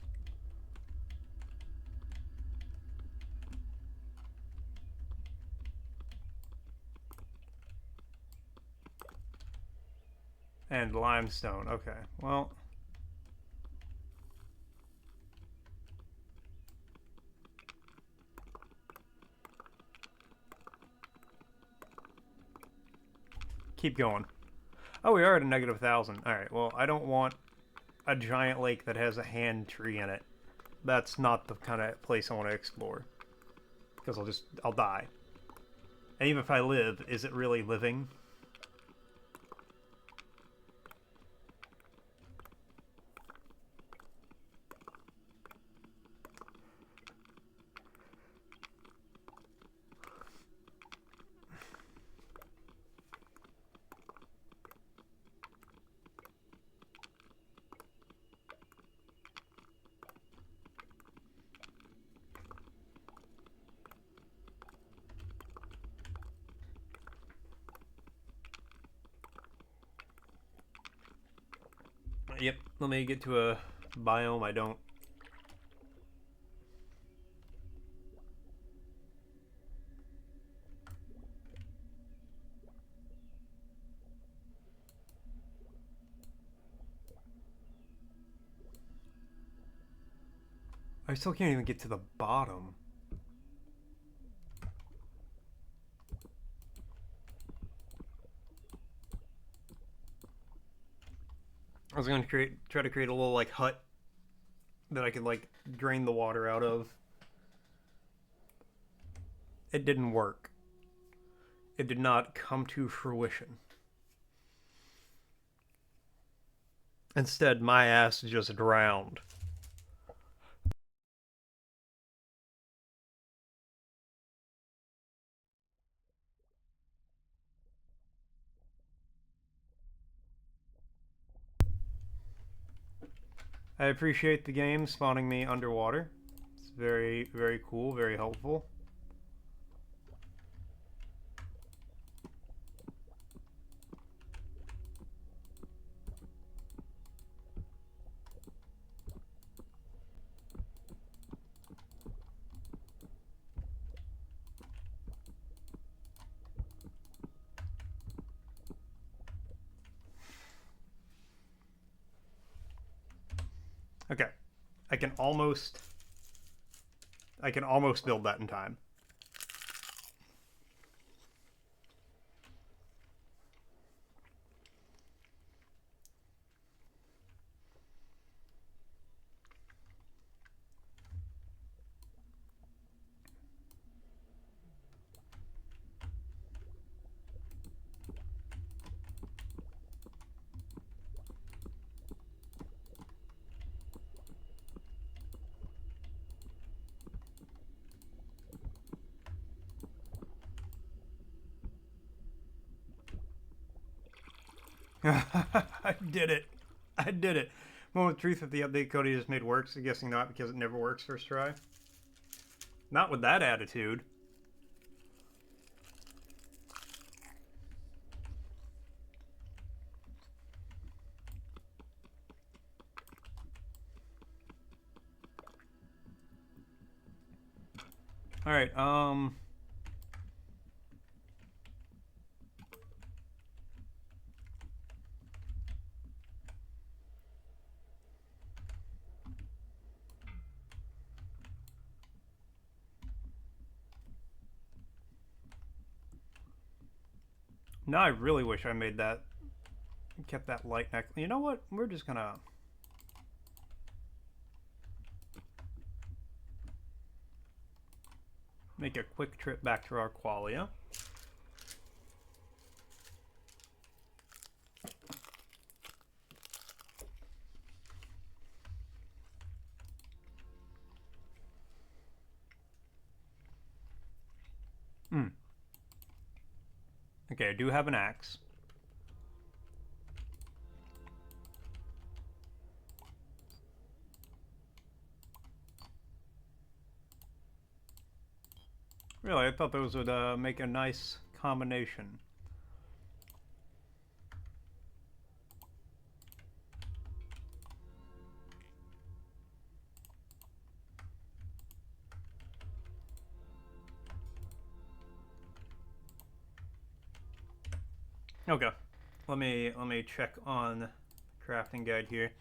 And limestone. Okay, well. keep going. Oh, we are at a negative 1,000. Alright, well, I don't want a giant lake that has a hand tree in it. That's not the kind of place I want to explore. Because I'll die. And even if I live, is it really living? Yep, let me get to a biome I don't. I still can't even get to the bottom. I was gonna try to create a little like hut that I could like drain the water out of. It didn't work. It did not come to fruition. Instead, my ass just drowned. I appreciate the game spawning me underwater. It's very, very cool, very helpful. Okay. I can almost build that in time. I did it. I did it. Moment of truth, if the update Cody just made works, I'm guessing not because it never works first try. Not with that attitude. Alright, now I really wish I made that, kept that light neck. You know what? We're just gonna... make a quick trip back to our qualia. Okay, I do have an axe. Really, I thought those would make a nice combination. Okay, let me check on the crafting guide here.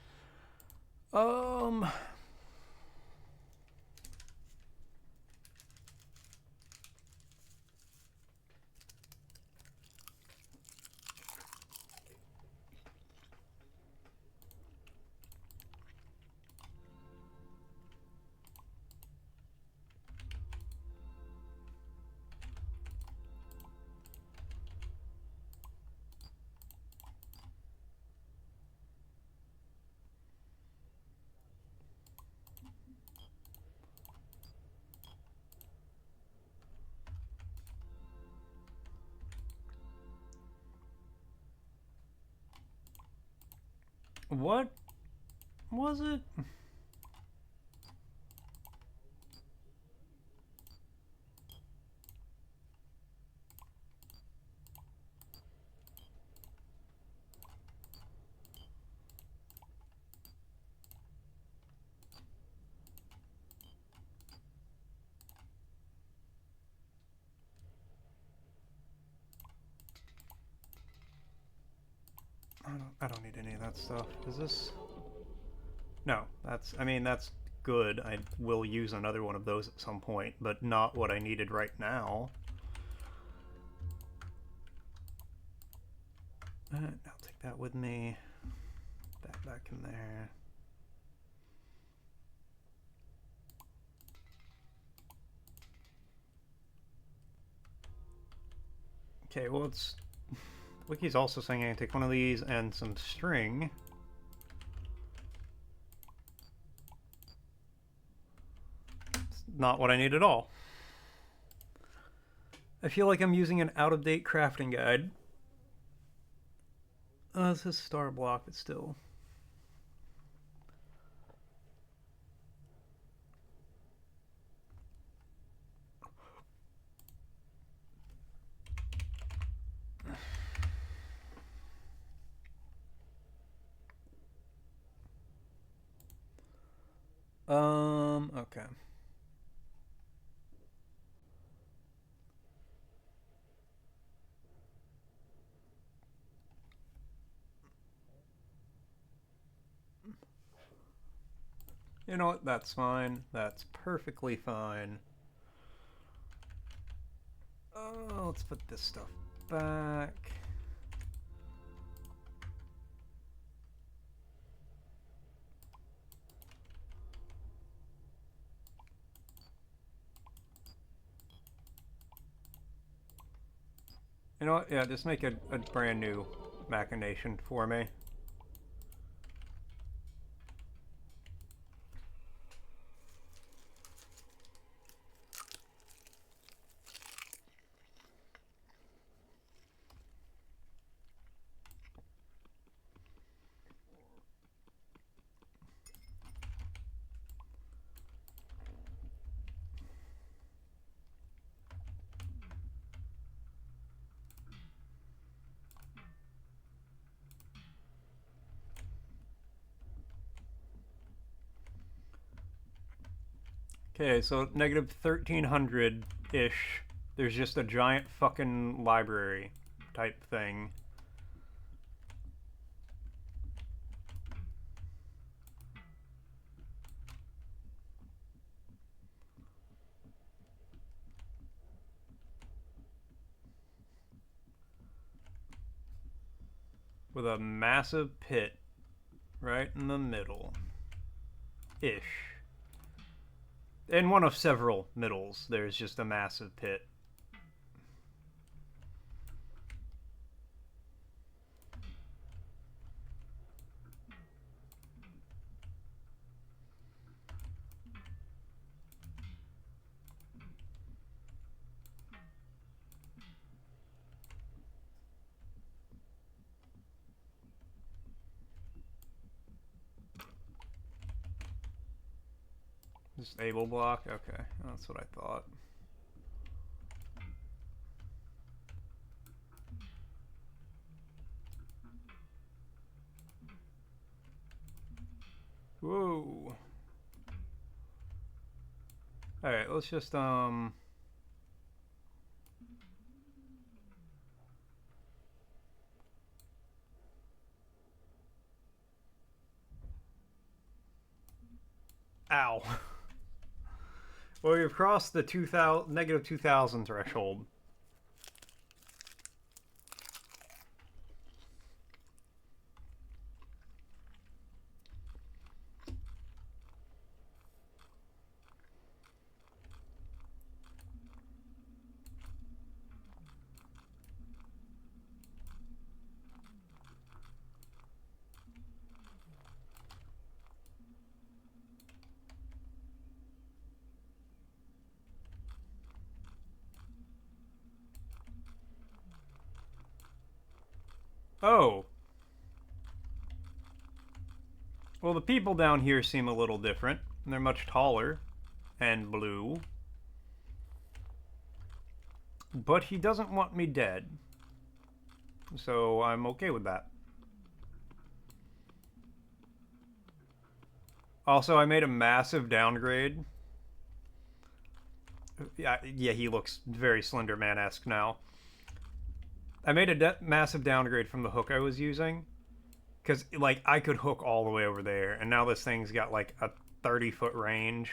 What was it? I don't need any of that stuff. Is this? No, I mean, that's good. I will use another one of those at some point, but not what I needed right now. I'll take that with me. That back in there. Okay, well, it's... Wiki's also saying I can take one of these and some string. It's not what I need at all. I feel like I'm using an out-of-date crafting guide. This is star block, but still. Okay. You know what? That's fine. That's perfectly fine. Let's put this stuff back. You know what? Yeah, just make a brand new machination for me. Okay, so negative 1300-ish. There's just a giant fucking library type thing. With a massive pit right in the middle. Ish. In one of several middles, there's just a massive pit. Stable block? Okay, that's what I thought. Whoa. Alright, let's just, Ow. Well, we've crossed the negative 2000 threshold. Oh. Well, the people down here seem a little different. They're much taller and blue. But he doesn't want me dead. So I'm okay with that. Also, I made a massive downgrade. Yeah, he looks very Slender Man-esque now. I made a massive downgrade from the hook I was using. Because, like, I could hook all the way over there. And now this thing's got, like, a 30-foot range.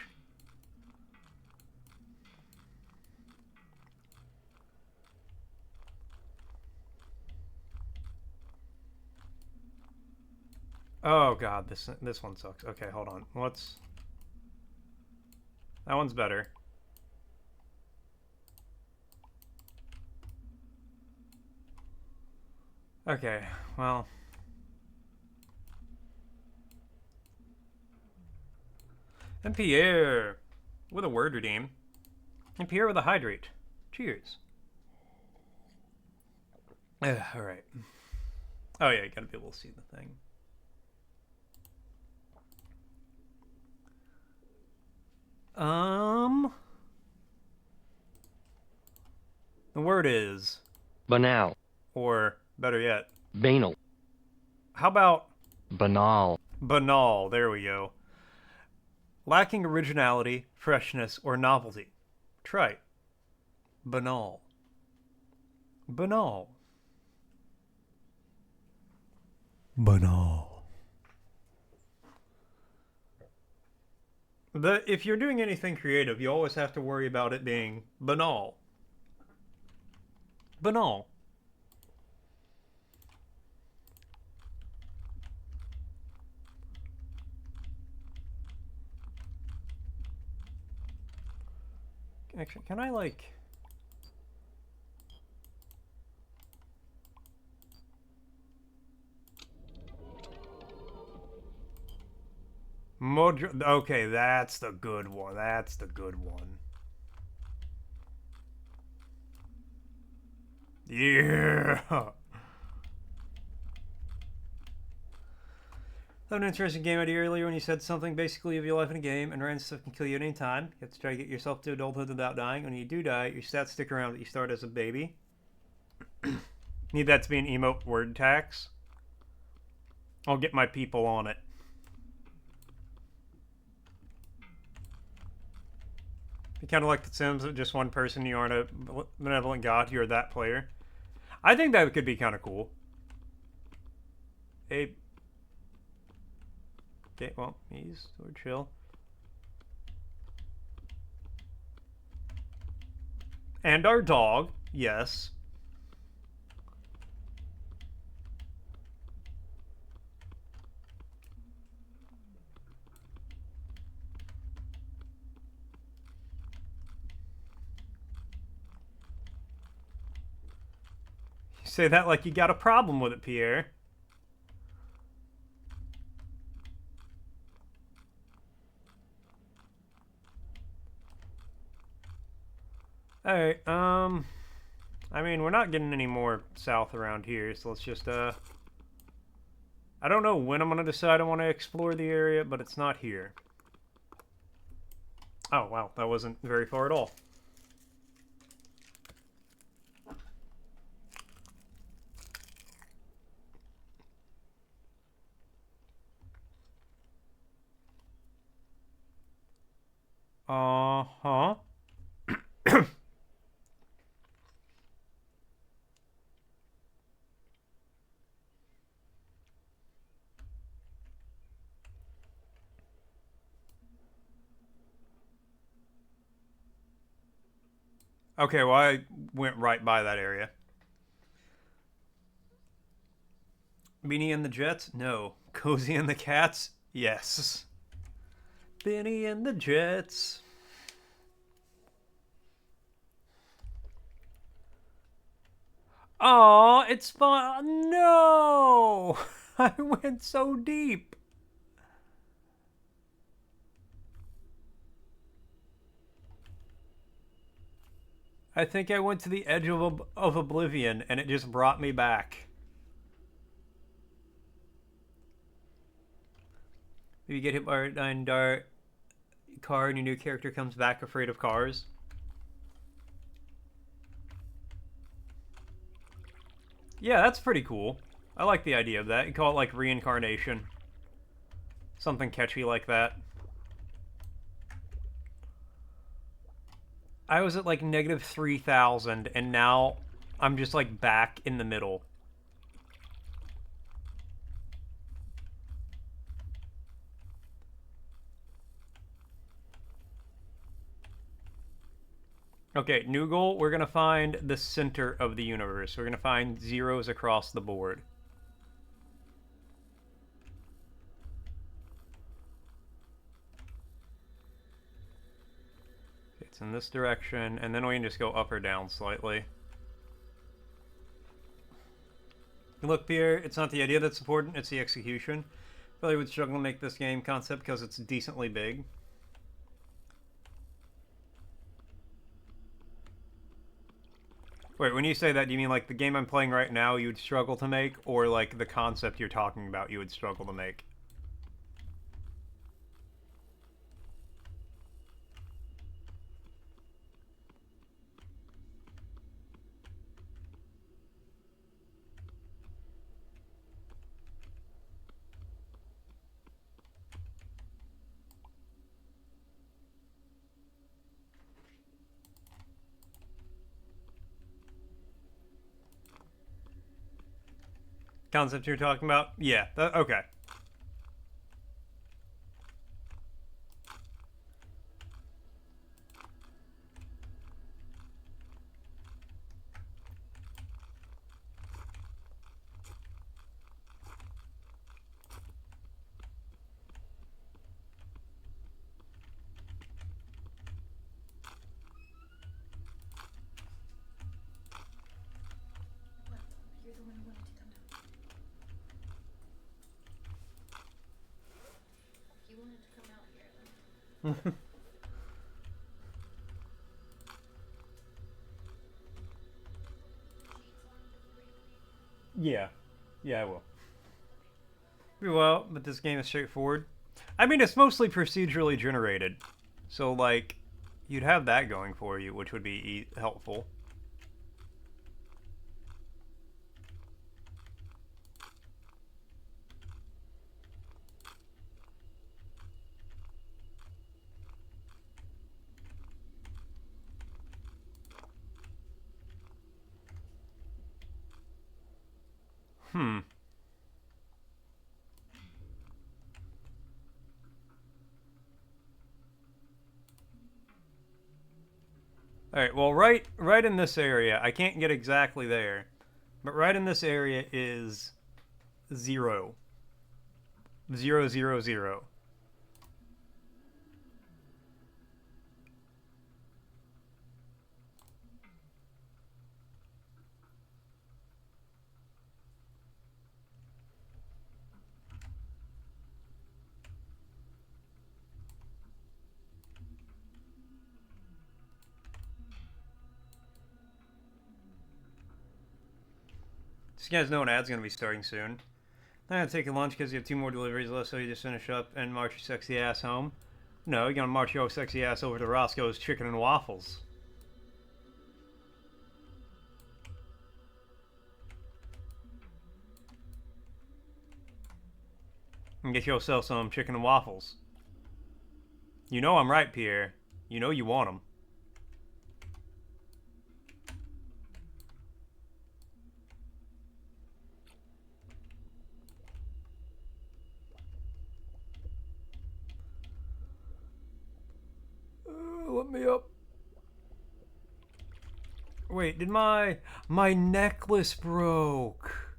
Oh god, this one sucks. Okay, hold on. That one's better. Okay, well. And Pierre with a word redeem. And Pierre with a hydrate. Cheers. Alright. Oh yeah, you gotta be able to see the thing. The word is Banal. or better yet, Banal. how about Banal. banal? There we go. Lacking originality, freshness, or novelty. Trite. Banal. Banal. Banal. If you're doing anything creative, you always have to worry about it being banal. Banal. Actually, can I, like... Okay, that's the good one. That's the good one. Yeah! Had an interesting game idea earlier when you said something basically of your life in a game, and random stuff can kill you at any time. You have to try to get yourself to adulthood without dying. When you do die, your stats stick around, but you start as a baby. Need that to be an emote word tax. I'll get my people on it. Be kind of like The Sims, just one person, you aren't a benevolent god, you're that player. I think that could be kind of cool. Hey. Okay, well, he's or chill. And our dog, yes. You say that like you got a problem with it, Pierre. Alright, I mean, we're not getting any more south around here, so let's just, I don't know when I'm gonna decide I want to explore the area, but it's not here. Oh, wow, that wasn't very far at all. Uh-huh. Okay, well, I went right by that area. Beanie and the Jets? No. Cozy and the Cats? Yes. Beanie and the Jets. Aw, it's fun. No! I went so deep. I think I went to the edge of oblivion, and it just brought me back. If you get hit by a dying dart car and your new character comes back afraid of cars. Yeah, that's pretty cool. I like the idea of that. You call it like reincarnation. Something catchy like that. I was at like negative 3,000 and now I'm just like back in the middle. Okay, new goal. We're going to find the center of the universe. We're going to find zeros across the board. It's in this direction, and then we can just go up or down slightly. Look, Pierre, it's not the idea that's important, it's the execution. I probably would struggle to make this game concept because it's decently big. Wait, when you say that, do you mean like the game I'm playing right now you would struggle to make, or like the concept you're talking about you would struggle to make? Concept you're talking about? Yeah, okay. You're the one who wanted to come out. You wanted to come out here, then. Yeah. Yeah, I will. Well, but this game is straightforward. I mean, it's mostly procedurally generated. So, like, you'd have that going for you, which would be helpful. Alright, well, right in this area, I can't get exactly there, but right in this area is 0. 0, 0, 0. Just you guys know an ad's going to be starting soon. I'm going to take a lunch because you have 2 more deliveries left, so you just finish up and march your sexy ass home. No, you're going to march your sexy ass over to Roscoe's Chicken and Waffles. And get yourself some chicken and waffles. You know I'm right, Pierre. You know you want them. Let me up. Wait, did my necklace broke?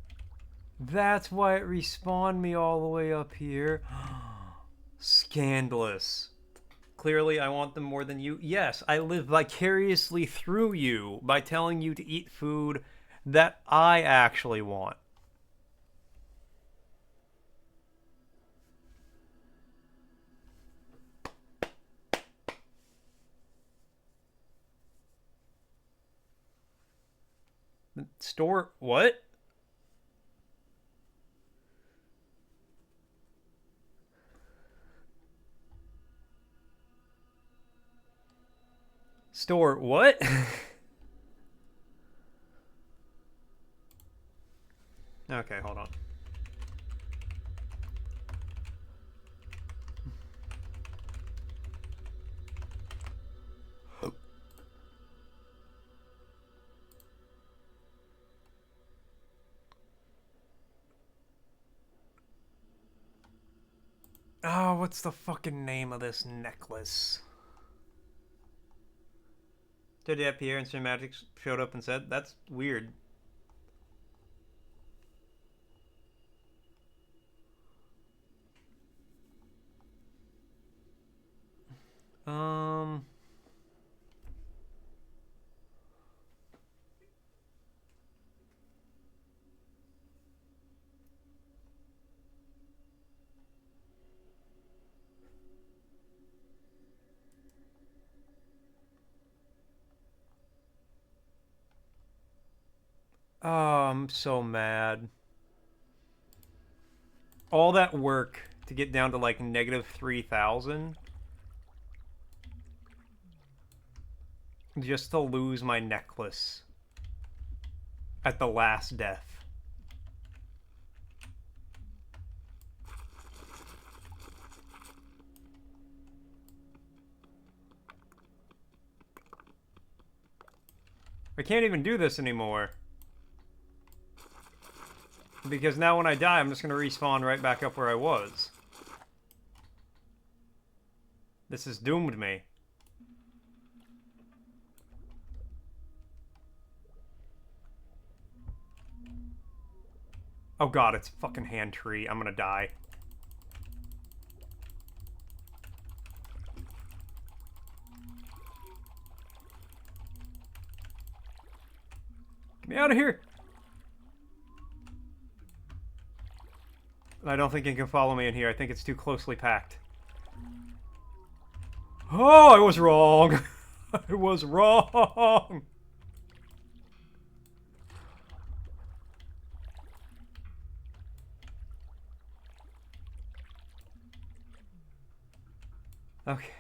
That's why it respawned me all the way up here. Scandalous. Clearly, I want them more than you. Yes, I live vicariously through you by telling you to eat food that I actually want. Store what? store. What? Okay, hold on. Oh, what's the fucking name of this necklace? Did it appear and Cinematic showed up and said, that's weird. Um... Oh, I'm so mad. All that work to get down to like negative 3,000 just to lose my necklace at the last death. I can't even do this anymore. Because now when I die, I'm just going to respawn right back up where I was. This has doomed me. Oh god, it's fucking hand tree. I'm gonna die. Get me out of here! I don't think you can follow me in here. I think it's too closely packed. Oh, I was wrong! I was wrong! Okay.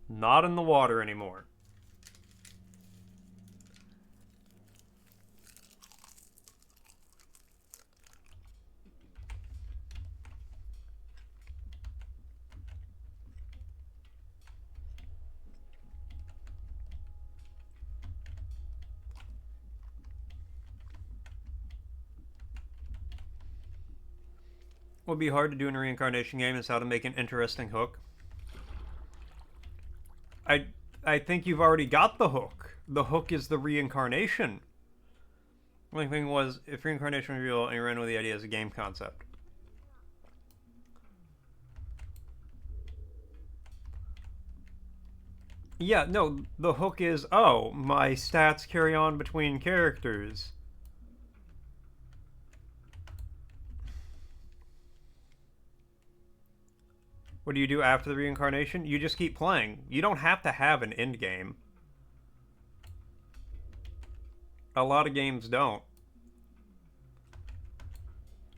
Not in the water anymore. What would be hard to do in a reincarnation game is how to make an interesting hook. I think you've already got the hook. The hook is the reincarnation. The only thing was, if reincarnation was real and you ran with the idea as a game concept. Yeah, no, the hook is, oh, my stats carry on between characters. What do you do after the reincarnation? You just keep playing. You don't have to have an end game. A lot of games don't.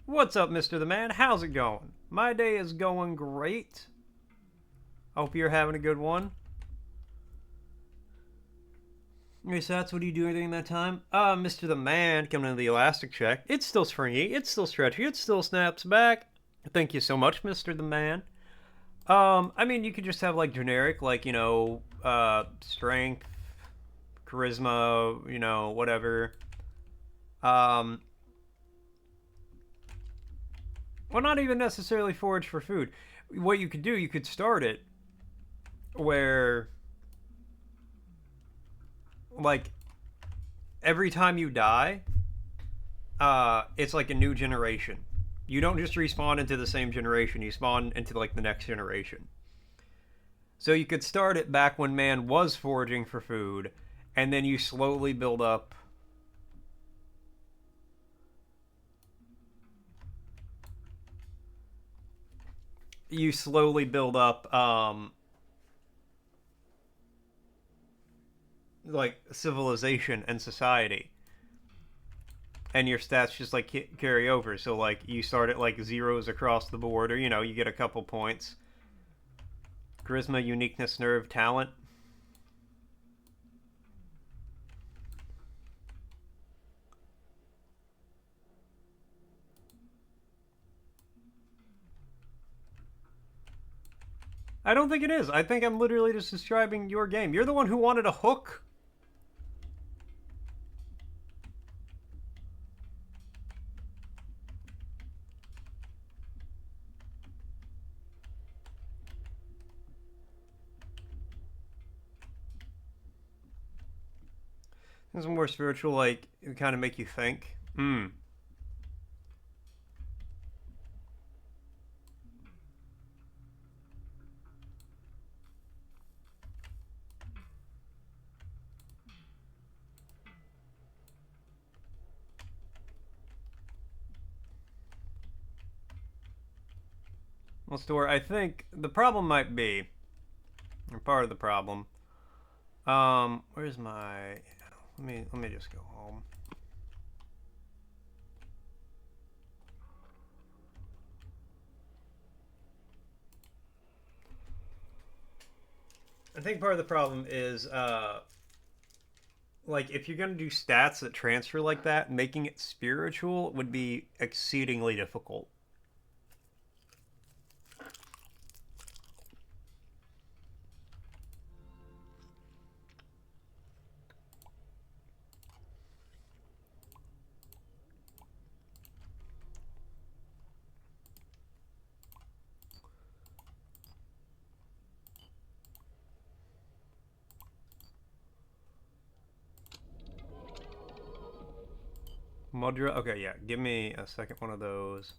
What's up, Mr. the Man? How's it going? My day is going great. Hope you're having a good one. Hey, Sats, what do you do during that time? Mr. the Man, coming to the elastic check. It's still springy, it's still stretchy, it still snaps back. Thank you so much, Mr. the Man. I mean, you could just have, like, generic, like, you know, strength, charisma, you know, whatever. Well, not even necessarily forage for food. What you could do, you could start it where, like, every time you die, it's like a new generation. You don't just respawn into the same generation, you spawn into, like, the next generation. So you could start it back when man was foraging for food, and then you slowly build up. You slowly build up, like, civilization and society. And your stats just, like, carry over. So, like, you start at, like, zeros across the board, or, you know, you get a couple points. Charisma, uniqueness, nerve, talent. I don't think it is. I think I'm literally just describing your game. You're the one who wanted a hook. This is more spiritual, like, it kind of make you think. Hmm. Well, Store, I think the problem might be, or part of the problem. Where's my? Let me just go home. I think part of the problem is, like, if you're gonna do stats that transfer like that, making it spiritual would be exceedingly difficult. Mudra. Okay, yeah. Give me a second one of those.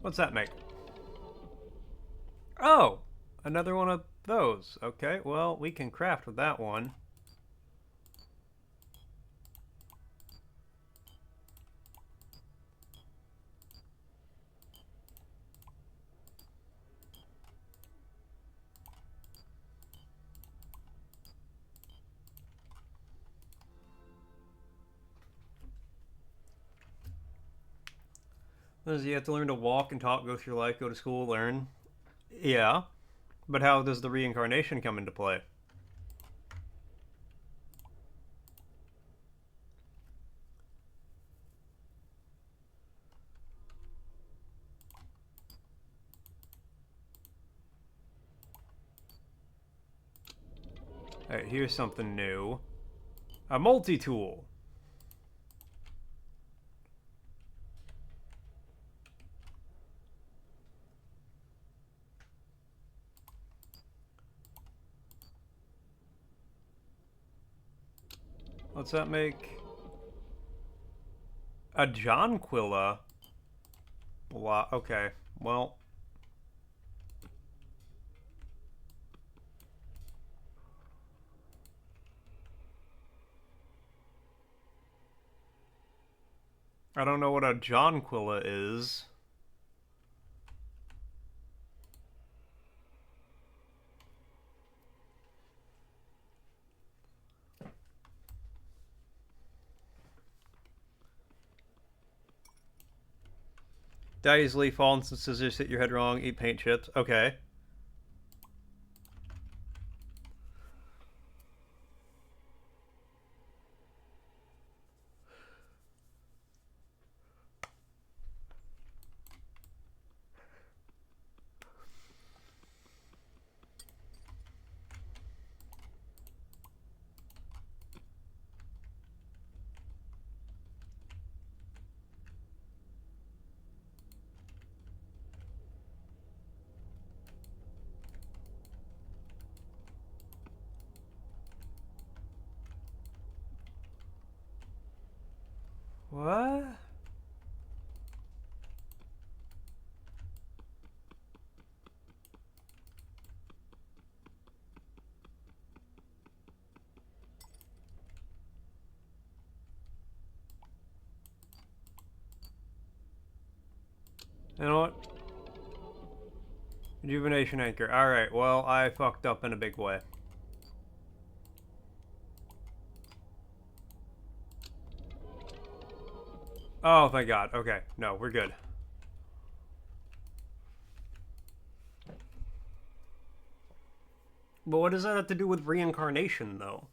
What's that make? Oh, another one of those. Okay, well, we can craft with that one. Does you have to learn to walk and talk, go through life, go to school, learn? Yeah, but how does the reincarnation come into play? Alright, here's something new. A multi-tool. What's that make? A Jonquilla? Okay, well. I don't know what a Jonquilla is. Die easily, fall on some scissors, hit your head wrong, eat paint chips. Okay. What? You know what? Rejuvenation anchor. Alright, well, I fucked up in a big way. Oh, thank God. Okay, no, we're good. But what does that have to do with reincarnation, though?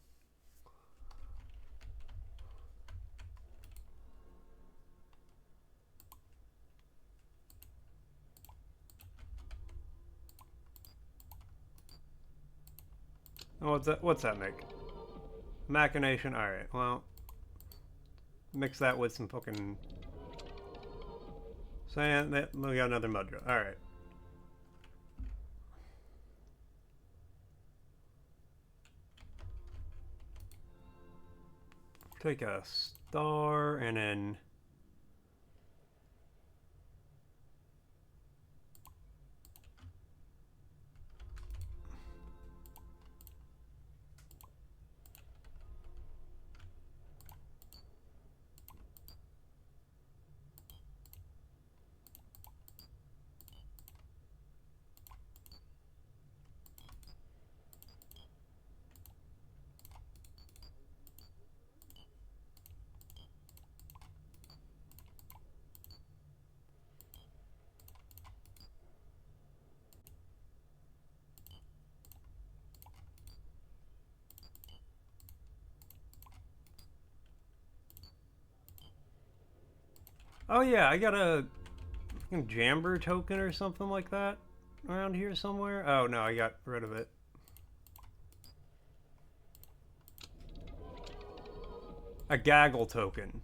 Oh, what's that make? Machination. Alright, well. Mix that with some fucking sand. We got another mud drill. Alright. Take a star and then oh yeah, I got a Jamber token or something like that around here somewhere. Oh no, I got rid of it. A gaggle token.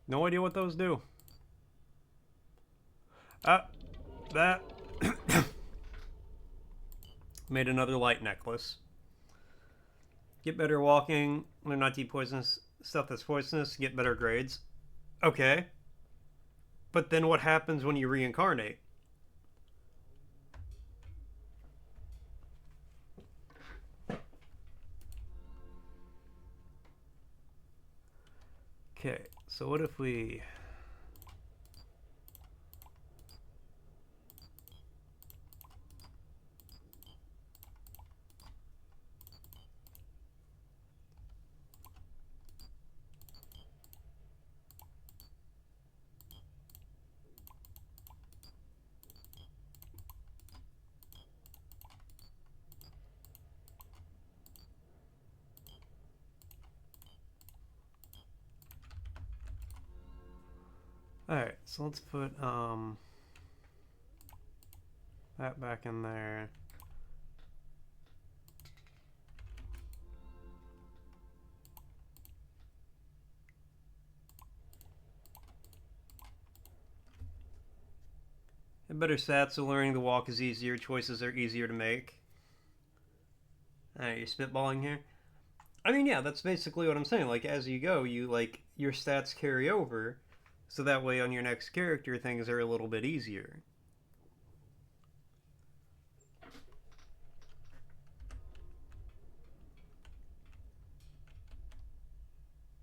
No idea what those do. That made another light necklace. Get better walking, learn not to eat poisonous stuff that's poisonous, get better grades. Okay. But then what happens when you reincarnate? Okay, so what if we... Alright, so let's put that back in there. And better stats, so learning to walk is easier, choices are easier to make. Alright, you're spitballing here? I mean, yeah, that's basically what I'm saying. Like, as you go, you, like, your stats carry over, so that way on your next character, things are a little bit easier.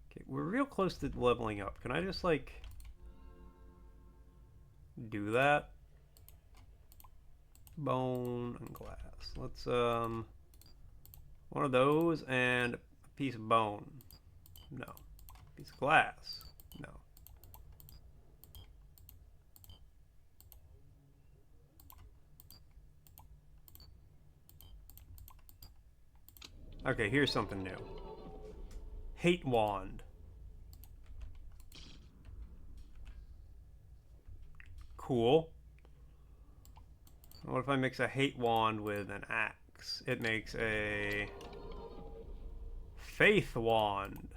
Okay, we're real close to leveling up. Can I just, like, do that? Bone and glass. Let's, one of those and a piece of bone. No. Piece of glass. No. Okay, here's something new. Hate wand. Cool. What if I mix a hate wand with an axe? It makes a faith wand.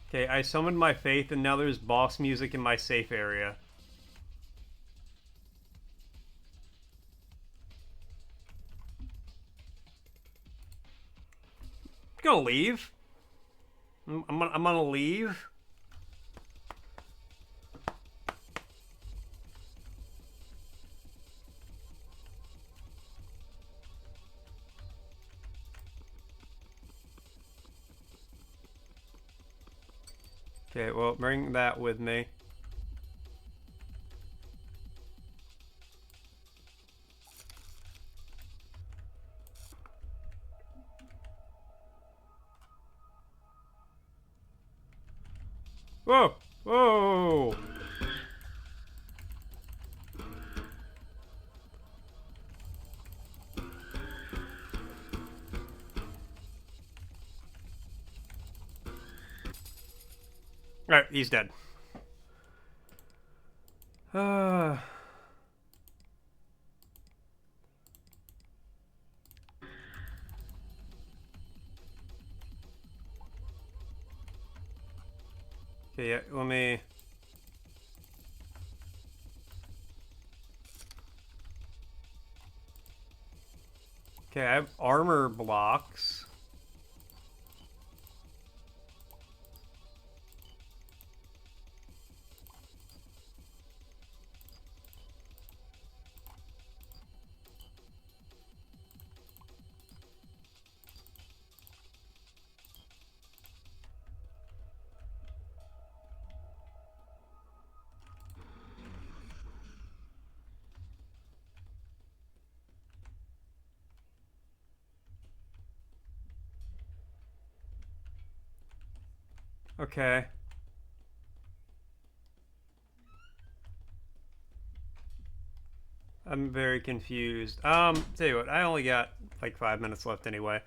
Okay, I summoned my faith and now there's boss music in my safe area. I'm gonna leave. I'm gonna leave. Okay, well, bring that with me. Whoa! Whoa! Alright, he's dead. Okay, yeah, let me... Okay, I have armor blocks. Okay. I'm very confused. Tell you what, I only got like 5 minutes left anyway.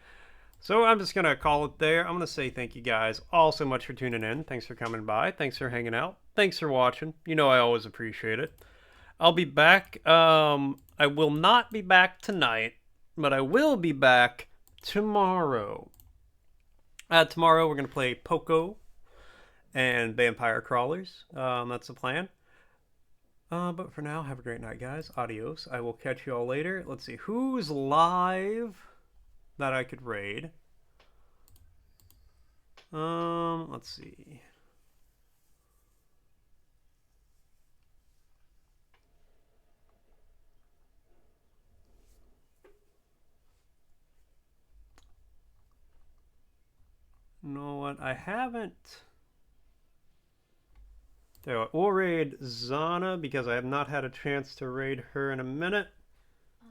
So I'm just gonna call it there. I'm gonna say thank you guys all so much for tuning in. Thanks for coming by. Thanks for hanging out. Thanks for watching. You know I always appreciate it. I'll be back. I will not be back tonight, but I will be back tomorrow. Tomorrow we're gonna play Poco and Vampire Crawlers. That's the plan. But for now, have a great night, guys. Adios. I will catch you all later. Let's see who's live that I could raid. Let's see. You know what? I haven't. So we'll raid Zana because I have not had a chance to raid her in a minute. I'm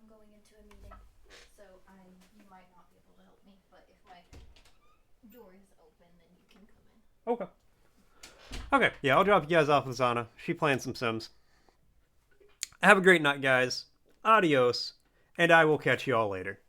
going into a meeting, so you might not be able to help me, but if my door is open, then you can come in. Okay. Okay, yeah, I'll drop you guys off with Zana. She playing some Sims. Have a great night, guys. Adios, and I will catch you all later.